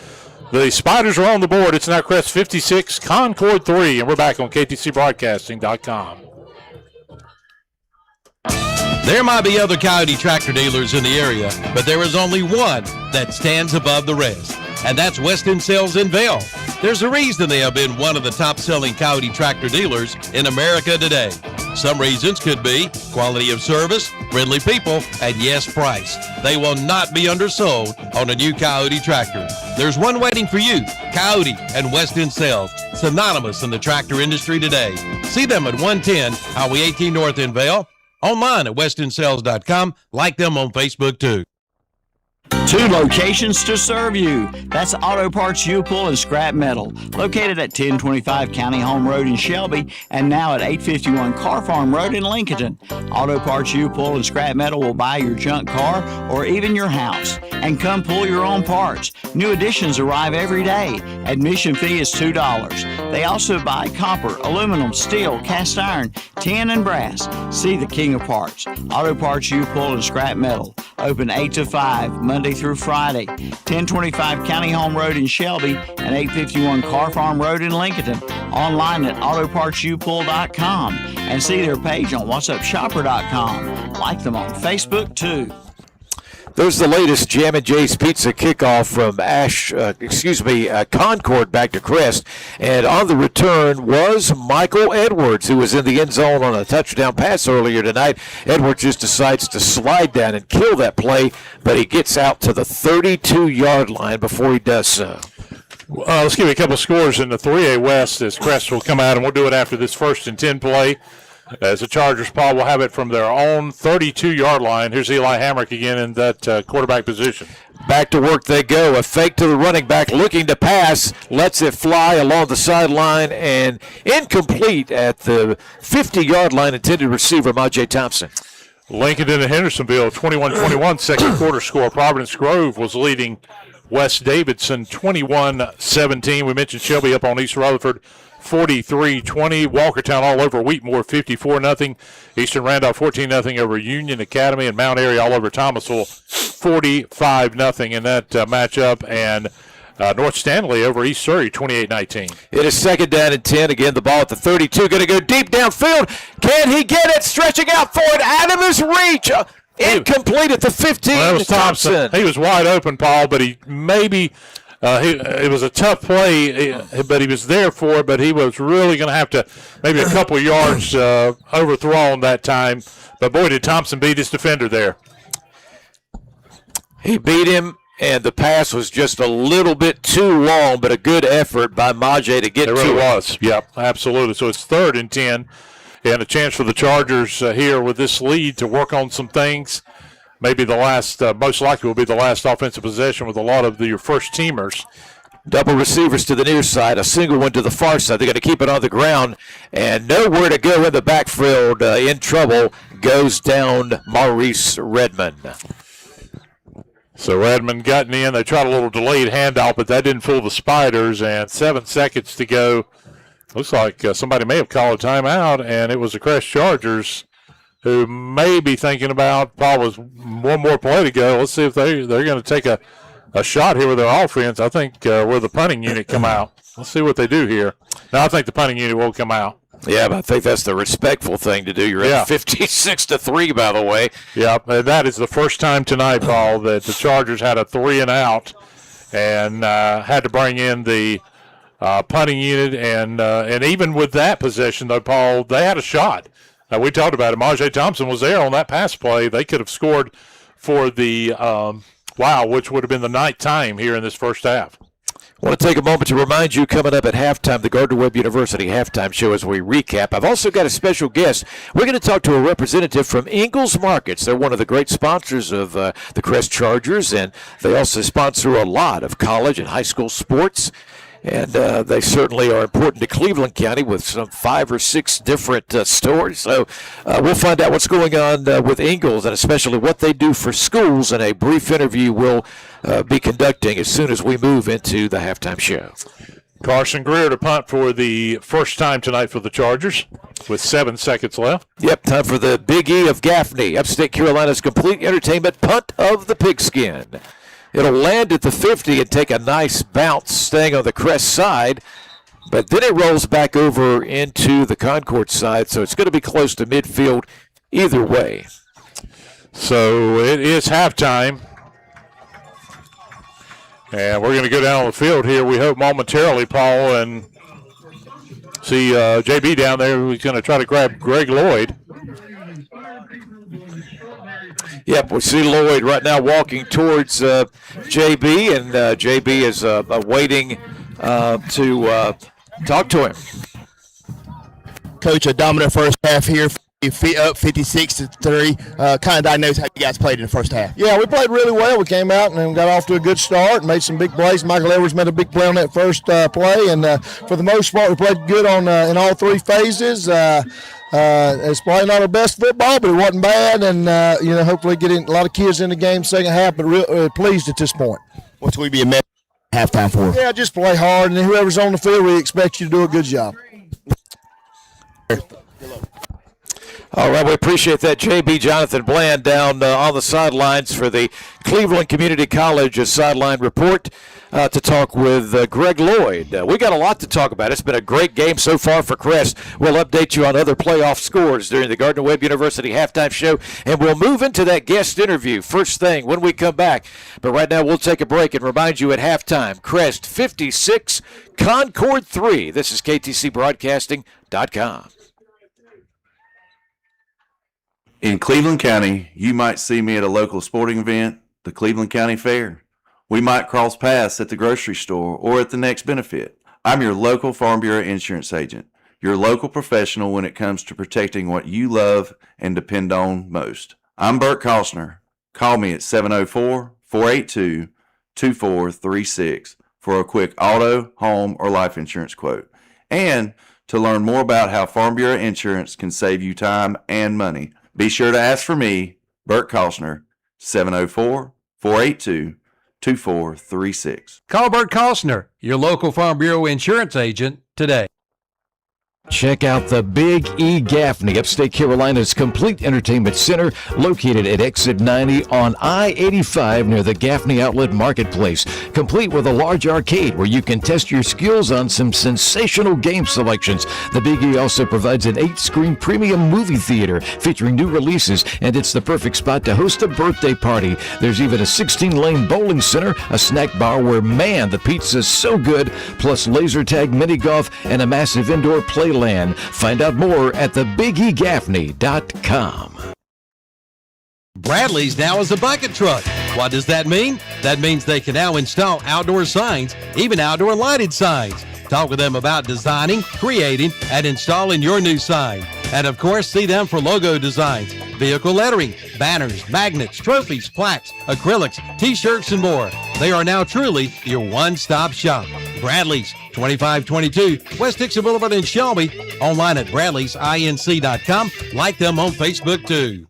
The Spiders are on the board. It's now Crest 56, Concord 3, and we're back on KTCBroadcasting.com. There might be other Coyote tractor dealers in the area, but there is only one that stands above the rest, and that's Weston Sales in Vail. There's a reason they have been one of the top-selling Coyote tractor dealers in America today. Some reasons could be quality of service, friendly people, and yes, price. They will not be undersold on a new Coyote tractor. There's one waiting for you, Coyote and Weston Sales, synonymous in the tractor industry today. See them at 110 Highway 18 North in Vail, online at westonsales.com. Like them on Facebook, too. 2 locations to serve you. That's Auto Parts U-Pull and Scrap Metal, located at 1025 County Home Road in Shelby and now at 851 Car Farm Road in Lincoln. Auto Parts U-Pull and Scrap Metal will buy your junk car or even your house and come pull your own parts. New additions arrive every day. Admission fee is $2. They also buy copper, aluminum, steel, cast iron, tin, and brass. See the king of parts. Auto Parts U-Pull and Scrap Metal. Open 8 to 5, Monday through Friday. 1025 County Home Road in Shelby and 851 Car Farm Road in Lincoln. Online at autopartsupull.com and see their page on whatsupshopper.com. Like them on Facebook, too. There's the latest Jam and Jay's Pizza kickoff from Concord back to Crest. And on the return was Michael Edwards, who was in the end zone on a touchdown pass earlier tonight. Edwards just decides to slide down and kill that play, but he gets out to the 32-yard line before he does so. Let's give you a couple scores in the 3A West as Crest will come out, and we'll do it after this 1st and 10 play. As the Chargers, Paul, will have it from their own 32-yard line. Here's Eli Hamrick again in that quarterback position. Back to work they go. A fake to the running back looking to pass. Lets it fly along the sideline and incomplete at the 50-yard line. Intended receiver, Majay Thompson. Lincoln and Hendersonville, 21-21 second quarter score. Providence Grove was leading West Davidson 21-17. We mentioned Shelby up on East Rutherford. 43-20. Walkertown all over Wheatmore, 54-0. Eastern Randolph, 14-0 over Union Academy, and Mount Airy all over Thomasville, 45-0 in that matchup. And North Stanley over East Surrey, 28-19. It is 2nd down and 10. Again, the ball at the 32. Going to go deep downfield. Can he get it? Stretching out for it. Out of his reach. Incomplete at the 15. Well, that was Thompson. He was wide open, Paul, but he maybe – it was a tough play, but he was there for it, but he was really going to have to maybe a couple yards overthrown that time. But, boy, did Thompson beat his defender there. He beat him, and the pass was just a little bit too long, but a good effort by Majay to get to it. It really was. Yep, absolutely. So it's 3rd and 10, and a chance for the Chargers here with this lead to work on some things. Maybe the last, most likely will be the last offensive possession with a lot of your first-teamers. Double receivers to the near side, a single one to the far side. They're going to keep it on the ground, and nowhere to go in the backfield. In trouble goes down Maurice Redmond. So Redmond gotten in. They tried a little delayed handoff, but that didn't fool the Spiders, and 7 seconds to go. Looks like somebody may have called a timeout, and it was the Crest Chargers who may be thinking about, Paul, was one more play to go. Let's see if they're going to take a shot here with their offense. I think where the punting unit come out. Let's see what they do here. Now I think the punting unit will come out. Yeah, but I think that's the respectful thing to do. You're at 56-3, by the way. Yeah, that is the first time tonight, Paul, that the Chargers had a 3-and-out and had to bring in the punting unit, and even with that possession, though, Paul, they had a shot. We talked about it. Marjay Thompson was there on that pass play. They could have scored for the which would have been the ninth time here in this first half. I want to take a moment to remind you, coming up at halftime, the Gardner-Webb University halftime show as we recap. I've also got a special guest. We're going to talk to a representative from Ingalls Markets. They're one of the great sponsors of the Crest Chargers, and they also sponsor a lot of college and high school sports. And they certainly are important to Cleveland County with some 5 or 6 different stores. So we'll find out what's going on with Ingalls and especially what they do for schools in a brief interview we'll be conducting as soon as we move into the halftime show. Carson Greer to punt for the first time tonight for the Chargers with 7 seconds left. Yep, time for the Big E of Gaffney, Upstate Carolina's complete entertainment punt of the pigskin. It'll land at the 50 and take a nice bounce staying on the Crest side, but then it rolls back over into the Concord side, so it's going to be close to midfield either way. So it is halftime, and we're going to go down on the field here, we hope momentarily, Paul, and see JB down there who's going to try to grab Greg Lloyd. Yep, we see Lloyd right now walking towards JB, and JB is waiting to talk to him. Coach, a dominant first half here. Up 56-3. Kind of diagnose how you guys played in the first half. Yeah, we played really well. We came out and got off to a good start and made some big plays. Michael Edwards made a big play on that first play, and for the most part, we played good on in all 3 phases. It's probably not our best football, but it wasn't bad, and hopefully getting a lot of kids in the game second half, but real pleased at this point. What's we be a halftime for? Yeah, just play hard, and whoever's on the field, we expect you to do a good job. All right, we appreciate that. JB Jonathan Bland down on the sidelines for the Cleveland Community College sideline report to talk with Greg Lloyd. We got a lot to talk about. It's been a great game so far for Crest. We'll update you on other playoff scores during the Gardner-Webb University halftime show, and we'll move into that guest interview first thing when we come back. But right now we'll take a break and remind you at halftime, Crest 56, Concord 3. This is KTCBroadcasting.com. In Cleveland County, you might see me at a local sporting event, the Cleveland County Fair. We might cross paths at the grocery store or at the next benefit. I'm your local Farm Bureau insurance agent, your local professional when it comes to protecting what you love and depend on most. I'm Bert Costner. Call me at 704-482-2436 for a quick auto, home, or life insurance quote. And to learn more about how Farm Bureau insurance can save you time and money, be sure to ask for me, Bert Costner, 704-482-2436. Call Bert Costner, your local Farm Bureau insurance agent, today. Check out the Big E Gaffney, Upstate Carolina's complete entertainment center, located at Exit 90 on I-85 near the Gaffney Outlet Marketplace, complete with a large arcade where you can test your skills on some sensational game selections. The Big E also provides an 8-screen premium movie theater featuring new releases, and it's the perfect spot to host a birthday party. There's even a 16-lane bowling center, a snack bar where, man, the pizza's so good, plus laser tag, mini golf, and a massive indoor playland. Find out more at thebigiegaffney.com. Bradley's now is a bucket truck. What does that mean? That means they can now install outdoor signs, even outdoor lighted signs. Talk with them about designing, creating, and installing your new sign. And of course, see them for logo designs, vehicle lettering, banners, magnets, trophies, plaques, acrylics, t-shirts, and more. They are now truly your one-stop shop. Bradley's, 2522 West Dixon Boulevard in Shelby. Online at bradleysinc.com. Like them on Facebook, too.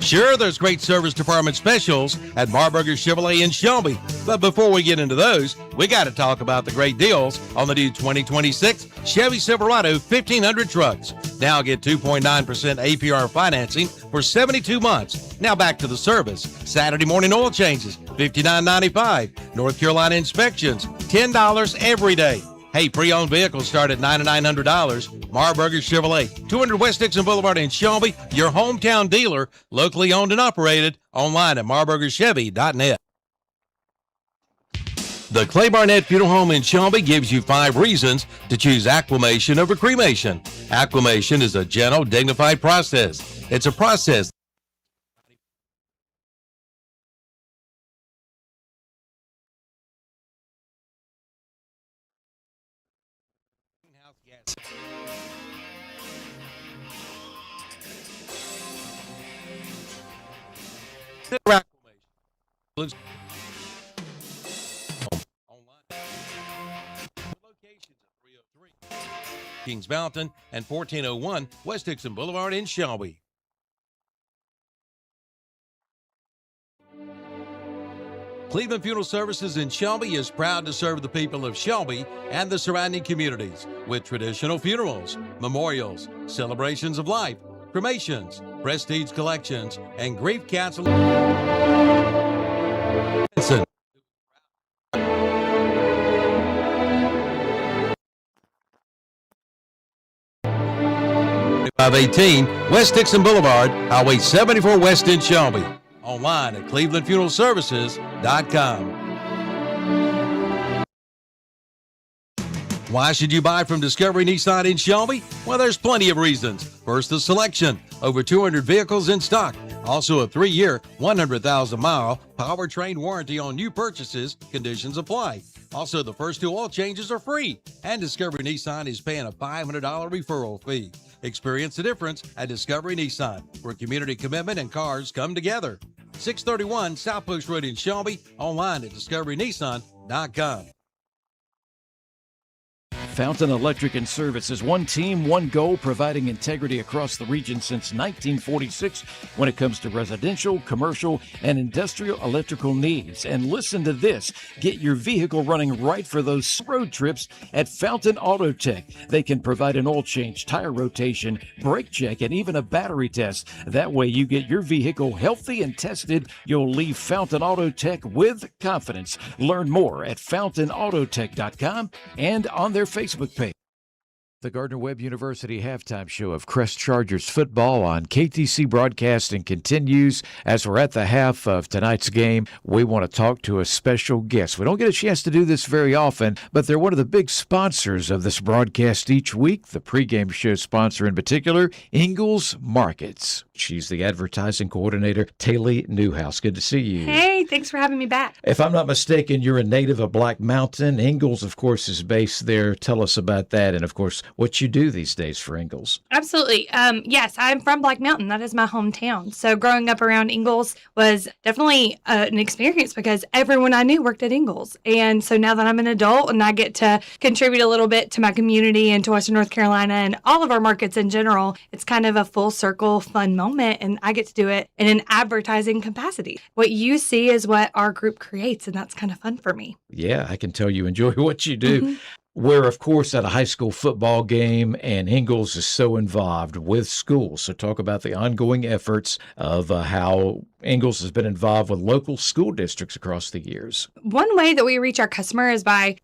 Sure, there's great service department specials at Marburger Chevrolet in Shelby. But before we get into those, we got to talk about the great deals on the new 2026 Chevy Silverado 1500 trucks. Now get 2.9% APR financing for 72 months. Now back to the service. Saturday morning oil changes, $59.95. North Carolina inspections, $10 every day. Hey, pre-owned vehicles start at $9,900. Marburger Chevrolet, 200 West Dixon Boulevard in Shelby, your hometown dealer, locally owned and operated, online at marburgerchevy.net. The Clay Barnett Funeral Home in Shelby gives you 5 reasons to choose aquamation over cremation. Aquamation is a gentle, dignified process. It's a process Kings Mountain and 1401 West Dixon Boulevard in Shelby. Cleveland Funeral Services in Shelby is proud to serve the people of Shelby and the surrounding communities with traditional funerals, memorials, celebrations of life, cremations, prestige collections, and grief counseling. 518 West Dixon Boulevard, Highway 74 West in Shelby. Online at clevelandfuneralservices.com. Why should you buy from Discovery Nissan in Shelby? Well, there's plenty of reasons. First, the selection. Over 200 vehicles in stock. Also a 3-year, 100,000-mile powertrain warranty on new purchases. Conditions apply. Also, the first 2 oil changes are free. And Discovery Nissan is paying a $500 referral fee. Experience the difference at Discovery Nissan, where community commitment and cars come together. 631 South Post Road in Shelby. Online at discoverynissan.com. Fountain Electric and Services, one team, one goal, providing integrity across the region since 1946 when it comes to residential, commercial, and industrial electrical needs. And listen to this, get your vehicle running right for those road trips at Fountain Auto Tech. They can provide an oil change, tire rotation, brake check, and even a battery test. That way you get your vehicle healthy and tested. You'll leave Fountain Auto Tech with confidence. Learn more at fountainautotech.com and on their Facebook page. The Gardner-Webb University halftime show of Crest Chargers football on KTC Broadcasting continues. As we're at the half of tonight's game, we want to talk to a special guest. We don't get a chance to do this very often, but they're one of the big sponsors of this broadcast each week, the pregame show sponsor in particular, Ingalls Markets. She's the advertising coordinator, Taylor Newhouse. Good to see you. Hey, thanks for having me back. If I'm not mistaken, you're a native of Black Mountain. Ingalls, of course, is based there. Tell us about that and, of course, what you do these days for Ingalls. Absolutely. Yes, I'm from Black Mountain. That is my hometown. So growing up around Ingalls was definitely an experience because everyone I knew worked at Ingalls. And so now that I'm an adult and I get to contribute a little bit to my community and to Western North Carolina and all of our markets in general, it's kind of a full circle fun moment, and I get to do it in an advertising capacity. What you see is what our group creates, and that's kind of fun for me. Yeah, I can tell you enjoy what you do. Mm-hmm. We're, of course, at a high school football game, and Ingalls is so involved with schools. So talk about the ongoing efforts of how Ingalls has been involved with local school districts across the years. One way that we reach our customer is by,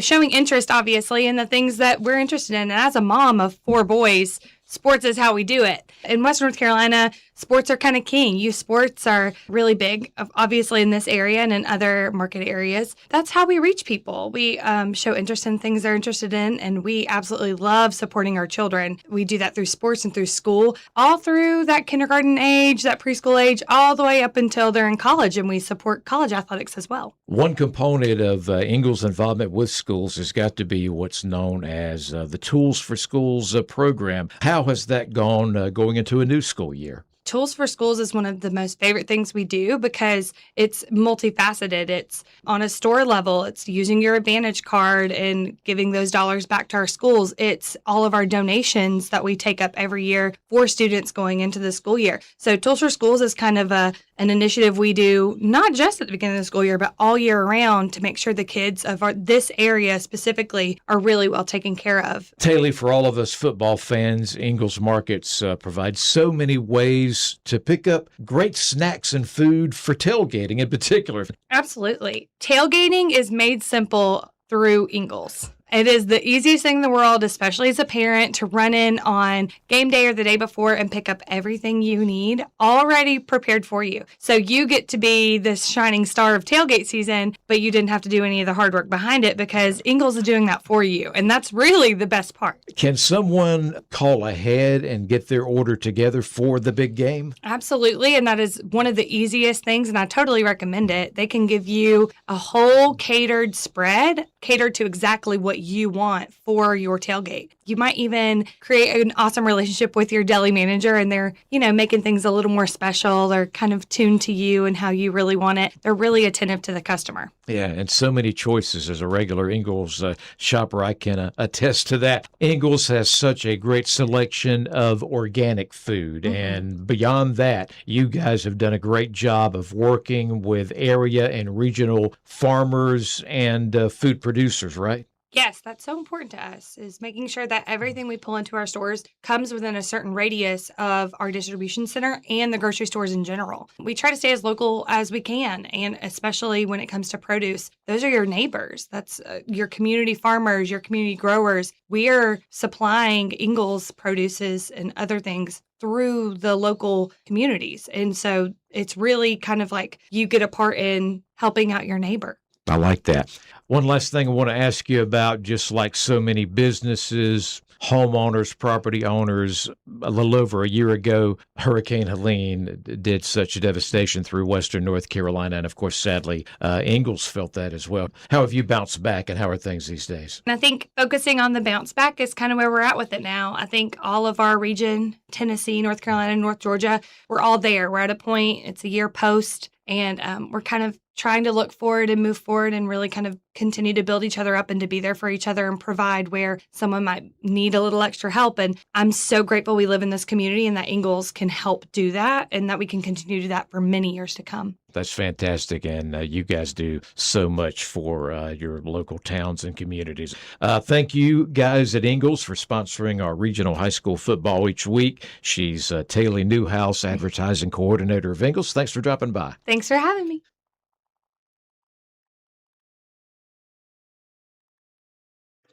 showing interest, obviously, in the things that we're interested in. And as a mom of 4 boys, sports is how we do it. In Western North Carolina, sports are kind of king. Youth sports are really big, obviously, in this area and in other market areas. That's how we reach people. We show interest in things they're interested in, and we absolutely love supporting our children. We do that through sports and through school, all through that kindergarten age, that preschool age, all the way up until they're in college, and we support college athletics as well. One component of Ingalls' involvement with schools has got to be what's known as the Tools for Schools program. How has that gone going into a new school year? Tools for Schools is one of the most favorite things we do because it's multifaceted. It's on a store level. It's using your Advantage card and giving those dollars back to our schools. It's all of our donations that we take up every year for students going into the school year. So Tools for Schools is kind of an initiative we do not just at the beginning of the school year, but all year around to make sure the kids of this area specifically are really well taken care of. Taylor, for all of us football fans, Ingalls Markets provide so many ways to pick up great snacks and food for tailgating in particular. Absolutely. Tailgating is made simple through Ingalls. It is the easiest thing in the world, especially as a parent, to run in on game day or the day before and pick up everything you need already prepared for you. So you get to be this shining star of tailgate season, but you didn't have to do any of the hard work behind it because Ingalls is doing that for you. And that's really the best part. Can someone call ahead and get their order together for the big game? Absolutely. And that is one of the easiest things. And I totally recommend it. They can give you a whole catered spread, catered to exactly what you want for your tailgate. You might even create an awesome relationship with your deli manager and they're, making things a little more special. They're kind of tuned to you and how you really want it. They're really attentive to the customer. Yeah, and so many choices. As a regular Ingalls shopper, I can attest to that. Ingalls has such a great selection of organic food. Mm-hmm. And beyond that, you guys have done a great job of working with area and regional farmers and food producers, right? Yes, that's so important to us, is making sure that everything we pull into our stores comes within a certain radius of our distribution center and the grocery stores in general. We try to stay as local as we can, and especially when it comes to produce. Those are your neighbors. That's your community farmers, your community growers. We are supplying Ingalls produces and other things through the local communities. And so it's really kind of like you get a part in helping out your neighbor. I like that. One last thing I want to ask you about, just like so many businesses, homeowners, property owners, a little over a year ago, Hurricane Helene did such a devastation through western North Carolina. And of course, sadly, Ingalls felt that as well. How have you bounced back and how are things these days? And I think focusing on the bounce back is kind of where we're at with it now. I think all of our region, Tennessee, North Carolina, North Georgia, we're all there. We're at a point, it's a year post, and we're kind of trying to look forward and move forward and really kind of continue to build each other up and to be there for each other and provide where someone might need a little extra help. And I'm so grateful we live in this community and that Ingalls can help do that and that we can continue to do that for many years to come. That's fantastic. And you guys do so much for your local towns and communities. Thank you guys at Ingalls for sponsoring our regional high school football each week. She's Taylor Newhouse, advertising coordinator of Ingalls. Thanks for dropping by. Thanks for having me.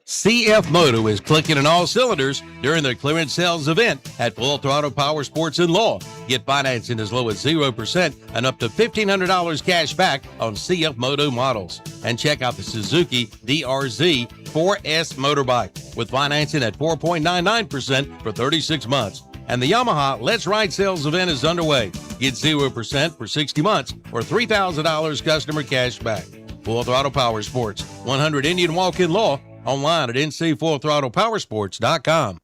CF Moto is clicking on all cylinders during their clearance sales event at Full Throttle Power Sports in Law. Get financing as low as 0% and up to $1,500 cash back on CF Moto models. And check out the Suzuki DRZ 4S motorbike with financing at 4.99% for 36 months. And the Yamaha Let's Ride sales event is underway. Get 0% for 60 months or $3,000 customer cash back. Full Throttle Power Sports, 100 Indian Walk in Law. Online at ncfullthrottlepowersports.com.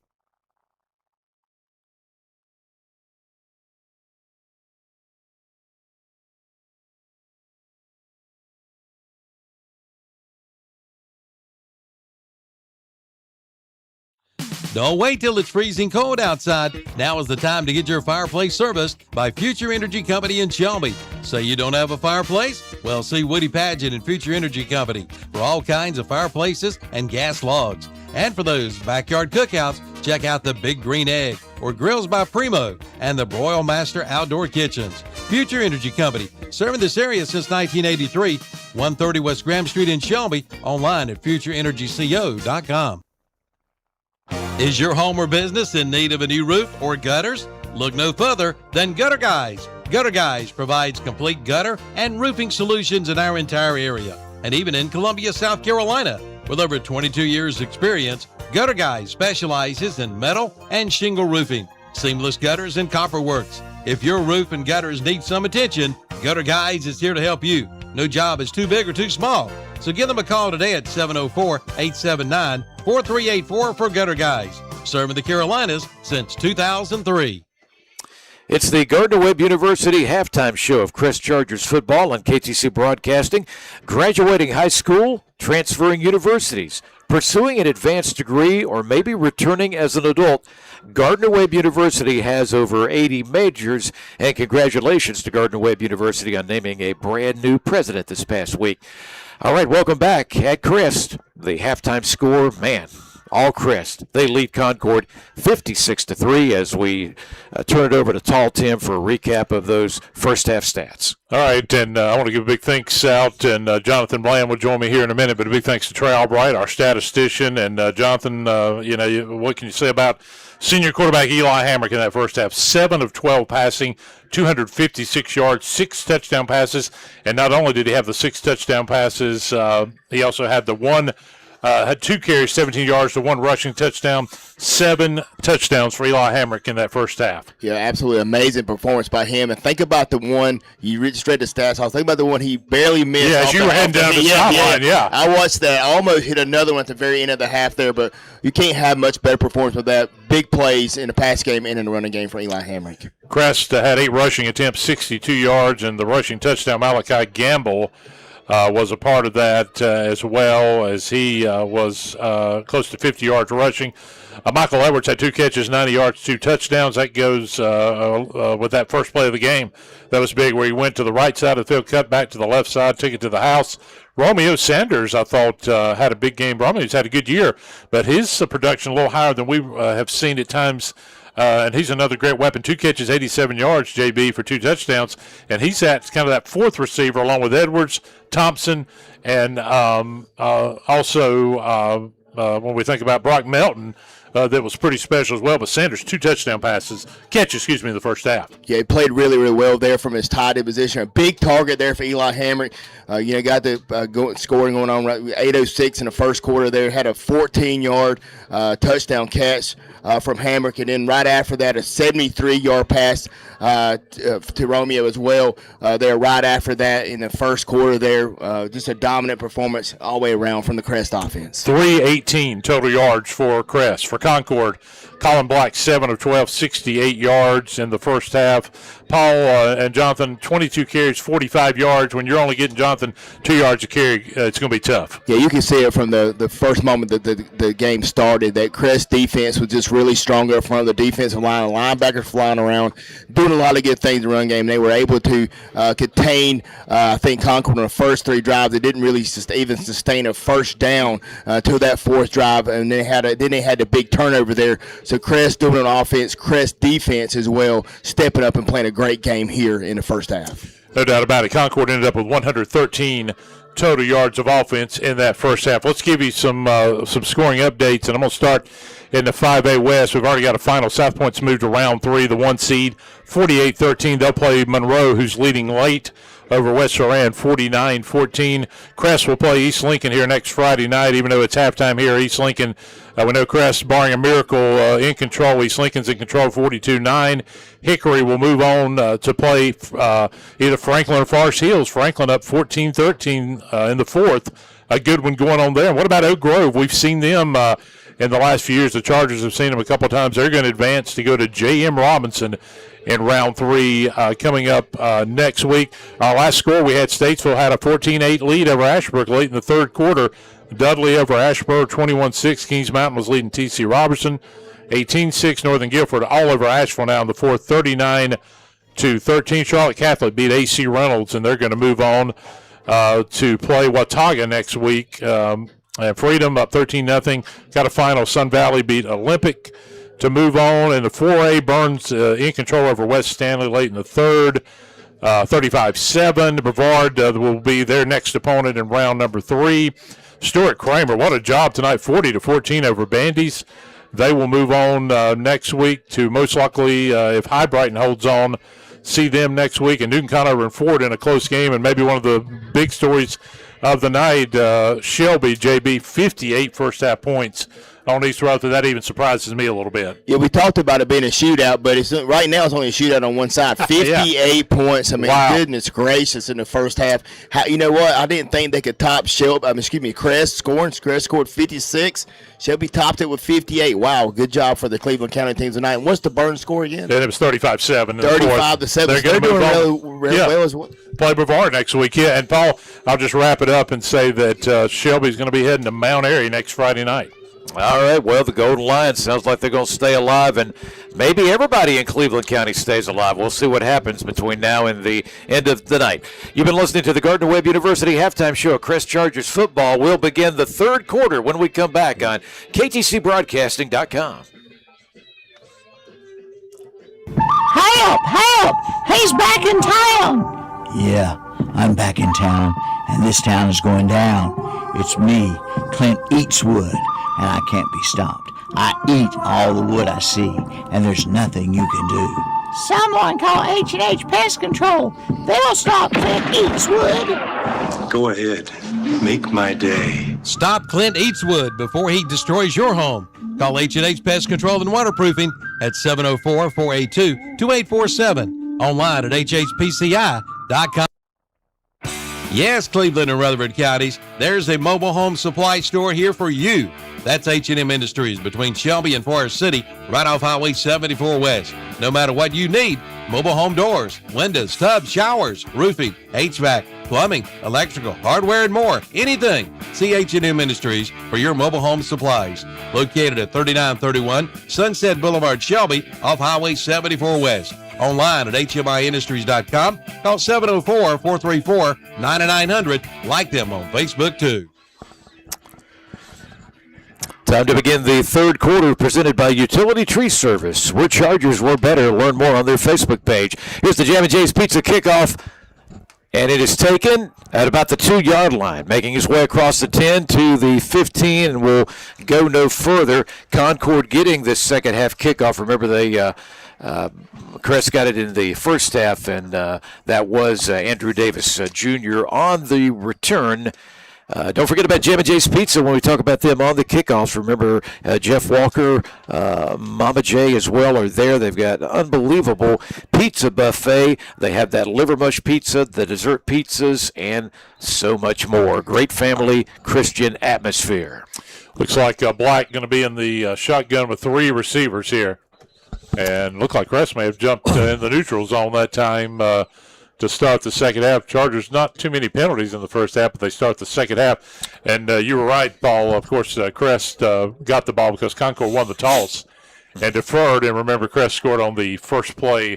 Don't wait till it's freezing cold outside. Now is the time to get your fireplace serviced by Future Energy Company in Shelby. Say you don't have a fireplace? Well, see Woody Padgett and Future Energy Company for all kinds of fireplaces and gas logs. And for those backyard cookouts, check out the Big Green Egg or Grills by Primo and the Broil Master Outdoor Kitchens. Future Energy Company, serving this area since 1983, 130 West Graham Street in Shelby, online at futureenergyco.com. Is your home or business in need of a new roof or gutters? Look no further than Gutter Guys. Gutter Guys provides complete gutter and roofing solutions in our entire area, and even in Columbia, South Carolina. With over 22 years' experience, Gutter Guys specializes in metal and shingle roofing, seamless gutters, and copper works. If your roof and gutters need some attention, Gutter Guys is here to help you. No job is too big or too small. So give them a call today at 704-879-4384 for Gutter Guys. Serving the Carolinas since 2003. It's the Gardner-Webb University halftime show of Crest Chargers football on KTC Broadcasting. Graduating high school, transferring universities, pursuing an advanced degree, or maybe returning as an adult, Gardner-Webb University has over 80 majors, and congratulations to Gardner-Webb University on naming a brand new president this past week. All right, welcome back at Crest. The halftime score, man, all Crest. They lead Concord 56-3 as we turn it over to Tall Tim for a recap of those first half stats. All right, and I want to give a big thanks out, and Jonathan Bland will join me here in a minute, but a big thanks to Trey Albright, our statistician, and Jonathan, what can you say about senior quarterback Eli Hamrick in that first half? 7 of 12 passing, 256 yards, 6 touchdown passes, and not only did he have the 6 touchdown passes, he also had had 2 carries, 17 yards to 1 rushing touchdown, 7 touchdowns for Eli Hamrick in that first half. Yeah, absolutely amazing performance by him. And think about the one, you read straight to stats, I was thinking about the one he barely missed. Yeah, as you were heading down the sideline, yeah. I watched that. I almost hit another one at the very end of the half there, but you can't have much better performance with that. Big plays in the pass game and in the running game for Eli Hamrick. Crest had 8 rushing attempts, 62 yards, and the rushing touchdown, Malachi Gamble, was a part of that as well, as he was close to 50 yards rushing. Michael Edwards had 2 catches, 90 yards, 2 touchdowns. That goes with that first play of the game. That was big, where he went to the right side of the field, cut back to the left side, took it to the house. Romeo Sanders, I thought, had a big game. Romeo's had a good year, but his production a little higher than we have seen at times. And he's another great weapon. 2 catches, 87 yards, JB, for 2 touchdowns. And he's at kind of that 4th receiver along with Edwards, Thompson, and also when we think about Brock Melton, that was pretty special as well. But Sanders, 2 touchdown catches in the first half. Yeah, he played really, really well there from his tight end position. A big target there for Eli Hamrick. Got the scoring going on right 8:06 in the first quarter there. Had a 14-yard touchdown catch from Hamrick, and then right after that, a 73-yard pass to Romeo as well. There right after that in the first quarter there. Just a dominant performance all the way around from the Crest offense. 318 total yards for Crest. For Concord, Colin Black, 7 of 12, 68 yards in the first half. Paul and Jonathan, 22 carries, 45 yards. When you're only getting, Jonathan, 2 yards a carry, it's going to be tough. Yeah, you can see it from the first moment that the game started. That Crest defense was just really strong up front of the defensive line. The linebackers flying around, doing a lot of good things in the run game. They were able to contain, I think, Concord on the first 3 drives. They didn't really even sustain a first down to that 4th drive, and they had the big turnover there. So Crest doing an offense, Crest defense as well, stepping up and playing a great game here in the first half. No doubt about it. Concord ended up with 113 total yards of offense in that first half. Let's give you some scoring updates, and I'm going to start in the 5A West. We've already got a final. South Point's moved to round 3, the 1 seed, 48-13. They'll play Monroe, who's leading late over West Oran, 49-14. Crest will play East Lincoln here next Friday night, even though it's halftime here. East Lincoln, we know Crest, barring a miracle, in control. East Lincoln's in control, 42-9. Hickory will move on to play either Franklin or Forest Hills. Franklin up 14-13 in the 4th. A good one going on there. And what about Oak Grove? We've seen them in the last few years. The Chargers have seen them a couple of times. They're going to advance to go to J.M. Robinson in round 3 coming up next week. Our last score, we had Statesville had a 14-8 lead over Ashbrook late in the 3rd quarter. Dudley over Ashboro, 21-6. Kings Mountain was leading T.C. Robertson. 18-6 Northern Guilford all over Asheville now in the 4th, 39-13. Charlotte Catholic beat A.C. Reynolds, and they're going to move on to play Watauga next week. Freedom up 13-0. Got a final. Sun Valley beat Olympic to move on. In the 4A, Burns in control over West Stanley late in the 3rd. 35-7. Brevard will be their next opponent in round number 3. Stuart Kramer, what a job tonight, 40-14 over Bandy's. They will move on next week to most likely, if High Brighton holds on, see them next week. And Newton Conover and Ford in a close game, and maybe one of the big stories of the night. Shelby, JB, 58 first-half points on East Rutherford. That even surprises me a little bit. Yeah, we talked about it being a shootout, but right now it's only a shootout on one side. 58 points. I mean, goodness gracious in the first half. You know what? I didn't think they could top Crest scoring. Crest scored 56. Shelby topped it with 58. Wow, good job for the Cleveland County teams tonight. And what's the Burn score again? And it was 35-7. 35-7. They're doing really well as well. Play Brevard next week. Yeah, and Paul, I'll just wrap it up and say that Shelby's going to be heading to Mount Airy next Friday night. All right, well, the Golden Lions sounds like they're going to stay alive, and maybe everybody in Cleveland County stays alive. We'll see what happens between now and the end of the night. You've been listening to the Gardner-Webb University Halftime Show. Crest Chargers football will begin the third quarter when we come back on KTCBroadcasting.com. Help! Help! He's back in town! Yeah, I'm back in town, and this town is going down. It's me, Clint Eatswood, and I can't be stopped. I eat all the wood I see, and there's nothing you can do. Someone call H&H Pest Control. They'll stop Clint Eatswood. Go ahead. Make my day. Stop Clint Eatswood before he destroys your home. Call H&H Pest Control and Waterproofing at 704-482-2847. Online at hhpci.com. Yes, Cleveland and Rutherford counties, there's a mobile home supply store here for you. That's H&M Industries between Shelby and Forest City, right off Highway 74 West. No matter what you need, mobile home doors, windows, tubs, showers, roofing, HVAC, plumbing, electrical, hardware, and more. Anything. See H&M Industries for your mobile home supplies. Located at 3931 Sunset Boulevard, Shelby, off Highway 74 West. Online at hmiindustries.com. Call 704-434-9900. Like them on Facebook, too. Time to begin the third quarter, presented by Utility Tree Service. Where Chargers were better. Learn more on their Facebook page. Here's the Jam & J's Pizza kickoff, and it is taken at about the 2-yard line, making his way across the 10 to the 15, and will go no further. Concord getting this second half kickoff. Remember, they Crest got it in the first half, and that was Andrew Davis Jr. on the return. Don't forget about Jam & J's Pizza when we talk about them on the kickoffs. Remember, Jeff Walker, Mama J as well are there. They've got an unbelievable pizza buffet. They have that liver mush pizza, the dessert pizzas, and so much more. Great family Christian atmosphere. Looks like Black going to be in the shotgun with 3 receivers here. And looked like Crest may have jumped in the neutral zone that time to start the second half. Chargers, not too many penalties in the first half, but they start the second half. And you were right, Paul. Of course, Crest got the ball because Concord won the toss and deferred. And remember, Crest scored on the first play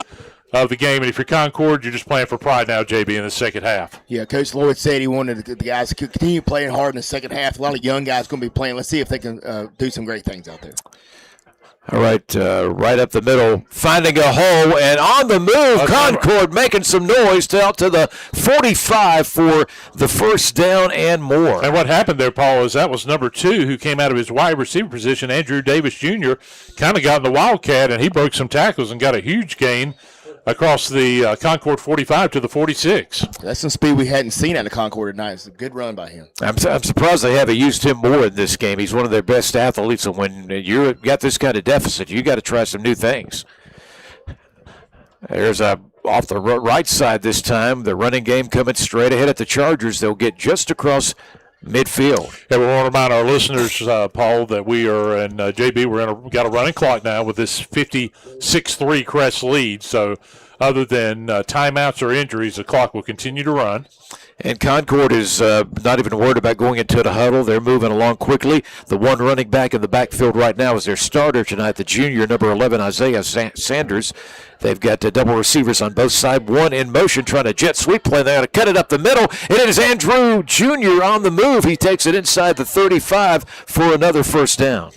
of the game. And if you're Concord, you're just playing for pride now, JB, in the second half. Yeah, Coach Lloyd said he wanted the guys to continue playing hard in the second half. A lot of young guys going to be playing. Let's see if they can do some great things out there. All right, right up the middle, finding a hole, and on the move, Concord making some noise out to the 45 for the first down and more. And what happened there, Paul, is that was number 2 who came out of his wide receiver position, Andrew Davis Jr., kind of got in the Wildcat, and he broke some tackles and got a huge gain across the Concord 45 to the 46. That's some speed we hadn't seen out of Concord tonight. It's a good run by him. I'm surprised they haven't used him more in this game. He's one of their best athletes, and when you got this kind of deficit, you got to try some new things. There's off the right side this time. The running game coming straight ahead at the Chargers. They'll get just across midfield. Yeah, we want to remind our listeners, Paul, that we are, and JB, we got a running clock now with this 56-3 Crest lead. So other than timeouts or injuries, the clock will continue to run. And Concord is not even worried about going into the huddle. They're moving along quickly. The one running back in the backfield right now is their starter tonight, the junior, number 11, Isaiah Sanders. They've got double receivers on both sides. One in motion, trying to jet sweep play. They're going to cut it up the middle, and it is Andrew Jr. on the move. He takes it inside the 35 for another first down.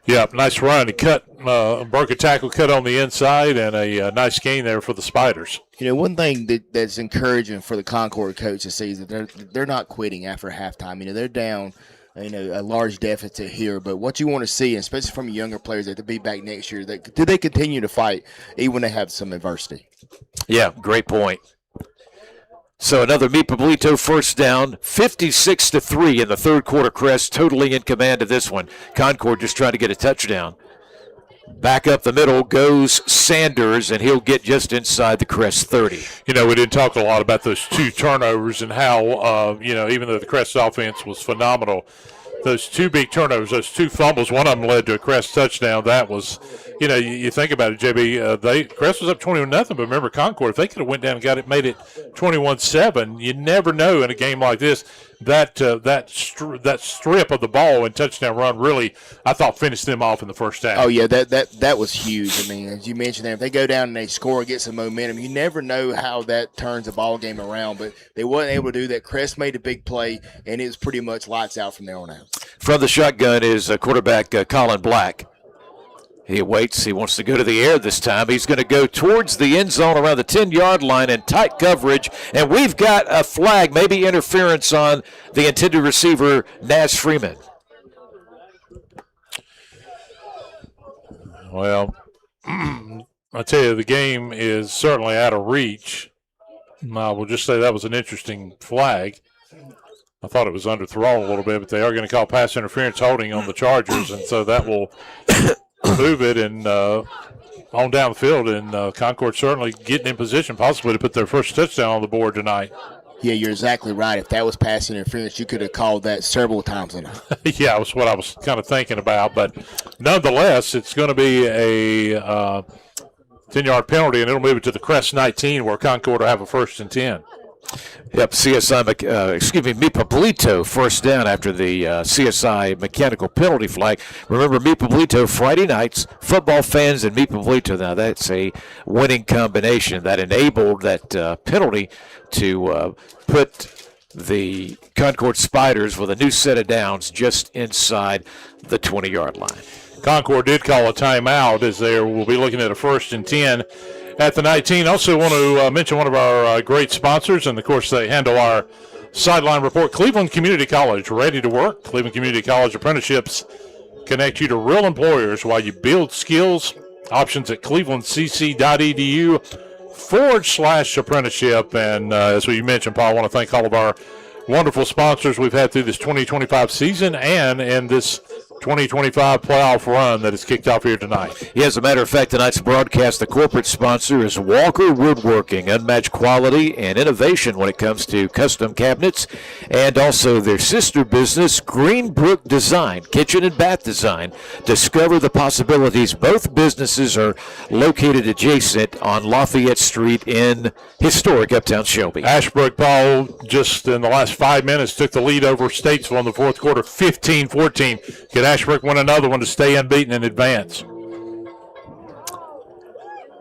Yeah, nice run. He broke a tackle, cut on the inside, and a nice gain there for the Spiders. You know, one thing that's encouraging for the Concord coach to see is that they're not quitting after halftime. You know, they're down, a large deficit here. But what you want to see, especially from younger players that to be back next year, do they continue to fight even when they have some adversity? Yeah, great point. So another Meet Pablito first down, 56-3 in the third quarter. Crest totally in command of this one. Concord just trying to get a touchdown. Back up the middle goes Sanders, and he'll get just inside the Crest 30. You know, we didn't talk a lot about those 2 turnovers and how, even though the Crest offense was phenomenal, those 2 big turnovers, those 2 fumbles, one of them led to a Crest touchdown. That was, you think about it, JB, Crest was up 21-0, but remember Concord, if they could have went down and made it 21-7, you never know in a game like this. That strip of the ball and touchdown run really, I thought, finished them off in the first half. Oh, yeah, that was huge. I mean, as you mentioned there, if they go down and they score and get some momentum, you never know how that turns a ball game around, but they wasn't able to do that. Crest made a big play, and it was pretty much lights out from there on out. From the shotgun is quarterback Colin Black. He waits. He wants to go to the air this time. He's going to go towards the end zone around the 10-yard line in tight coverage. And we've got a flag, maybe interference on the intended receiver, Naz Freeman. Well, I tell you, the game is certainly out of reach. I will just say that was an interesting flag. I thought it was underthrown a little bit, but they are going to call pass interference holding on the Chargers, and so that will move it and on down the field. And Concord certainly getting in position possibly to put their first touchdown on the board tonight. Yeah, you're exactly right. If that was pass interference, you could have called that several times tonight. Yeah, that's what I was kind of thinking about. But nonetheless, it's going to be a 10-yard penalty, and it'll move it to the Crest 19 where Concord will have a 1st and 10. Yep, Meet Pablito first down after the CSI mechanical penalty flag. Remember, Meet Pablito Friday nights, football fans and Meet Pablito. Now, that's a winning combination that enabled that penalty to put the Concord Spiders with a new set of downs just inside the 20-yard line. Concord did call a timeout as they will be looking at a 1st and 10. At the 19, also want to mention one of our great sponsors, and, of course, they handle our sideline report, Cleveland Community College, ready to work. Cleveland Community College apprenticeships connect you to real employers while you build skills. Options at clevelandcc.edu/apprenticeship. And as we mentioned, Paul, I want to thank all of our wonderful sponsors we've had through this 2025 season and in this 2025 playoff run that is kicked off here tonight. Yeah, as a matter of fact, tonight's broadcast, the corporate sponsor is Walker Woodworking, unmatched quality and innovation when it comes to custom cabinets, and also their sister business, Greenbrook Design, kitchen and bath design. Discover the possibilities. Both businesses are located adjacent on Lafayette Street in historic Uptown Shelby. Ashbrook, Paul, just in the last 5 minutes, took the lead over Statesville in the fourth quarter, 15-14. Could Ashbrook win another one to stay unbeaten and advance?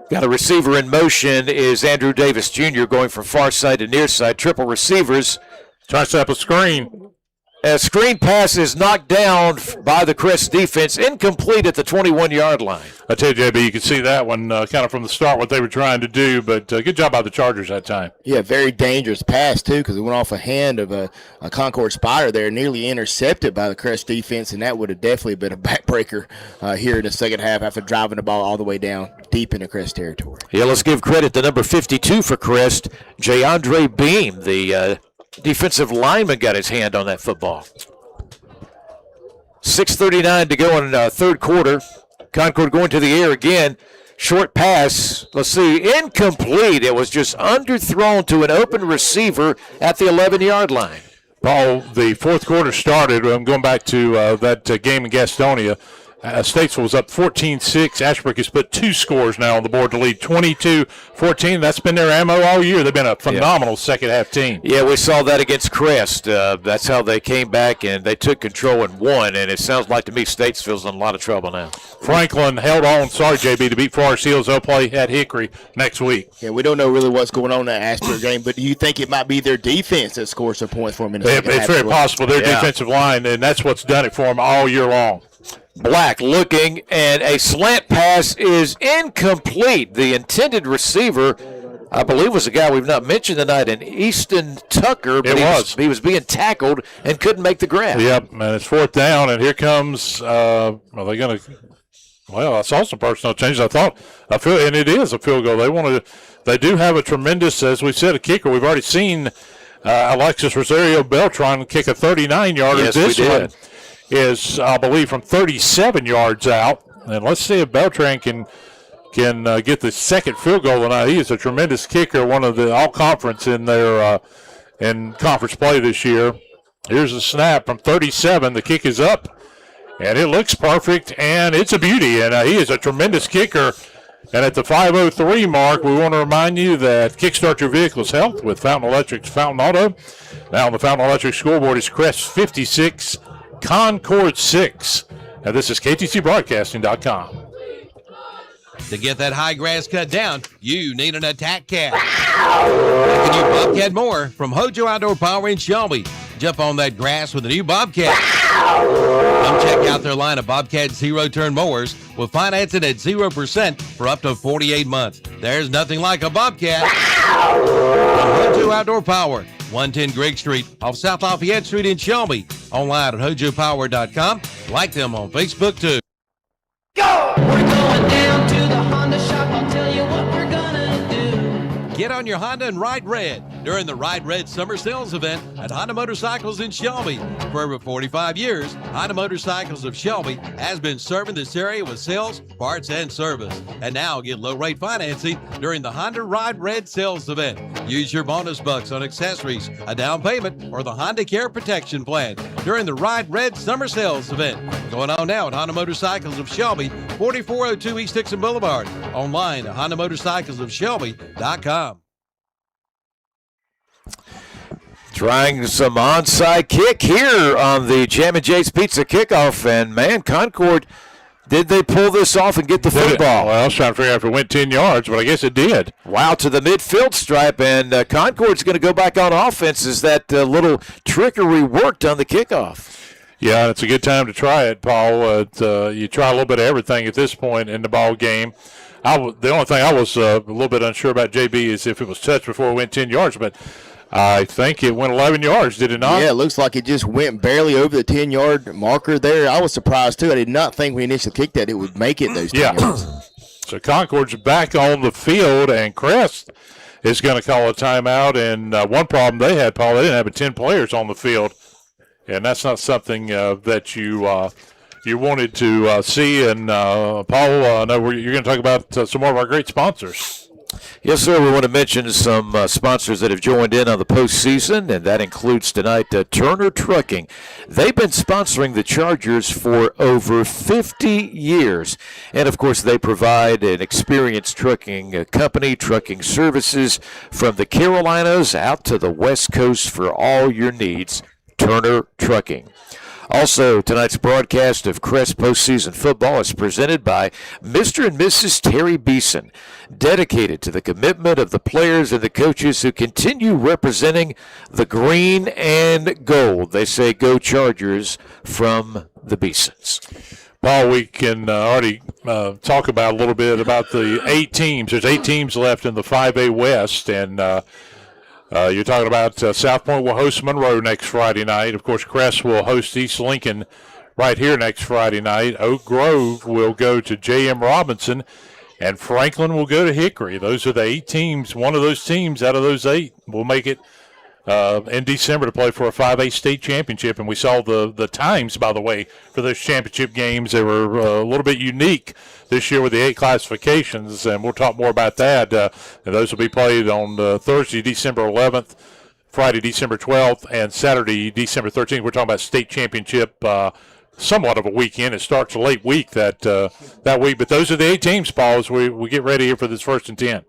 Got a receiver in motion is Andrew Davis Jr. going from far side to near side. Triple receivers. Trying to set up a screen. A screen pass is knocked down by the Crest defense, incomplete at the 21-yard line. I tell you, JB, you could see that one kind of from the start what they were trying to do, but good job by the Chargers that time. Yeah, very dangerous pass, too, because it went off a hand of a Concord Spider there, nearly intercepted by the Crest defense, and that would have definitely been a backbreaker here in the second half after driving the ball all the way down deep into Crest territory. Yeah, let's give credit to number 52 for Crest, Jayandre Beam, the defensive lineman, got his hand on that football. 6:39 to go in third quarter. Concord going to the air again. Short pass. Let's see. Incomplete. It was just underthrown to an open receiver at the 11-yard line. Paul, the fourth quarter started. I'm going back to that game in Gastonia. Statesville was up 14-6. Ashbrook has put 2 scores now on the board to lead 22-14. That's been their ammo all year. They've been a phenomenal second-half team. Yeah, we saw that against Crest. That's how they came back, and they took control and won, and it sounds like to me Statesville's in a lot of trouble now. Franklin held on, JB, to beat Forest Hills. They'll play at Hickory next week. Yeah, we don't know really what's going on in that Ashbrook game, but do you think it might be their defense that scores some points for them in the second half? It's very possible. Their defensive line, and that's what's done it for them all year long. Black looking, and a slant pass is incomplete. The intended receiver, I believe, was a guy we've not mentioned tonight, an Easton Tucker. But he was being tackled and couldn't make the grab. Yep, and it's fourth down, and here comes, are they going to Well, I saw some personnel changes. I thought and it is a field goal. They do have a tremendous, as we said, a kicker. We've already seen Alexis Rosario Beltran kick a 39-yarder. Yes, this we did. one is, I believe, from 37 yards out. And let's see if Beltran can get the second field goal tonight. He is a tremendous kicker, one of the all-conference in their in conference play this year. Here's the snap from 37. The kick is up, and it looks perfect, and it's a beauty. And he is a tremendous kicker. And at the 5:03 mark, we want to remind you that kickstart your vehicle's health with Fountain Electric's Fountain Auto. Now on the Fountain Electric scoreboard is Crest 56, Concord 6. And this is KTCBroadcasting.com. To get that high grass cut down, you need an attack cat. Can you Bobcat more from Hojo Outdoor Power in Shelby? Jump on that grass with a new Bobcat. Come check out their line of Bobcat zero-turn mowers with financing at 0% for up to 48 months. There's nothing like a Bobcat. From Hojo Outdoor Power, 110 Greg Street off South Lafayette Street in Shelby. Online at hojopower.com. Like them on Facebook too. Go! We're going down to the Honda shop. I'll tell you what we're gonna do. Get on your Honda and ride red during the Ride Red Summer Sales Event at Honda Motorcycles in Shelby. For over 45 years, Honda Motorcycles of Shelby has been serving this area with sales, parts, and service. And now get low-rate financing during the Honda Ride Red Sales Event. Use your bonus bucks on accessories, a down payment, or the Honda Care Protection Plan during the Ride Red Summer Sales Event. Going on now at Honda Motorcycles of Shelby, 4402 East Dixon Boulevard. Online at HondaMotorcyclesofShelby.com. Trying some onside kick here on the Jam and Jay's Pizza Kickoff. And, man, Concord, did they pull this off and get the football? Well, I was trying to figure out if it went 10 yards, but I guess it did. Wow, to the midfield stripe, and Concord's going to go back on offense as that little trickery worked on the kickoff. Yeah, it's a good time to try it, Paul. You try a little bit of everything at this point in the ball game. The only thing I was a little bit unsure about, JB, is if it was touched before it went 10 yards, but I think it went 11 yards, did it not? Yeah, it looks like it just went barely over the 10-yard marker there. I was surprised, too. I did not think when we initially kicked that it would make it those 10 yards. So Concord's back on the field, and Crest is going to call a timeout. And one problem they had, Paul, they didn't have 10 players on the field, and that's not something that you wanted to see. And, Paul, I know you're going to talk about some more of our great sponsors. Yes, sir. We want to mention some sponsors that have joined in on the postseason, and that includes tonight Turner Trucking. They've been sponsoring the Chargers for over 50 years. And, of course, they provide an experienced trucking company, trucking services from the Carolinas out to the West Coast for all your needs. Turner Trucking. Also, tonight's broadcast of Crest postseason football is presented by Mr. and Mrs. Terry Beeson, dedicated to the commitment of the players and the coaches who continue representing the green and gold. They say, go Chargers from the Beesons. Paul, we can already talk about a little bit about the 8 teams. There's 8 teams left in the 5A West, and you're talking about South Point will host Monroe next Friday night. Of course, Crest will host East Lincoln right here next Friday night. Oak Grove will go to J.M. Robinson, and Franklin will go to Hickory. Those are the 8 teams. One of those teams out of those 8 will make it in December to play for a 5A state championship. And we saw the times, by the way, for those championship games. They were a little bit unique this year with the 8 classifications, and we'll talk more about that. And those will be played on Thursday, December 11th, Friday, December 12th, and Saturday, December 13th. We're talking about state championship, somewhat of a weekend. It starts a late week that week. But those are the 8 teams, Paul, as we get ready here for this 1st and 10.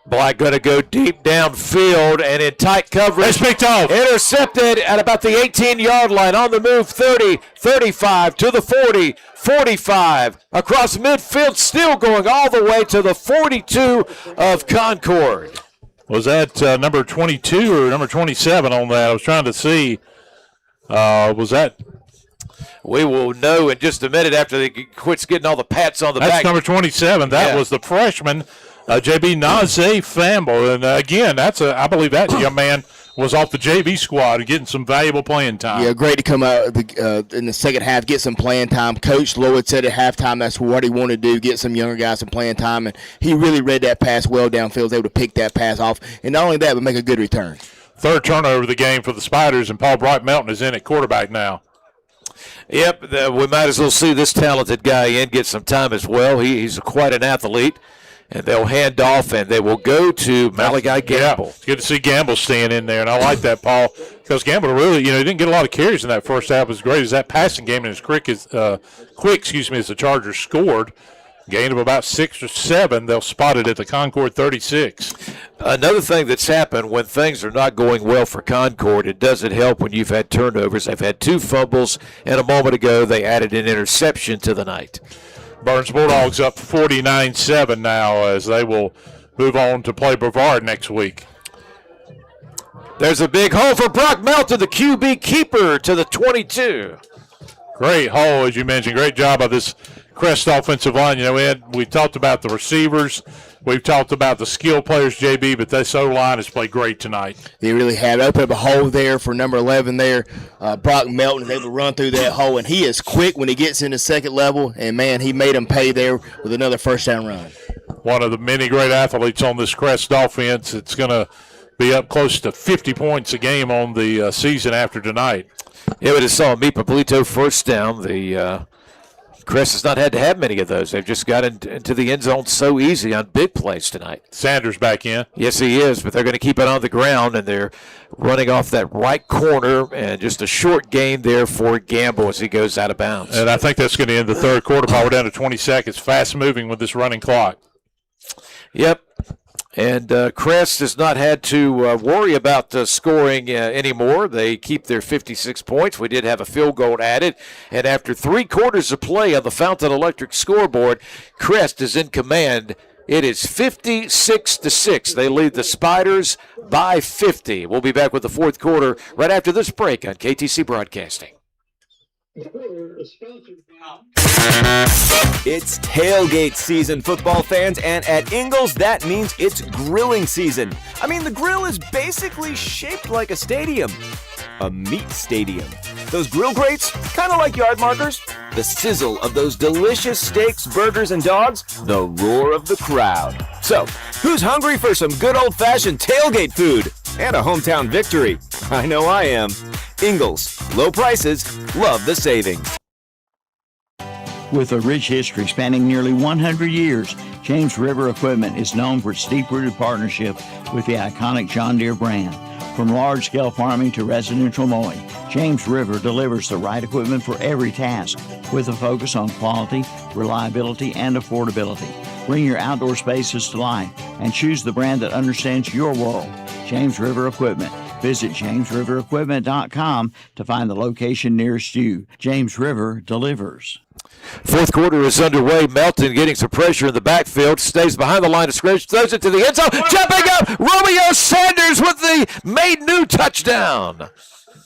Black going to go deep downfield and in tight coverage. That's picked off. Intercepted at about the 18-yard line. On the move, 30, 35 to the 40, 45. Across midfield, still going all the way to the 42 of Concord. Was that number 22 or number 27 on that? I was trying to see. Was that? We will know in just a minute after they quits getting all the pats on the back. That's number 27. That was the freshman. JB Nazé Famble, and again, I believe that young man was off the JV squad and getting some valuable playing time. Yeah, great to come out in the second half, get some playing time. Coach Lloyd said at halftime that's what he wanted to do, get some younger guys some playing time, and he really read that pass well downfield, was able to pick that pass off, and not only that, but make a good return. Third turnover of the game for the Spiders, and Paul Bright Melton is in at quarterback now. Yep, we might as well see this talented guy in, get some time as well. He's quite an athlete. And they'll hand off, and they will go to Malachi Gamble. Yeah, it's good to see Gamble staying in there, and I like that, Paul, because Gamble really, he didn't get a lot of carries in that first half. As great as that passing game and as quick as the Chargers scored, gain of about 6 or 7, they'll spot it at the Concord 36. Another thing that's happened when things are not going well for Concord, it doesn't help when you've had turnovers. They've had 2 fumbles, and a moment ago they added an interception to the night. Burns Bulldogs up 49-7 now as they will move on to play Brevard next week. There's a big hole for Brock Melton, the QB keeper, to the 22. Great hole, as you mentioned. Great job by this Crest offensive line. Ed, we talked about the receivers. We've talked about the skill players, JB, but this O-line has played great tonight. They really have. Opened up a hole there for number 11 there. Brock Melton is able to run through that hole, and he is quick when he gets into second level, and, man, he made him pay there with another first-down run. One of the many great athletes on this Crest offense. It's going to be up close to 50 points a game on the season after tonight. Yeah, we just saw Meet Pablito first down. The Crest has not had to have many of those. They've just got into the end zone so easy on big plays tonight. Sanders back in. Yes, he is, but they're going to keep it on the ground, and they're running off that right corner, and just a short gain there for Gamble as he goes out of bounds. And I think that's going to end the third quarter. We're down to 20 seconds. Fast moving with this running clock. Yep. And Crest has not had to worry about scoring anymore. They keep their 56 points. We did have a field goal added. And after 3 quarters of play on the Fountain Electric scoreboard, Crest is in command. It is 56-6. They lead the Spiders by 50. We'll be back with the fourth quarter right after this break on KTC Broadcasting. It's tailgate season, football fans, and at Ingalls, that means it's grilling season. I mean, the grill is basically shaped like a stadium. A meat stadium. Those grill grates, kind of like yard markers. The sizzle of those delicious steaks, burgers, and dogs. The roar of the crowd. So, who's hungry for some good old-fashioned tailgate food? And a hometown victory? I know I am. Ingalls, low prices, love the savings. With a rich history spanning nearly 100 years, James River Equipment is known for its deep-rooted partnership with the iconic John Deere brand. From large-scale farming to residential mowing, James River delivers the right equipment for every task with a focus on quality, reliability, and affordability. Bring your outdoor spaces to life and choose the brand that understands your world. James River Equipment. Visit jamesriverequipment.com to find the location nearest you. James River delivers. Fourth quarter is underway. Melton getting some pressure in the backfield. Stays behind the line of scrimmage. Throws it to the end zone. Jumping up. Romeo Sanders with the made new touchdown.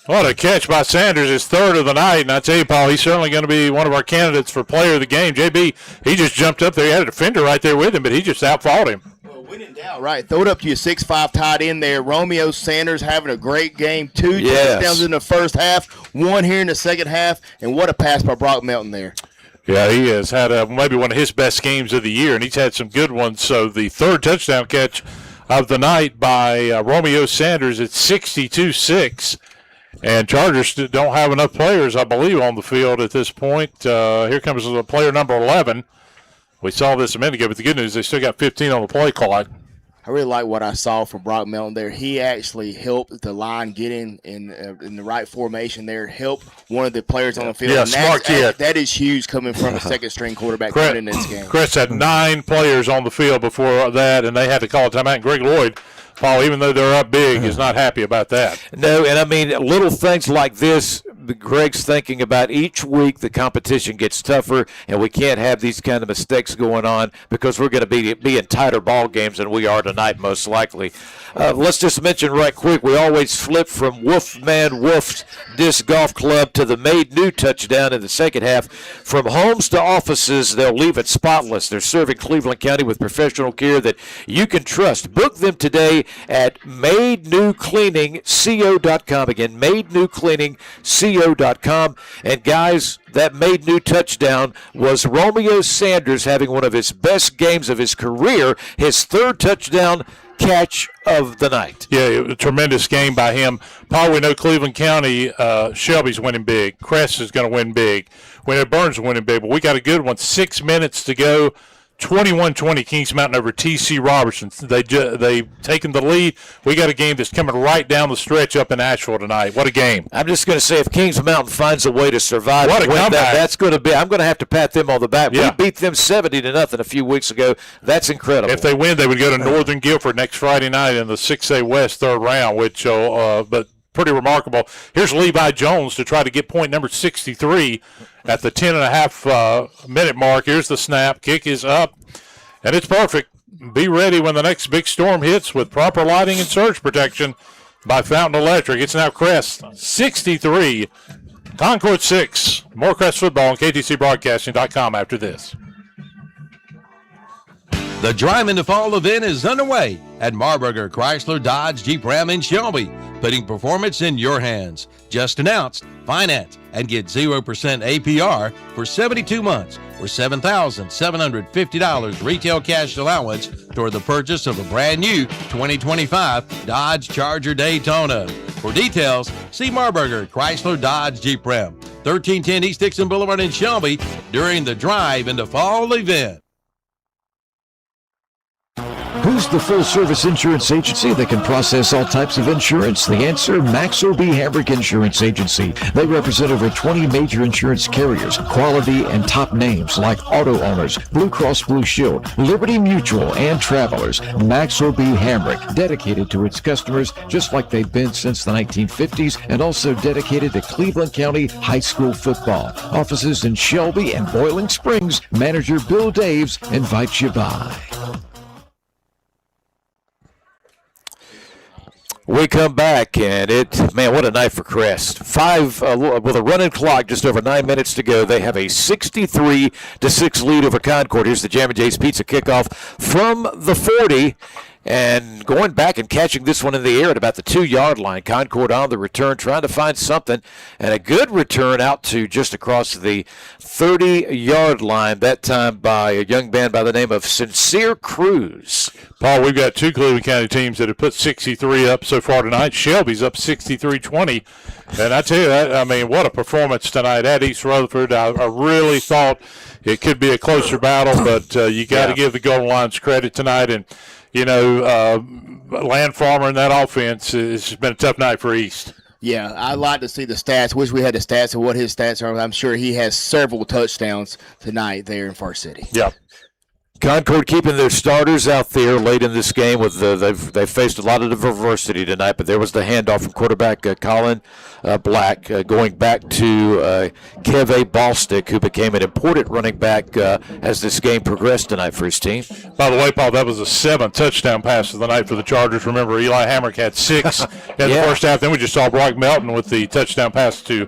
What a catch by Sanders. His third of the night. And I tell you, Paul, he's certainly going to be one of our candidates for player of the game. JB, he just jumped up there. He had a defender right there with him, but he just outfought him. When in doubt, right. Throw it up to your 6'5" tight end there. Romeo Sanders having a great game. 2 touchdowns in the first half, 1 here in the second half, and what a pass by Brock Melton there. Yeah, he has had maybe one of his best games of the year, and he's had some good ones. So the third touchdown catch of the night by Romeo Sanders at 62-6. And Chargers don't have enough players, I believe, on the field at this point. Here comes player number 11. We saw this a minute ago, but the good news, they still got 15 on the play clock. I really like what I saw from Brock Melton there. He actually helped the line get in the right formation there, help one of the players on the field. Yeah, smart kid. That is huge coming from a second-string quarterback coming in this game. Crest had 9 players on the field before that, and they had to call a timeout. And Greg Lloyd, Paul, even though they're up big, is not happy about that. No, and I mean, little things like this Greg's thinking about each week the competition gets tougher, and we can't have these kind of mistakes going on because we're going to be in tighter ball games than we are tonight, most likely. Let's just mention right quick, we always flip from Wolfman Wolf's Disc Golf Club to the Made New touchdown in the second half. From homes to offices, they'll leave it spotless. They're serving Cleveland County with professional care that you can trust. Book them today at madenewcleaningco.com. Again, madenewcleaningco.com. And guys, that Made New touchdown was Romeo Sanders having one of his best games of his career, his third touchdown catch of the night. Yeah, it was a tremendous game by him. Paul, we know Cleveland County, Shelby's winning big. Crest is going to win big. We know Burns is winning big, but we got a good one. 6 minutes to go. 21-20 Kings Mountain over TC Robertson. They've taken the lead. We got a game that's coming right down the stretch up in Asheville tonight. What a game. I'm just going to say, if Kings Mountain finds a way to survive what and a win comeback. that's going to be, I'm going to have to pat them on the back. Yeah. We beat them 70-0 a few weeks ago. That's incredible. If they win, they would go to Northern Guilford next Friday night in the 6A West third round, which but pretty remarkable. Here's Levi Jones to try to get point number 63 at the 10.5 minute mark. Here's the snap. Kick is up, and it's perfect. Be ready when the next big storm hits with proper lighting and surge protection by Fountain Electric. It's now Crest 63, Concord 6. More Crest football on KTCBroadcasting.com after this. The Drive into Fall event is underway at Marburger Chrysler Dodge Jeep Ram in Shelby, putting performance in your hands. Just announced, finance and get 0% APR for 72 months or $7,750 retail cash allowance toward the purchase of a brand new 2025 Dodge Charger Daytona. For details, see Marburger Chrysler Dodge Jeep Ram, 1310 East Dixon Boulevard in Shelby during the Drive into Fall event. Who's the full-service insurance agency that can process all types of insurance? The answer, Maxo B. Hambrick Insurance Agency. They represent over 20 major insurance carriers, quality and top names like Auto Owners, Blue Cross Blue Shield, Liberty Mutual, and Travelers. Maxo B. Hambrick, dedicated to its customers just like they've been since the 1950s, and also dedicated to Cleveland County high school football. Offices in Shelby and Boiling Springs. Manager Bill Daves invites you by. We come back, and what a night for Crest. With a running clock, just over 9 minutes to go, they have a 63-6 lead over Concord. Here's the Jam & Jay's Pizza kickoff from the 40. And going back and catching this one in the air at about the 2-yard line. Concord on the return, trying to find something. And a good return out to just across the 30-yard line, that time by a young man by the name of Sincere Cruz. Paul, we've got two Cleveland County teams that have put 63 up so far tonight. Shelby's up 63-20. And I tell you, what a performance tonight at East Rutherford. I really thought it could be a closer battle, but you got to give the Golden Lions credit tonight. And Land Farmer in that offense has been a tough night for East. Yeah, I'd like to see the stats. Wish we had the stats of what his stats are. I'm sure he has several touchdowns tonight there in Far City. Yeah. Concord keeping their starters out there late in this game. They've faced a lot of adversity tonight, but there was the handoff from quarterback Colin Black going back to Keve Ballstick, who became an important running back as this game progressed tonight for his team. By the way, Paul, that was a 7th touchdown pass of the night for the Chargers. Remember, Eli Hamrick had 6 in the first half. Then we just saw Brock Melton with the touchdown pass to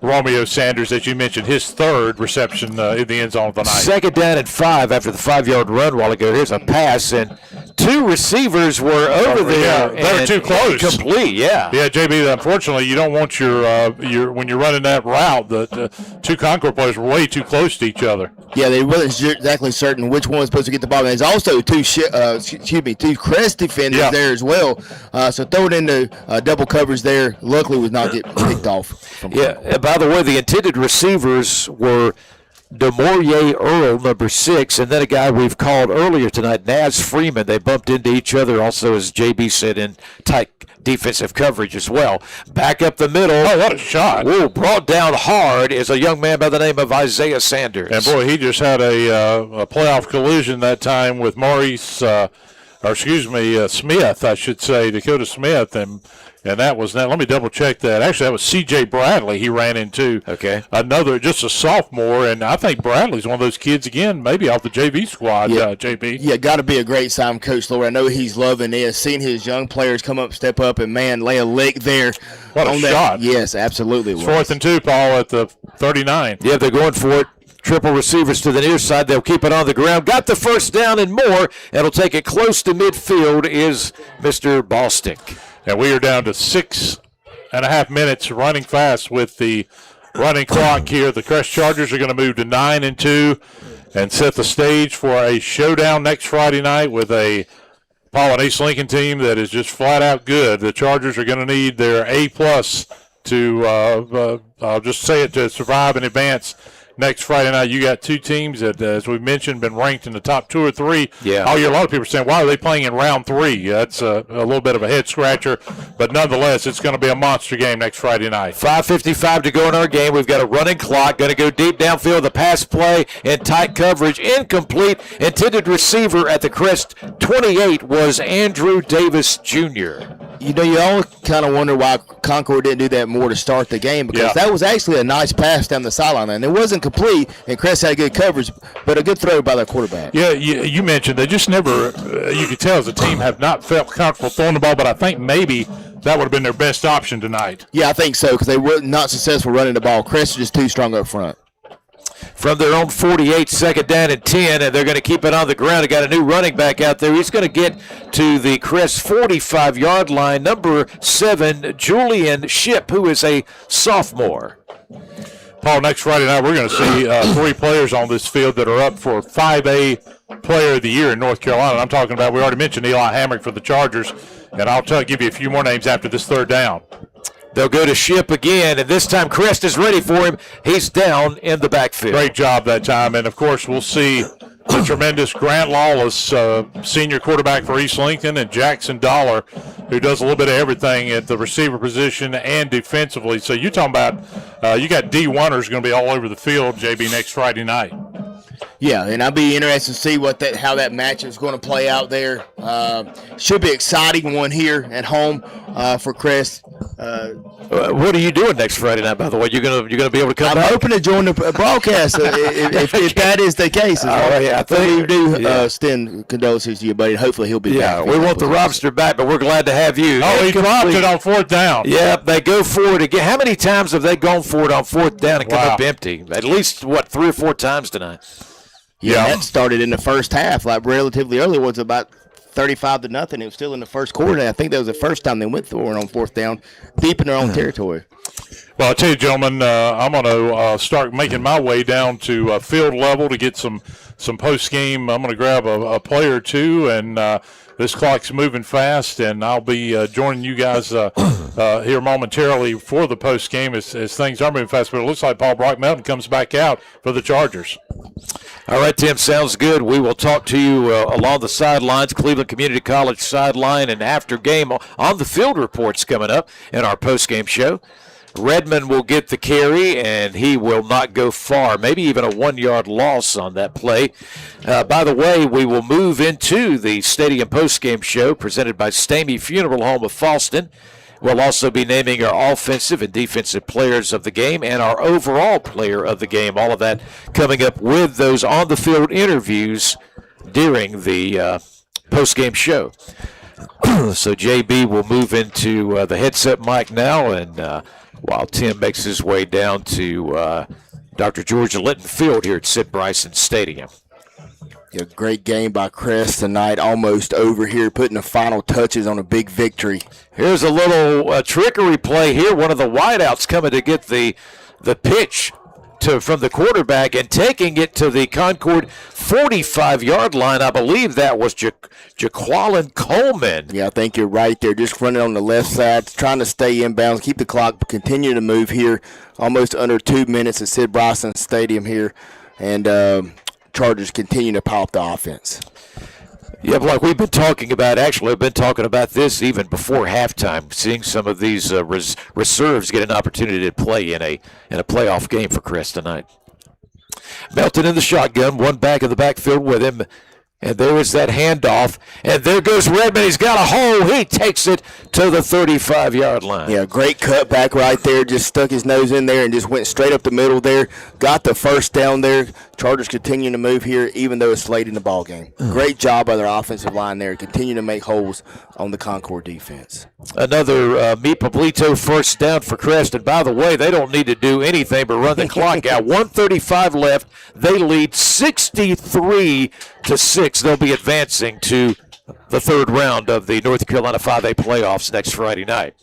Romeo Sanders, as you mentioned, his 3rd reception in the end zone of the night. 2nd down and 5 after the 5-yard run a while ago. Here's a pass, and 2 receivers were over there. They were too close. Complete, yeah. Yeah, JB, unfortunately, you don't want your when you're running that route, the 2 Concord players were way too close to each other. Yeah, they weren't exactly certain which one was supposed to get the ball. And there's also 2 Crest defenders there as well. So throw it into double coverage there. Luckily, was not getting picked off. By the way, the intended receivers were DeMaurier Earl, number 6, and then a guy we've called earlier tonight, Naz Freeman. They bumped into each other also, as JB said, in tight defensive coverage as well. Back up the middle. Oh, what a shot. Ooh, brought down hard is a young man by the name of Isaiah Sanders. And, boy, he just had a playoff collision that time with Maurice Smith, I should say, Dakota Smith, and that was now. Let me double check that. Actually, that was C.J. Bradley. He ran into just a sophomore, and I think Bradley's one of those kids again, maybe off the JV squad. JB. Yeah, got to be a great sign, Coach Lloyd. I know he's loving this, seeing his young players come up, step up, and man, lay a lick there. What a shot! Yes, absolutely. It's 4th and 2, Paul, at the 39. Yeah, they're going for it. Triple receivers to the near side. They'll keep it on the ground. Got the first down and more. It'll take it close to midfield is Mr. Ballstick. And we are down to 6.5 minutes running fast with the running clock here. The Crest Chargers are going to move to 9 and 2 and set the stage for a showdown next Friday night with a Paul and East Lincoln team that is just flat out good. The Chargers are going to need their A+ to, I'll just say it, to survive and advance next Friday night. You got two teams that, as we mentioned, been ranked in the top 2 or 3 all year. A lot of people are saying, why are they playing in round 3? That's a little bit of a head scratcher, but nonetheless, it's going to be a monster game next Friday night. 5:55 to go in our game. We've got a running clock. Going to go deep downfield. The pass play in tight coverage, incomplete. Intended receiver at the Crest 28 was Andrew Davis Jr. You know, you all kind of wonder why Concord didn't do that more to start the game, because that was actually a nice pass down the sideline, and it wasn't complete, and Crest had good coverage, but a good throw by the quarterback. Yeah, you mentioned they just never, you could tell as a team, have not felt comfortable throwing the ball, but I think maybe that would have been their best option tonight. Yeah, I think so, because they were not successful running the ball. Crest is just too strong up front. From their own 48, 2nd down and 10, and they're going to keep it on the ground. They got a new running back out there. He's going to get to the Crest 45-yard line, number 7, Julian Ship, who is a sophomore. Paul, next Friday night we're going to see 3 players on this field that are up for 5A Player of the Year in North Carolina. I'm talking about, we already mentioned Eli Hamrick for the Chargers, and I'll give you a few more names after this third down. They'll go to Ship again, and this time Crest is ready for him. He's down in the backfield. Great job that time, and, of course, we'll see the tremendous Grant Lawless, senior quarterback for East Lincoln, and Jackson Dollar, who does a little bit of everything at the receiver position and defensively. So you're talking about you got D1ers going to be all over the field, JB, next Friday night. Yeah, and I'll be interested to see how that match is going to play out there. Should be an exciting one here at home for Crest. What are you doing next Friday night, by the way? You're gonna be able to come back? I'm hoping to join the broadcast if that is the case. I think we do extend condolences to you, buddy. Hopefully he'll be back. We want the Robster back, but we're glad to have you. Oh, he dropped it on 4th down. Yeah, they go for it again. How many times have they gone for it on 4th down and come up empty? At least, 3 or 4 times tonight? Yeah, that started in the first half, like relatively early. It was about 35-0. It was still in the first quarter. And I think that was the first time they went for it on 4th down, deep in their own territory. Well, I'll tell you, gentlemen, I'm going to start making my way down to field level to get some post-game. I'm going to grab a player or two, and this clock's moving fast, and I'll be joining you guys here momentarily for the post-game as things are moving fast. But it looks like Paul Brock-Melton comes back out for the Chargers. All right, Tim, sounds good. We will talk to you along the sidelines, Cleveland Community College sideline, and after game on the field reports coming up in our post-game show. Redmond will get the carry, and he will not go far, maybe even a 1-yard loss on that play. By the way, we will move into the stadium post-game show presented by Stamey Funeral Home of Falston. We'll also be naming our offensive and defensive players of the game and our overall player of the game. All of that coming up with those on-the-field interviews during the post-game show. So JB will move into the headset mic now, and while Tim makes his way down to Dr. George Linton Field here at Sid Bryson Stadium. A great game by Crest tonight, almost over here, putting the final touches on a big victory. Here's a little trickery play here. One of the wideouts coming to get the pitch from the quarterback and taking it to the Concord 45-yard line. I believe that was Jaqualin Coleman. Yeah, I think you're right there. Just running on the left side, trying to stay inbounds, keep the clock, continue to move here. Almost under 2 minutes at Sid Bryson Stadium here. And Chargers continue to pop the offense. Yeah, like we've been talking about, actually, I've been talking about this even before halftime, seeing some of these reserves get an opportunity to play in a playoff game for Crest tonight. Melton in the shotgun, one back of the backfield with him. And there is that handoff. And there goes Redmond. He's got a hole. He takes it to the 35-yard line. Yeah, great cutback right there. Just stuck his nose in there and just went straight up the middle there. Got the first down there. Chargers continuing to move here even though it's late in the ball game. Great job by their offensive line there. Continue to make holes on the Concord defense. Another Meet Pablito first down for Crest. And by the way, they don't need to do anything but run the clock out. 1:35 left. They lead 63-6. They'll be advancing to the third round of the North Carolina 5A playoffs next Friday night.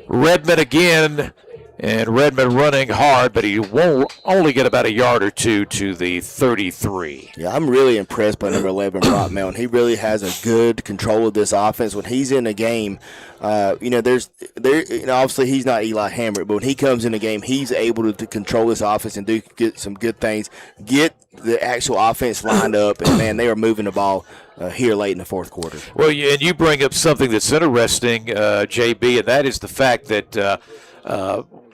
Redmond again, and Redmond running hard, but he won't only get about a yard or two to the 33. Yeah, I'm really impressed by number 11, Brock Melton. He really has a good control of this offense. When he's in a game, obviously he's not Eli Hamrick, but when he comes in a game, he's able to control this offense and get some good things, get the actual offense lined up, and, man, they are moving the ball here late in the fourth quarter. Well, and you bring up something that's interesting, JB, and that is the fact that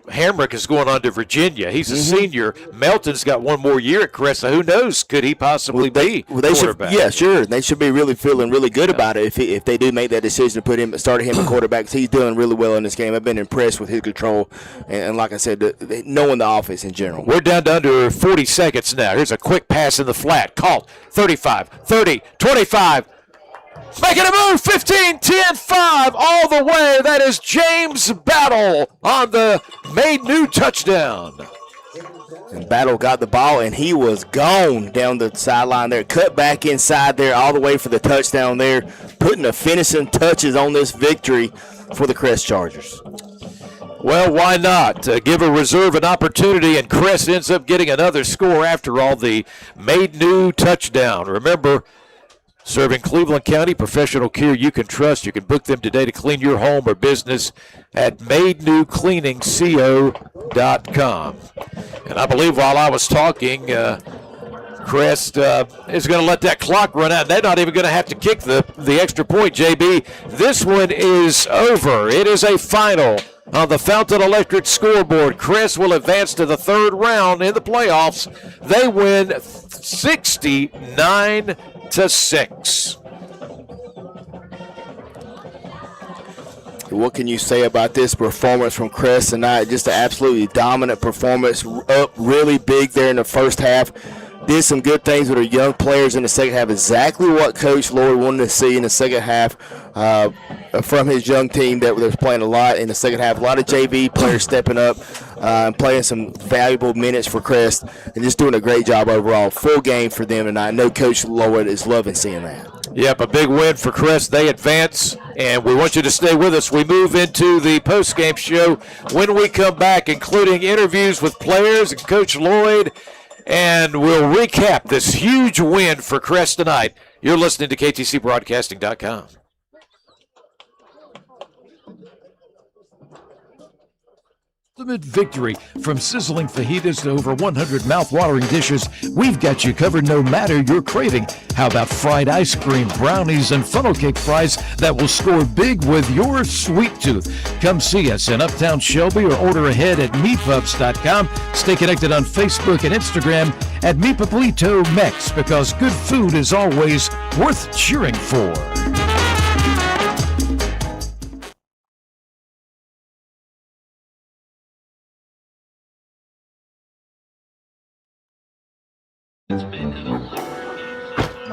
Hamrick is going on to Virginia. He's a senior. Melton's got one more year at Crest. So who knows? Could he possibly be quarterback? Yeah, sure. They should be really feeling really good about it if they do make that decision to start him at quarterback. He's doing really well in this game. I've been impressed with his control and like I said, knowing the offense in general. We're down to under 40 seconds now. Here's a quick pass in the flat. Caught. 35, 30, 25. Making a move, 15, 10, 5, all the way. That is James Battle on the made new touchdown. And Battle got the ball, and he was gone down the sideline there. Cut back inside there all the way for the touchdown there, putting the finishing touches on this victory for the Crest Chargers. Well, why not? Give a reserve an opportunity, and Crest ends up getting another score after all. The made new touchdown. Remember, serving Cleveland County, professional care you can trust. You can book them today to clean your home or business at madenewcleaningsco.com. And I believe while I was talking, Crest is going to let that clock run out. They're not even going to have to kick the extra point, JB. This one is over. It is a final on the Fountain Electric scoreboard. Crest will advance to the third round in the playoffs. They win 69-6. What can you say about this performance from Crest tonight? Just an absolutely dominant performance, up really big there in the first half. Did some good things with our young players in the second half, exactly what Coach Lloyd wanted to see in the second half from his young team that was playing a lot in the second half. A lot of JV players stepping up and playing some valuable minutes for Crest and just doing a great job overall. Full game for them tonight. I know Coach Lloyd is loving seeing that. Yep, a big win for Crest. They advance, and we want you to stay with us. We move into the postgame show when we come back, including interviews with players and Coach Lloyd, and we'll recap this huge win for Crest tonight. You're listening to KTCBroadcasting.com. Ultimate victory. From sizzling fajitas to over 100 mouth-watering dishes, we've got you covered no matter your craving. How about fried ice cream, brownies, and funnel cake fries that will score big with your sweet tooth? Come see us in Uptown Shelby or order ahead at meatpups.com. Stay connected on Facebook and Instagram at Meat Pablito Mex, because good food is always worth cheering for.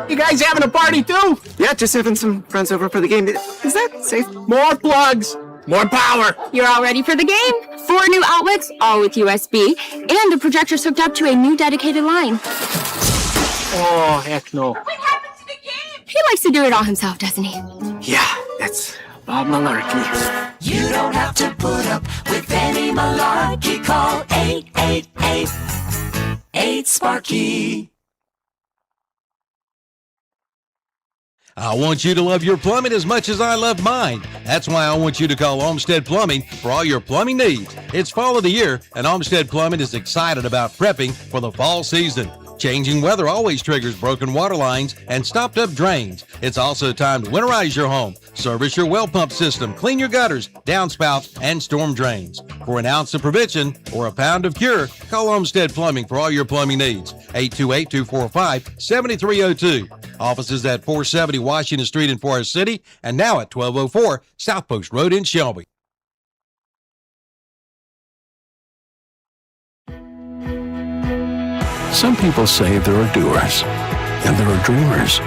You guys having a party too? Yeah, just having some friends over for the game. Is that safe? More plugs, more power. You're all ready for the game. 4 new outlets, all with USB, and the projector's hooked up to a new dedicated line. Oh, heck no. What happened to the game? He likes to do it all himself, doesn't he? Yeah, that's Bob Malarkey. You don't have to put up with any malarkey. Call 888-8-SPARKY. I want you to love your plumbing as much as I love mine. That's why I want you to call Olmsted Plumbing for all your plumbing needs. It's fall of the year, and Olmsted Plumbing is excited about prepping for the fall season. Changing weather always triggers broken water lines and stopped up drains. It's also time to winterize your home, service your well pump system, clean your gutters, downspouts, and storm drains. For an ounce of prevention or a pound of cure, call Olmsted Plumbing for all your plumbing needs. 828-245-7302. Offices at 470 Washington Street in Forest City and now at 1204 South Post Road in Shelby. Some people say there are doers, and there are dreamers.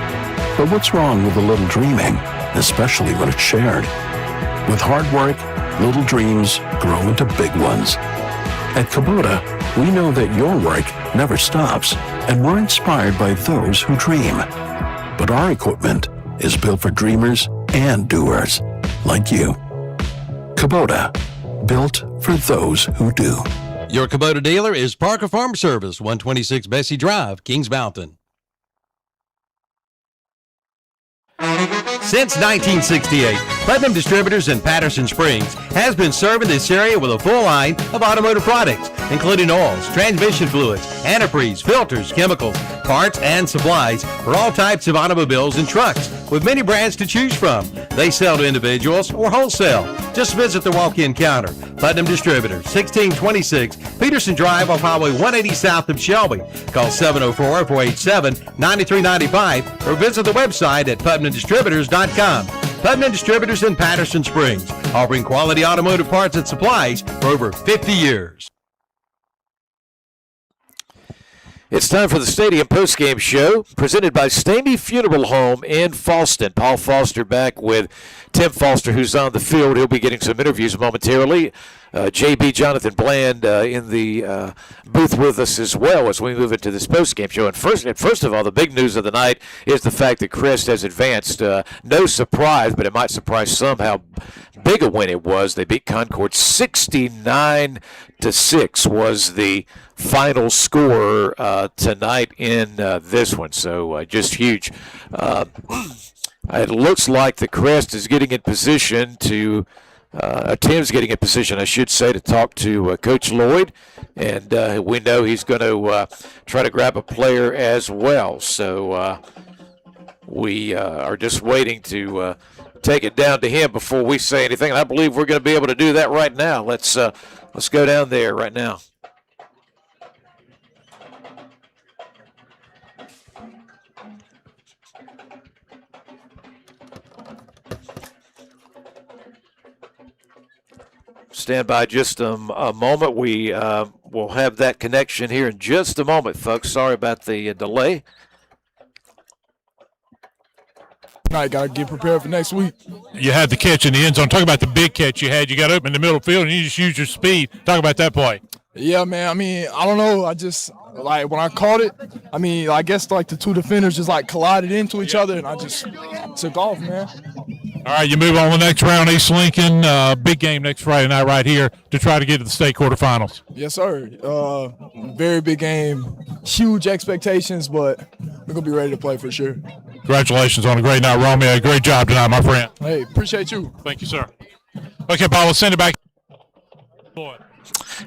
But what's wrong with a little dreaming, especially when it's shared? With hard work, little dreams grow into big ones. At Kubota, we know that your work never stops, and we're inspired by those who dream. But our equipment is built for dreamers and doers, like you. Kubota, built for those who do. Your Kubota dealer is Parker Farm Service, 126 Bessie Drive, Kings Mountain. Since 1968, Putnam Distributors in Patterson Springs has been serving this area with a full line of automotive products, including oils, transmission fluids, antifreeze, filters, chemicals, parts, and supplies for all types of automobiles and trucks, with many brands to choose from. They sell to individuals or wholesale. Just visit the walk-in counter. Putnam Distributors, 1626 Peterson Drive off Highway 180 south of Shelby. Call 704-487-9395 or visit the website at PutnamDistributors.com. Putnam Distributors in Patterson Springs, offering quality automotive parts and supplies for over 50 years. It's time for the Stadium Postgame Show, presented by Stamey Funeral Home in Falston. Paul Foster back with Tim Foster, who's on the field. He'll be getting some interviews momentarily. JB Jonathan Bland in the booth with us as well as we move into this postgame show. And first of all, the big news of the night is the fact that Crest has advanced. No surprise, but it might surprise some how big a win it was. They beat Concord 69-6 was the final score tonight in this one. So just huge. It looks like the Crest is getting in position to Tim's getting in position, I should say, to talk to Coach Lloyd, and we know he's going to try to grab a player as well. So we are just waiting to take it down to him before we say anything. And I believe we're going to be able to do that right now. Let's go down there right now. Stand by just a moment. We will have that connection here in just a moment, folks. Sorry about the delay. Now you got to get prepared for next week. You had the catch in the end zone. Talk about the big catch you had. You got open in the middle of the field, and you just used your speed. Talk about that play. Yeah, man. I mean, I don't know. I just, like, when I caught it, I mean, I guess, like, the two defenders just, like, collided into each other, and I just took off, man. All right, you move on to the next round. East Lincoln, big game next Friday night right here to try to get to the state quarterfinals. Yes, sir. Very big game. Huge expectations, but we're going to be ready to play for sure. Congratulations on a great night, Romeo. Great job tonight, my friend. Hey, appreciate you. Thank you, sir. Okay, Paul, let's send it back.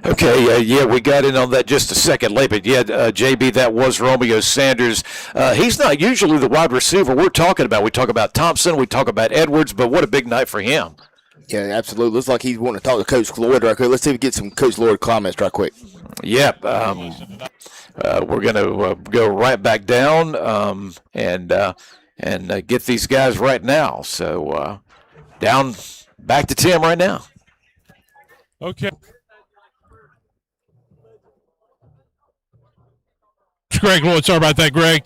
Okay, yeah, we got in on that just a second late, but yeah, JB, that was Romeo Sanders. He's not usually the wide receiver we're talking about. We talk about Thompson, we talk about Edwards, but what a big night for him. Yeah, absolutely. Looks like he's wanting to talk to Coach Lloyd right quick. Let's see if we get some Coach Lloyd comments right quick. Yep. We're going to go right back down and get these guys right now. So down back to Tim right now. Okay. Greg Lloyd, sorry about that, Greg.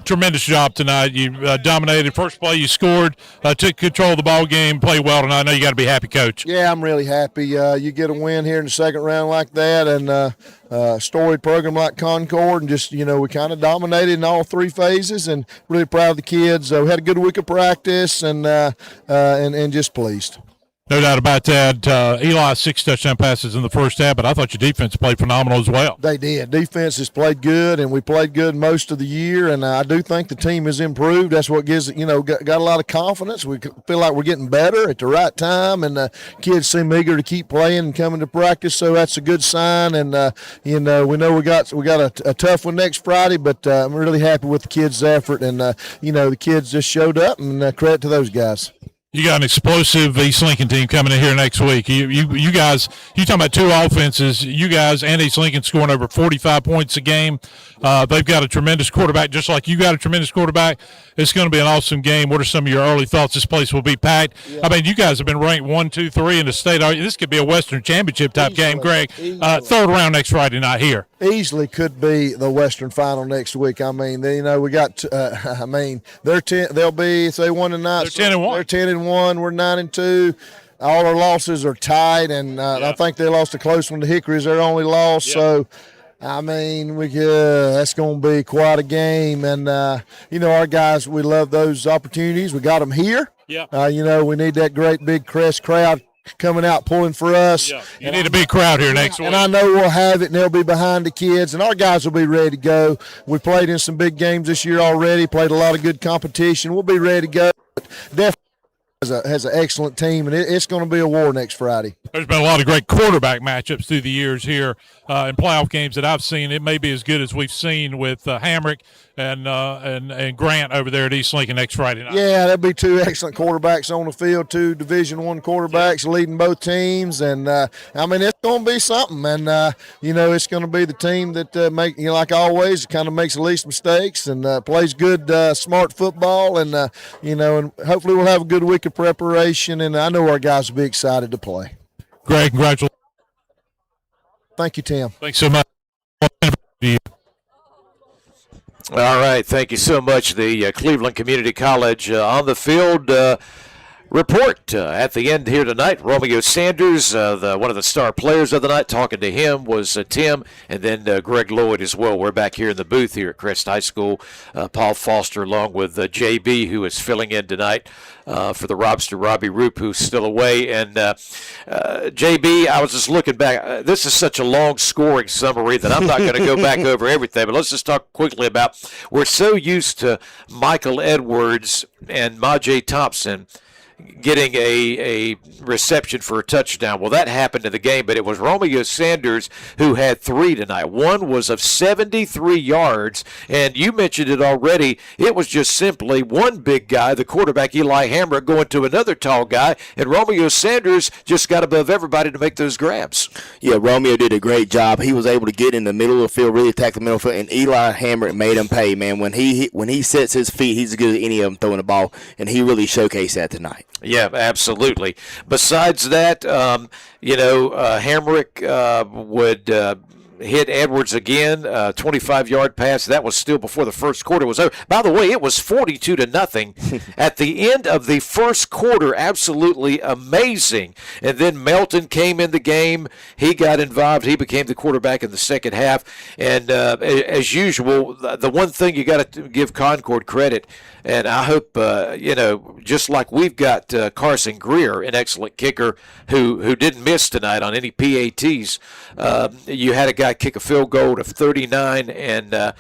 Tremendous job tonight. You dominated. First play, you scored, took control of the ball game, played well tonight. I know you got to be happy, Coach. Yeah, I'm really happy. You get a win here in the second round like that, and a storied program like Concord, and just, we kind of dominated in all three phases, and really proud of the kids. We had a good week of practice, and just pleased. No doubt about that. Eli, 6 touchdown passes in the first half, but I thought your defense played phenomenal as well. They did. Defense has played good, and we played good most of the year, and I do think the team has improved. That's what gives it, got a lot of confidence. We feel like we're getting better at the right time, and the kids seem eager to keep playing and coming to practice, so that's a good sign. And, we know we got a tough one next Friday, but I'm really happy with the kids' effort, and, the kids just showed up, and credit to those guys. You got an explosive East Lincoln team coming in here next week. You guys, you talking about two offenses. You guys and East Lincoln scoring over 45 points a game. They've got a tremendous quarterback, just like you got a tremendous quarterback. It's going to be an awesome game. What are some of your early thoughts? This place will be packed. Yeah. I mean, you guys have been ranked 1, 2, 3 in the state. This could be a Western Championship type game, Greg. Third round next Friday night here. Easily could be the Western Final next week. I mean, we got. I mean, they're 10. They'll be say 1-9. They're 10-1. They're 10-1. We're 9-2. All our losses are tied, and I think they lost a close one to Hickory as their only loss. Yeah. So, I mean, that's going to be quite a game. And our guys, we love those opportunities. We got them here. Yeah. We need that great big Crest crowd coming out pulling for us. Yeah. You need a big crowd here next week. And I know we'll have it, and they'll be behind the kids, and our guys will be ready to go. We played in some big games this year already, played a lot of good competition. We'll be ready to go. Definitely has an excellent team, and it's going to be a war next Friday. There's been a lot of great quarterback matchups through the years here in playoff games that I've seen. It may be as good as we've seen with Hamrick and Grant over there at East Lincoln next Friday night. Yeah, there'll be two excellent quarterbacks on the field, two Division I quarterbacks leading both teams, and it's going to be something. And it's going to be the team that like always, kind of makes the least mistakes and plays good, smart football, and and hopefully we'll have a good week of preparation. And I know our guys will be excited to play. Greg, congratulations. Thank you, Tim. Thanks so much. All right, thank you so much. The Cleveland Community College on the field report at the end here tonight. Romeo Sanders, one of the star players of the night. Talking to him was Tim, and then Greg Lloyd as well. We're back here in the booth here at Crest High School. Paul Foster along with JB, who is filling in tonight for the Robster, Robbie Roop, who's still away. And JB, I was just looking back. This is such a long scoring summary that I'm not going to go back over everything, but let's just talk quickly about, we're so used to Michael Edwards and Majay Thompson getting a reception for a touchdown. Well, that happened in the game, but it was Romeo Sanders who had 3 tonight. One was of 73 yards, and you mentioned it already. It was just simply one big guy, the quarterback Eli Hammer, going to another tall guy, and Romeo Sanders just got above everybody to make those grabs. Yeah, Romeo did a great job. He was able to get in the middle of the field, really attack the middle of the field, and Eli Hammer made him pay, man. When he sets his feet, he's as good as any of them throwing the ball, and he really showcased that tonight. Yeah, absolutely. Besides that, Hamrick would hit Edwards again, 25-yard pass. That was still before the first quarter was over. By the way, it was 42-0 at the end of the first quarter. Absolutely amazing. And then Melton came in the game. He got involved. He became the quarterback in the second half. And as usual, the one thing you got to give Concord credit, and I hope, just like we've got Carson Greer, an excellent kicker who didn't miss tonight on any PATs. You had a guy kick a field goal of 39 and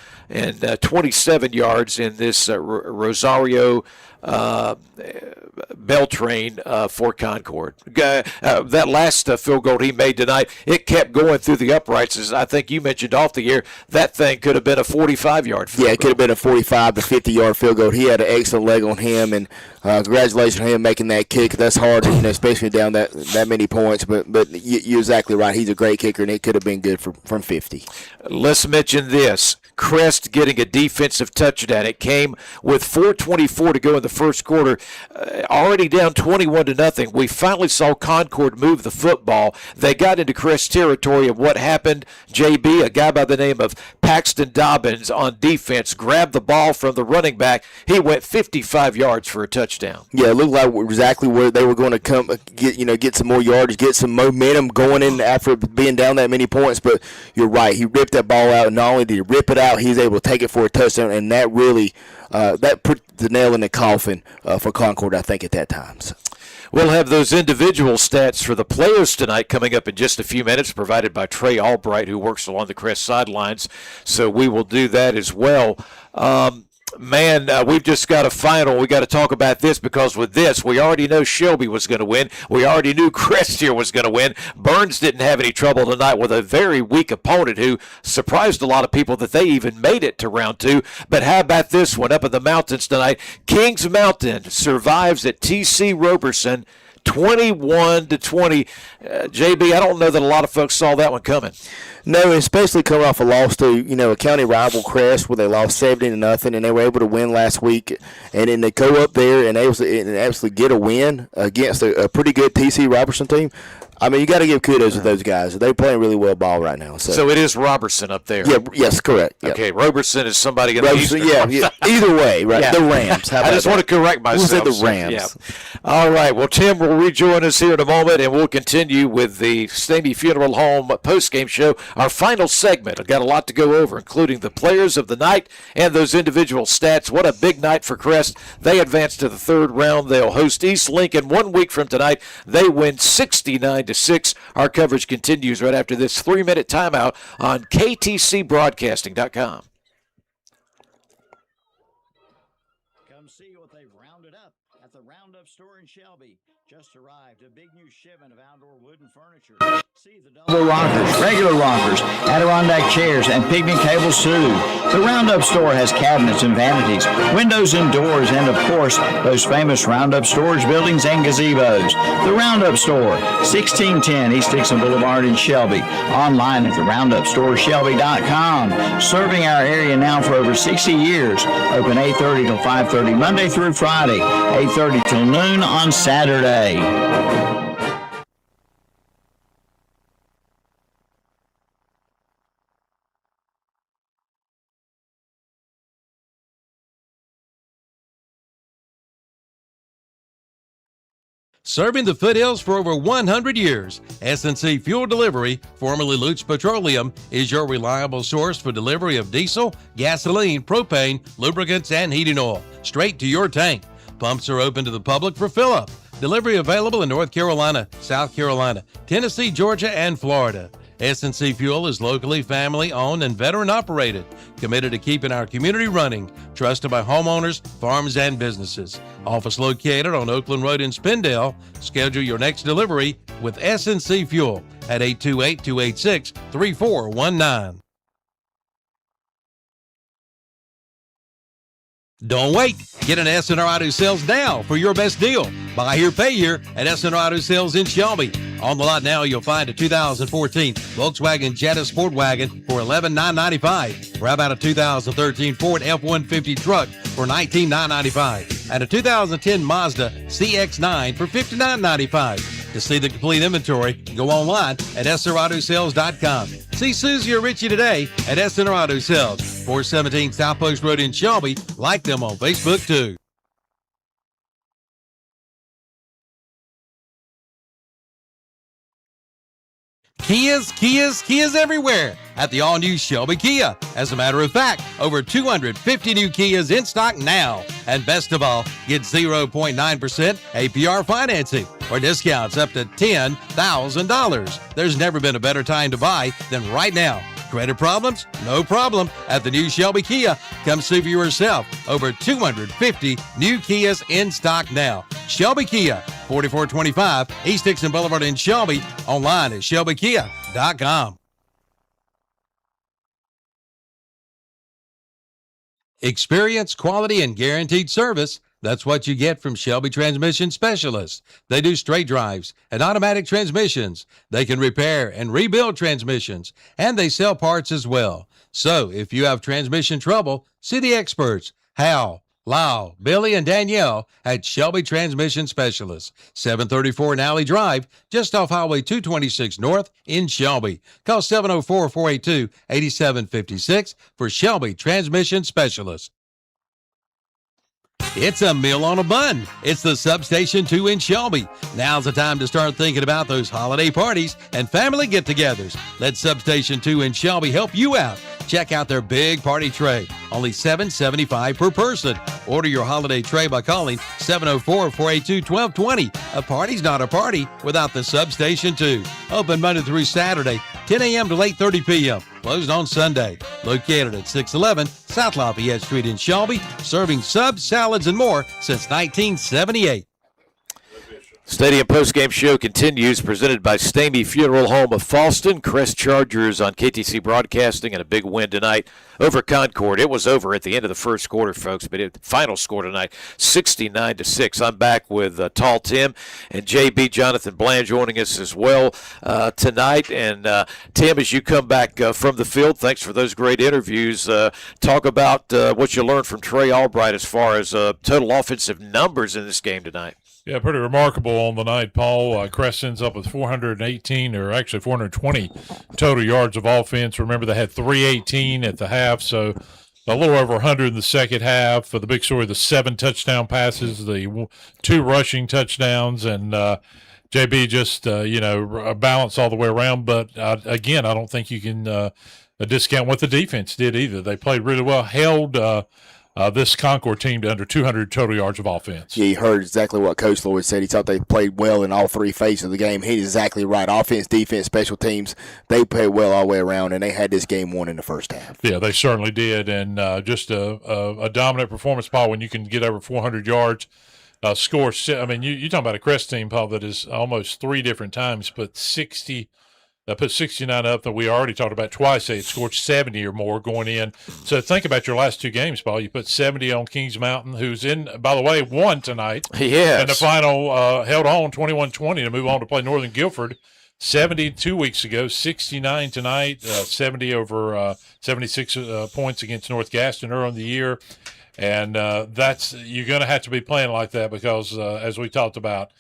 27 yards in this Rosario Beltrain for Concord. That last field goal he made tonight, it kept going through the uprights. As I think you mentioned off the air, that thing could have been a 45-yard field goal. Yeah, it could have been a 45 to 50-yard field goal. He had an excellent leg on him, and congratulations on him making that kick. That's hard, especially down that many points. But you're exactly right. He's a great kicker, and it could have been good from 50. Let's mention this. Crest getting a defensive touchdown. It came with 4:24 to go in the first quarter, already down 21-0. We finally saw Concord move the football. They got into Crest territory, and what happened? JB, a guy by the name of Paxton Dobbins on defense, grabbed the ball from the running back. He went 55 yards for a touchdown. Yeah, it looked like exactly where they were going to come get some more yardage, get some momentum going in after being down that many points. But you're right, he ripped that ball out, and not only did he rip it out, he was able to take it for a touchdown, and that really that put the nail in the coffin for Concord, I think, at that time. So. We'll have those individual stats for the players tonight coming up in just a few minutes, provided by Trey Albright, who works along the Crest sidelines. So we will do that as well. Man, we've just got a final. We got to talk about this because with this, we already know Shelby was going to win. We already knew Crest here was going to win. Burns didn't have any trouble tonight with a very weak opponent who surprised a lot of people that they even made it to round 2. But how about this one up in the mountains tonight? Kings Mountain survives at TC Roberson 21-20. JB, I don't know that a lot of folks saw that one coming. No, especially coming off a loss to, a county rival Crest where they lost 70-0, and they were able to win last week. And then they go up there and absolutely get a win against a pretty good TC Robertson team. I mean, you got to give kudos to those guys. They're playing really well ball right now. So it is Robertson up there. Yeah, yes, correct. Yep. Okay, Roberson is somebody going to yeah. Either way, right? Yeah. The Rams. How I just want to correct myself. We'll say the Rams. Yeah. All right. Well, Tim will rejoin us here in a moment, and we'll continue with the Stamey Funeral Home postgame show. Our final segment. I've got a lot to go over, including the players of the night and those individual stats. What a big night for Crest. They advance to the 3rd round. They'll host East Lincoln 1 week from tonight. They win 69-6. Our coverage continues right after this 3-minute timeout on KTCBroadcasting.com. Come see what they've rounded up at the Roundup store in Shelby. Just arrived a big new shipment of outdoor wooden furniture. See the double rockers, regular rockers, Adirondack chairs, and picnic tables too. The Roundup store has cabinets and vanities, windows and doors, and of course, those famous Roundup storage buildings and gazebos. The Roundup store, 1610 East Dixon Boulevard in Shelby. Online at theroundupstoreshelby.com. Serving our area now for over 60 years. Open 8:30 till 5:30 Monday through Friday, 8:30 till noon on Saturday. Serving the foothills for over 100 years, S&C Fuel Delivery, formerly Lutz Petroleum, is your reliable source for delivery of diesel, gasoline, propane, lubricants, and heating oil, straight to your tank. Pumps are open to the public for fill-up. Delivery available in North Carolina, South Carolina, Tennessee, Georgia, and Florida. S&C Fuel is locally family-owned and veteran-operated, committed to keeping our community running, trusted by homeowners, farms, and businesses. Office located on Oakland Road in Spindale. Schedule your next delivery with S&C Fuel at 828-286-3419. Don't wait. Get an S&R Auto Sales now for your best deal. Buy here, pay here at S&R Auto Sales in Shelby. On the lot now, you'll find a 2014 Volkswagen Jetta Sport Wagon for $11,995. Or how about a 2013 Ford F-150 truck for $19,995. And a 2010 Mazda CX-9 for $59,995. To see the complete inventory, go online at SRAutoSales.com. See Susie or Richie today at SNR Auto Sales, 417 South Post Road in Shelby. Like them on Facebook, too. Kias everywhere at the all-new Shelby Kia. As a matter of fact, over 250 new Kias in stock now. And best of all, get 0.9% APR financing or discounts up to $10,000. There's never been a better time to buy than right now. Credit problems? No problem. At the new Shelby Kia, come see for yourself. Over 250 new Kias in stock now. Shelby Kia, 4425 East Dixon Boulevard in Shelby. Online at shelbykia.com. Experience, quality, and guaranteed service. That's what you get from Shelby Transmission Specialists. They do straight drives and automatic transmissions. They can repair and rebuild transmissions, and they sell parts as well. So if you have transmission trouble, see the experts, Hal, Lau, Billy, and Danielle at Shelby Transmission Specialists, 734 Nally Drive, just off Highway 226 North in Shelby. Call 704-482-8756 for Shelby Transmission Specialists. It's a meal on a bun. It's the Substation 2 in Shelby. Now's the time to start thinking about those holiday parties and family get-togethers. Let Substation 2 in Shelby help you out. Check out their big party tray, only $7.75 per person. Order your holiday tray by calling 704-482-1220. A party's not a party without the Substation 2. Open Monday through Saturday, 10 a.m. to 8:30 p.m. closed on Sunday. Located at 611 South Lafayette Street in Shelby, serving subs, salads, and more since 1978. Stadium Postgame Show continues, presented by Stamey Funeral Home of Falston. Crest Chargers on KTC Broadcasting, and a big win tonight over Concord. It was over at the end of the first quarter, folks, but final score tonight, 69-6. I'm back with Tall Tim and JB Jonathan Bland joining us as well tonight. And Tim, as you come back from the field, thanks for those great interviews. Talk about what you learned from Trey Albright as far as total offensive numbers in this game tonight. Yeah, pretty remarkable on the night, Paul. Crest ends up with 418, or actually 420 total yards of offense. Remember, they had 318 at the half, so a little over 100 in the second half. For the big story, the 7 touchdown passes, the 2 rushing touchdowns, and JB just, balanced all the way around. But, again, I don't think you can discount what the defense did either. They played really well, held this Concord team to under 200 total yards of offense. Yeah, you heard exactly what Coach Lloyd said. He thought they played well in all 3 phases of the game. He's exactly right. Offense, defense, special teams, they played well all the way around, and they had this game won in the first half. Yeah, they certainly did, and just a dominant performance, Paul, when you can get over 400 yards, score. I mean, you're talking about a Crest team, Paul, that is almost 3 different times put 69 up that we already talked about twice. They had scored 70 or more going in. So think about your last 2 games, Paul. You put 70 on Kings Mountain, who's in, by the way, won tonight. Yes. And the final held on 21-20 to move on to play Northern Guilford. 70 2 weeks ago, 69 tonight, 70 over 76 points against North Gaston early in the year. And you're going to have to be playing like that because, as we talked about,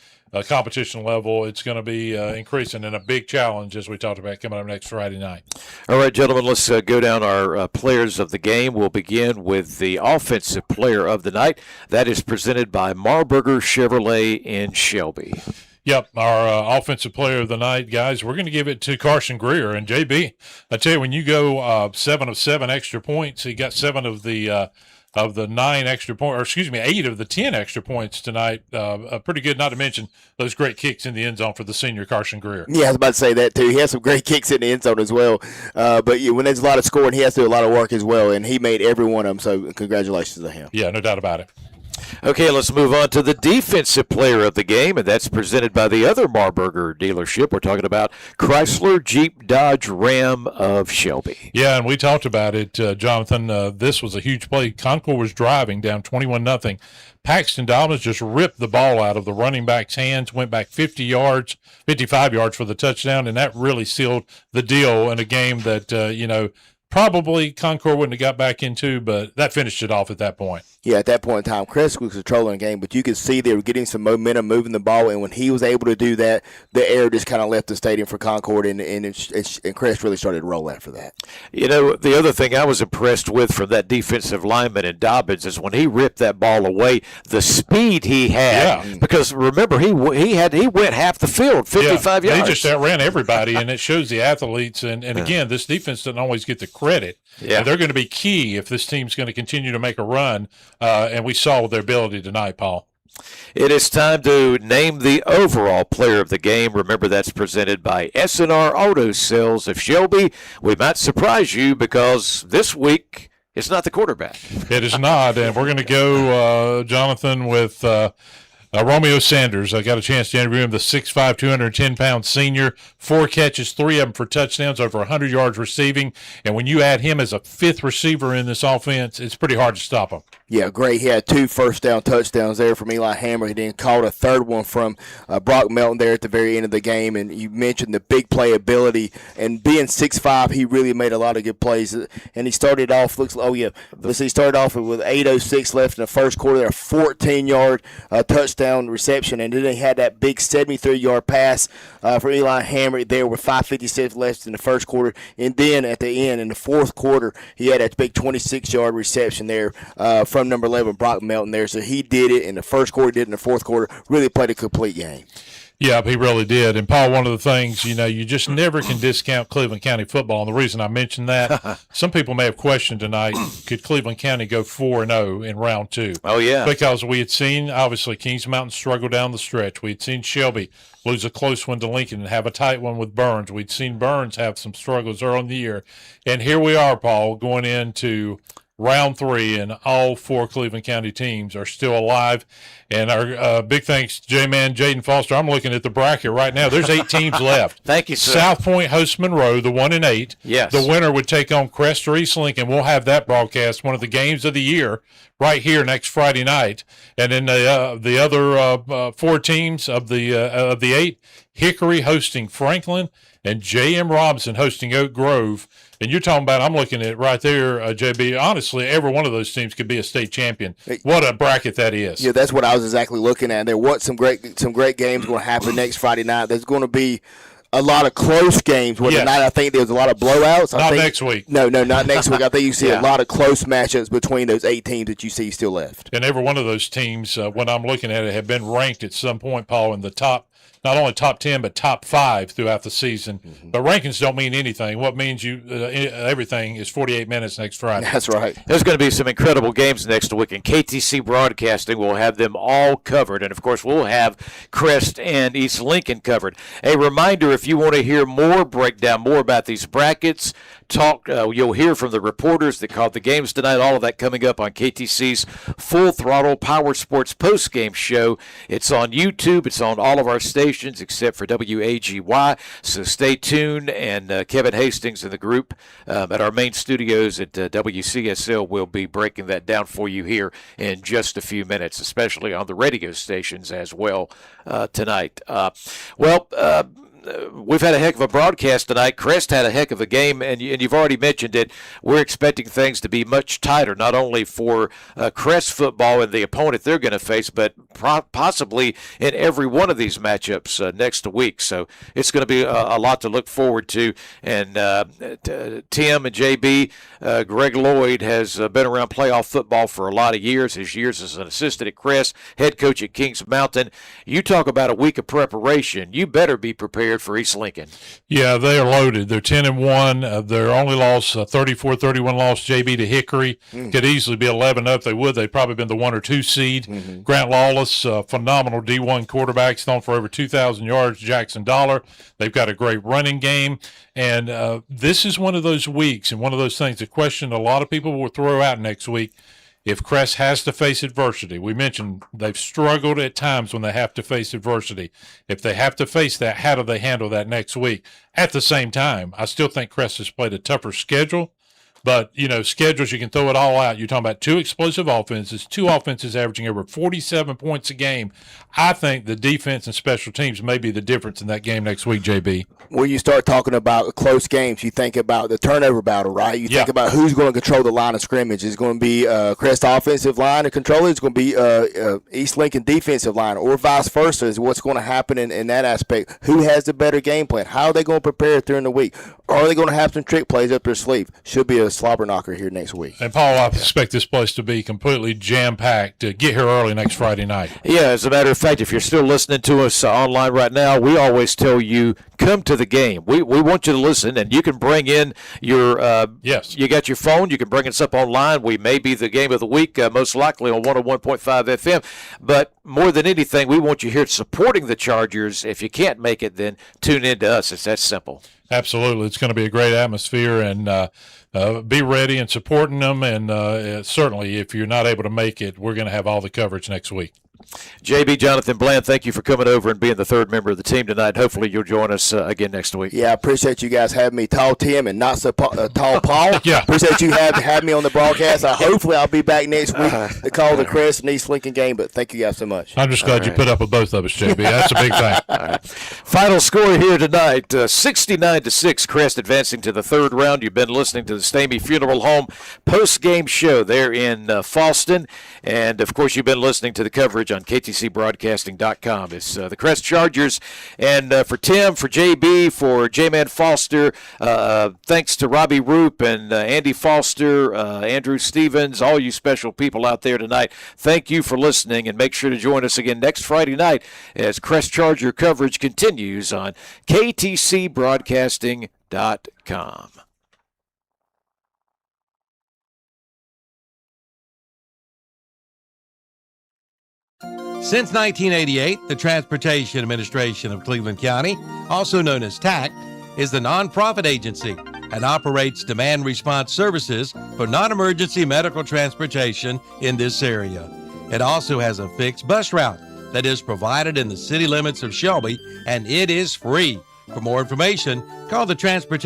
competition level, it's going to be increasing, and a big challenge, as we talked about, coming up next Friday night. All right, gentlemen, let's go down our players of the game. We'll begin with the offensive player of the night. That is presented by Marburger Chevrolet in Shelby. Yep, our offensive player of the night, guys, we're going to give it to Carson Greer. And, JB, I tell you, when you go 7 of 7 extra points, he got 7 of the 9 extra points, or excuse me, 8 of the 10 extra points tonight. Pretty good, not to mention those great kicks in the end zone for the senior Carson Greer. Yeah, I was about to say that too. He has some great kicks in the end zone as well. But when there's a lot of scoring, he has to do a lot of work as well, and he made every one of them, so congratulations to him. Yeah, no doubt about it. Okay, let's move on to the defensive player of the game, and that's presented by the other Marburger dealership. We're talking about Chrysler Jeep Dodge Ram of Shelby. Yeah, and we talked about it, Jonathan. This was a huge play. Concord was driving down 21-0. Paxton Dobbins just ripped the ball out of the running back's hands, went back 55 yards for the touchdown, and that really sealed the deal in a game that, probably Concord wouldn't have got back into, but that finished it off at that point. Yeah, at that point in time, Crest was controlling the game, but you could see they were getting some momentum, moving the ball, and when he was able to do that, the air just kind of left the stadium for Concord, and Crest really started to roll after that. The other thing I was impressed with from that defensive lineman in Dobbins is when he ripped that ball away, the speed he had. Yeah. Because remember, he went half the field, 55 yards. He just outran everybody, and it shows the athletes. And again, this defense doesn't always get the credit. Yeah. And they're going to be key if this team's going to continue to make a run. And we saw their ability tonight, Paul. It is time to name the overall player of the game. Remember, that's presented by S&R Auto Sales of Shelby. We might surprise you because this week it's not the quarterback. It is not, and we're going to go, Jonathan, with Romeo Sanders. I got a chance to interview him, the 6'5", 210-pound senior. 4 catches, 3 of them for touchdowns, over 100 yards receiving. And when you add him as a 5th receiver in this offense, it's pretty hard to stop him. Yeah, great. He had 2 first-down touchdowns there from Eli Hammer. He then caught a 3rd one from Brock Melton there at the very end of the game. And you mentioned the big play ability. And being 6'5", he really made a lot of good plays. And he started off, he started off with 8:06 left in the first quarter. A 14-yard touchdown reception. And then he had that big 73-yard pass for Eli Hammer there with 5:56 left in the first quarter. And then at the end, in the fourth quarter, he had that big 26-yard reception there from number 11, Brock Melton there. So he did it in the first quarter, did it in the fourth quarter, really played a complete game. Yeah, he really did. And, Paul, one of the things, you just never can discount Cleveland County football. And the reason I mentioned that, some people may have questioned tonight, could Cleveland County go 4-0 in round 2? Oh, yeah. Because we had seen, obviously, Kings Mountain struggle down the stretch. We had seen Shelby lose a close one to Lincoln and have a tight one with Burns. We'd seen Burns have some struggles early in the year. And here we are, Paul, going into round 3, and all 4 Cleveland County teams are still alive. And our big thanks to J-Man Jaden Foster. I'm looking at the bracket right now. There's 8 teams left. Thank you, sir. South Point hosts Monroe, the 1-8. Yes. The winner would take on Crest or East Lincoln. We'll have that broadcast, one of the games of the year, right here next Friday night. And then the other 4 teams of the 8, Hickory hosting Franklin, and J.M. Robinson hosting Oak Grove. And you're talking about, I'm looking at right there, JB, honestly, every one of those teams could be a state champion. What a bracket that is. Yeah, that's what I was exactly looking at. There was some great games going to happen next Friday night. There's going to be a lot of close games. Yes. Tonight I think there's a lot of blowouts. Next week. No, not next week. I think you see a lot of close matchups between those 8 teams that you see still left. And every one of those teams, when I'm looking at it, have been ranked at some point, Paul, in the top, not only top 10, but top 5 throughout the season. Mm-hmm. But rankings don't mean anything. What means everything is 48 minutes next Friday. That's right. There's going to be some incredible games next week, and KTC Broadcasting will have them all covered. And, of course, we'll have Crest and East Lincoln covered. A reminder, if you want to hear more, break down more about these brackets, you'll hear from the reporters that called the games tonight, all of that coming up on KTC's Full Throttle Power Sports Postgame Show. It's on YouTube. It's on all of our stations except for WAGY. So stay tuned, and Kevin Hastings and the group at our main studios at WCSL will be breaking that down for you here in just a few minutes, especially on the radio stations as well tonight. We've had a heck of a broadcast tonight. Crest had a heck of a game, and you've already mentioned it. We're expecting things to be much tighter, not only for Crest football and the opponent they're going to face, but possibly in every one of these matchups next week. So it's going to be a lot to look forward to. And Tim and JB, Greg Lloyd has been around playoff football for a lot of years. His years as an assistant at Crest, head coach at Kings Mountain. You talk about a week of preparation. You better be prepared for East Lincoln. Yeah, they are loaded. They're 10-1. Their only loss, 34-31 loss, JB to Hickory. Could easily be 11-0 if they would. They've probably been the 1 or 2 seed. Mm-hmm. Grant Lawless, phenomenal D1 quarterback, thrown for over 2,000 yards. Jackson Dollar. They've got a great running game. And this is one of those weeks and one of those things, a question a lot of people will throw out next week. If Crest has to face adversity, we mentioned they've struggled at times when they have to face adversity. If they have to face that, how do they handle that next week? At the same time, I still think Crest has played a tougher schedule. But, schedules, you can throw it all out. You're talking about 2 explosive offenses, 2 offenses averaging over 47 points a game. I think the defense and special teams may be the difference in that game next week, JB. When you start talking about close games, you think about the turnover battle, right? You think about who's going to control the line of scrimmage. It's going to be Crest offensive line to control it. It's going to be East Lincoln defensive line, or vice versa is what's going to happen in that aspect. Who has the better game plan? How are they going to prepare during the week? Are they going to have some trick plays up their sleeve? Should be a slobber knocker here next week. And, Paul, I expect this place to be completely jam-packed. Get here early next Friday night. Yeah, as a matter of fact, if you're still listening to us online right now, we always tell you, come to the game. We want you to listen, and you can bring in your you got your phone. You can bring us up online. We may be the game of the week, most likely on 101.5 FM. But more than anything, we want you here supporting the Chargers. If you can't make it, then tune in to us. It's that simple. Absolutely. It's going to be a great atmosphere, and be ready and supporting them. And certainly, if you're not able to make it, we're going to have all the coverage next week. JB, Jonathan Bland, thank you for coming over and being the third member of the team tonight. Hopefully you'll join us again next week. Yeah, I appreciate you guys having me, Tall Tim and not so Tall Paul. Yeah. Appreciate you having me on the broadcast. Hopefully I'll be back next week to call the Crest and East Lincoln game, but thank you guys so much. I'm just glad you put up with both of us, JB. That's a big thing. All right. Final score here tonight, 69-6, Crest advancing to the third round. You've been listening to the Stamey Funeral Home post-game show there in Falston. And, of course, you've been listening to the coverage coverage on ktcbroadcasting.com. It's the Crest Chargers. And for Tim, for JB, for J-Man Foster, thanks to Robbie Roop and Andy Foster, Andrew Stevens, all you special people out there tonight. Thank you for listening, and make sure to join us again next Friday night as Crest Charger coverage continues on ktcbroadcasting.com. Since 1988, the Transportation Administration of Cleveland County, also known as TAC, is the nonprofit agency and operates demand response services for non-emergency medical transportation in this area. It also has a fixed bus route that is provided in the city limits of Shelby, and it is free. For more information, call the Transportation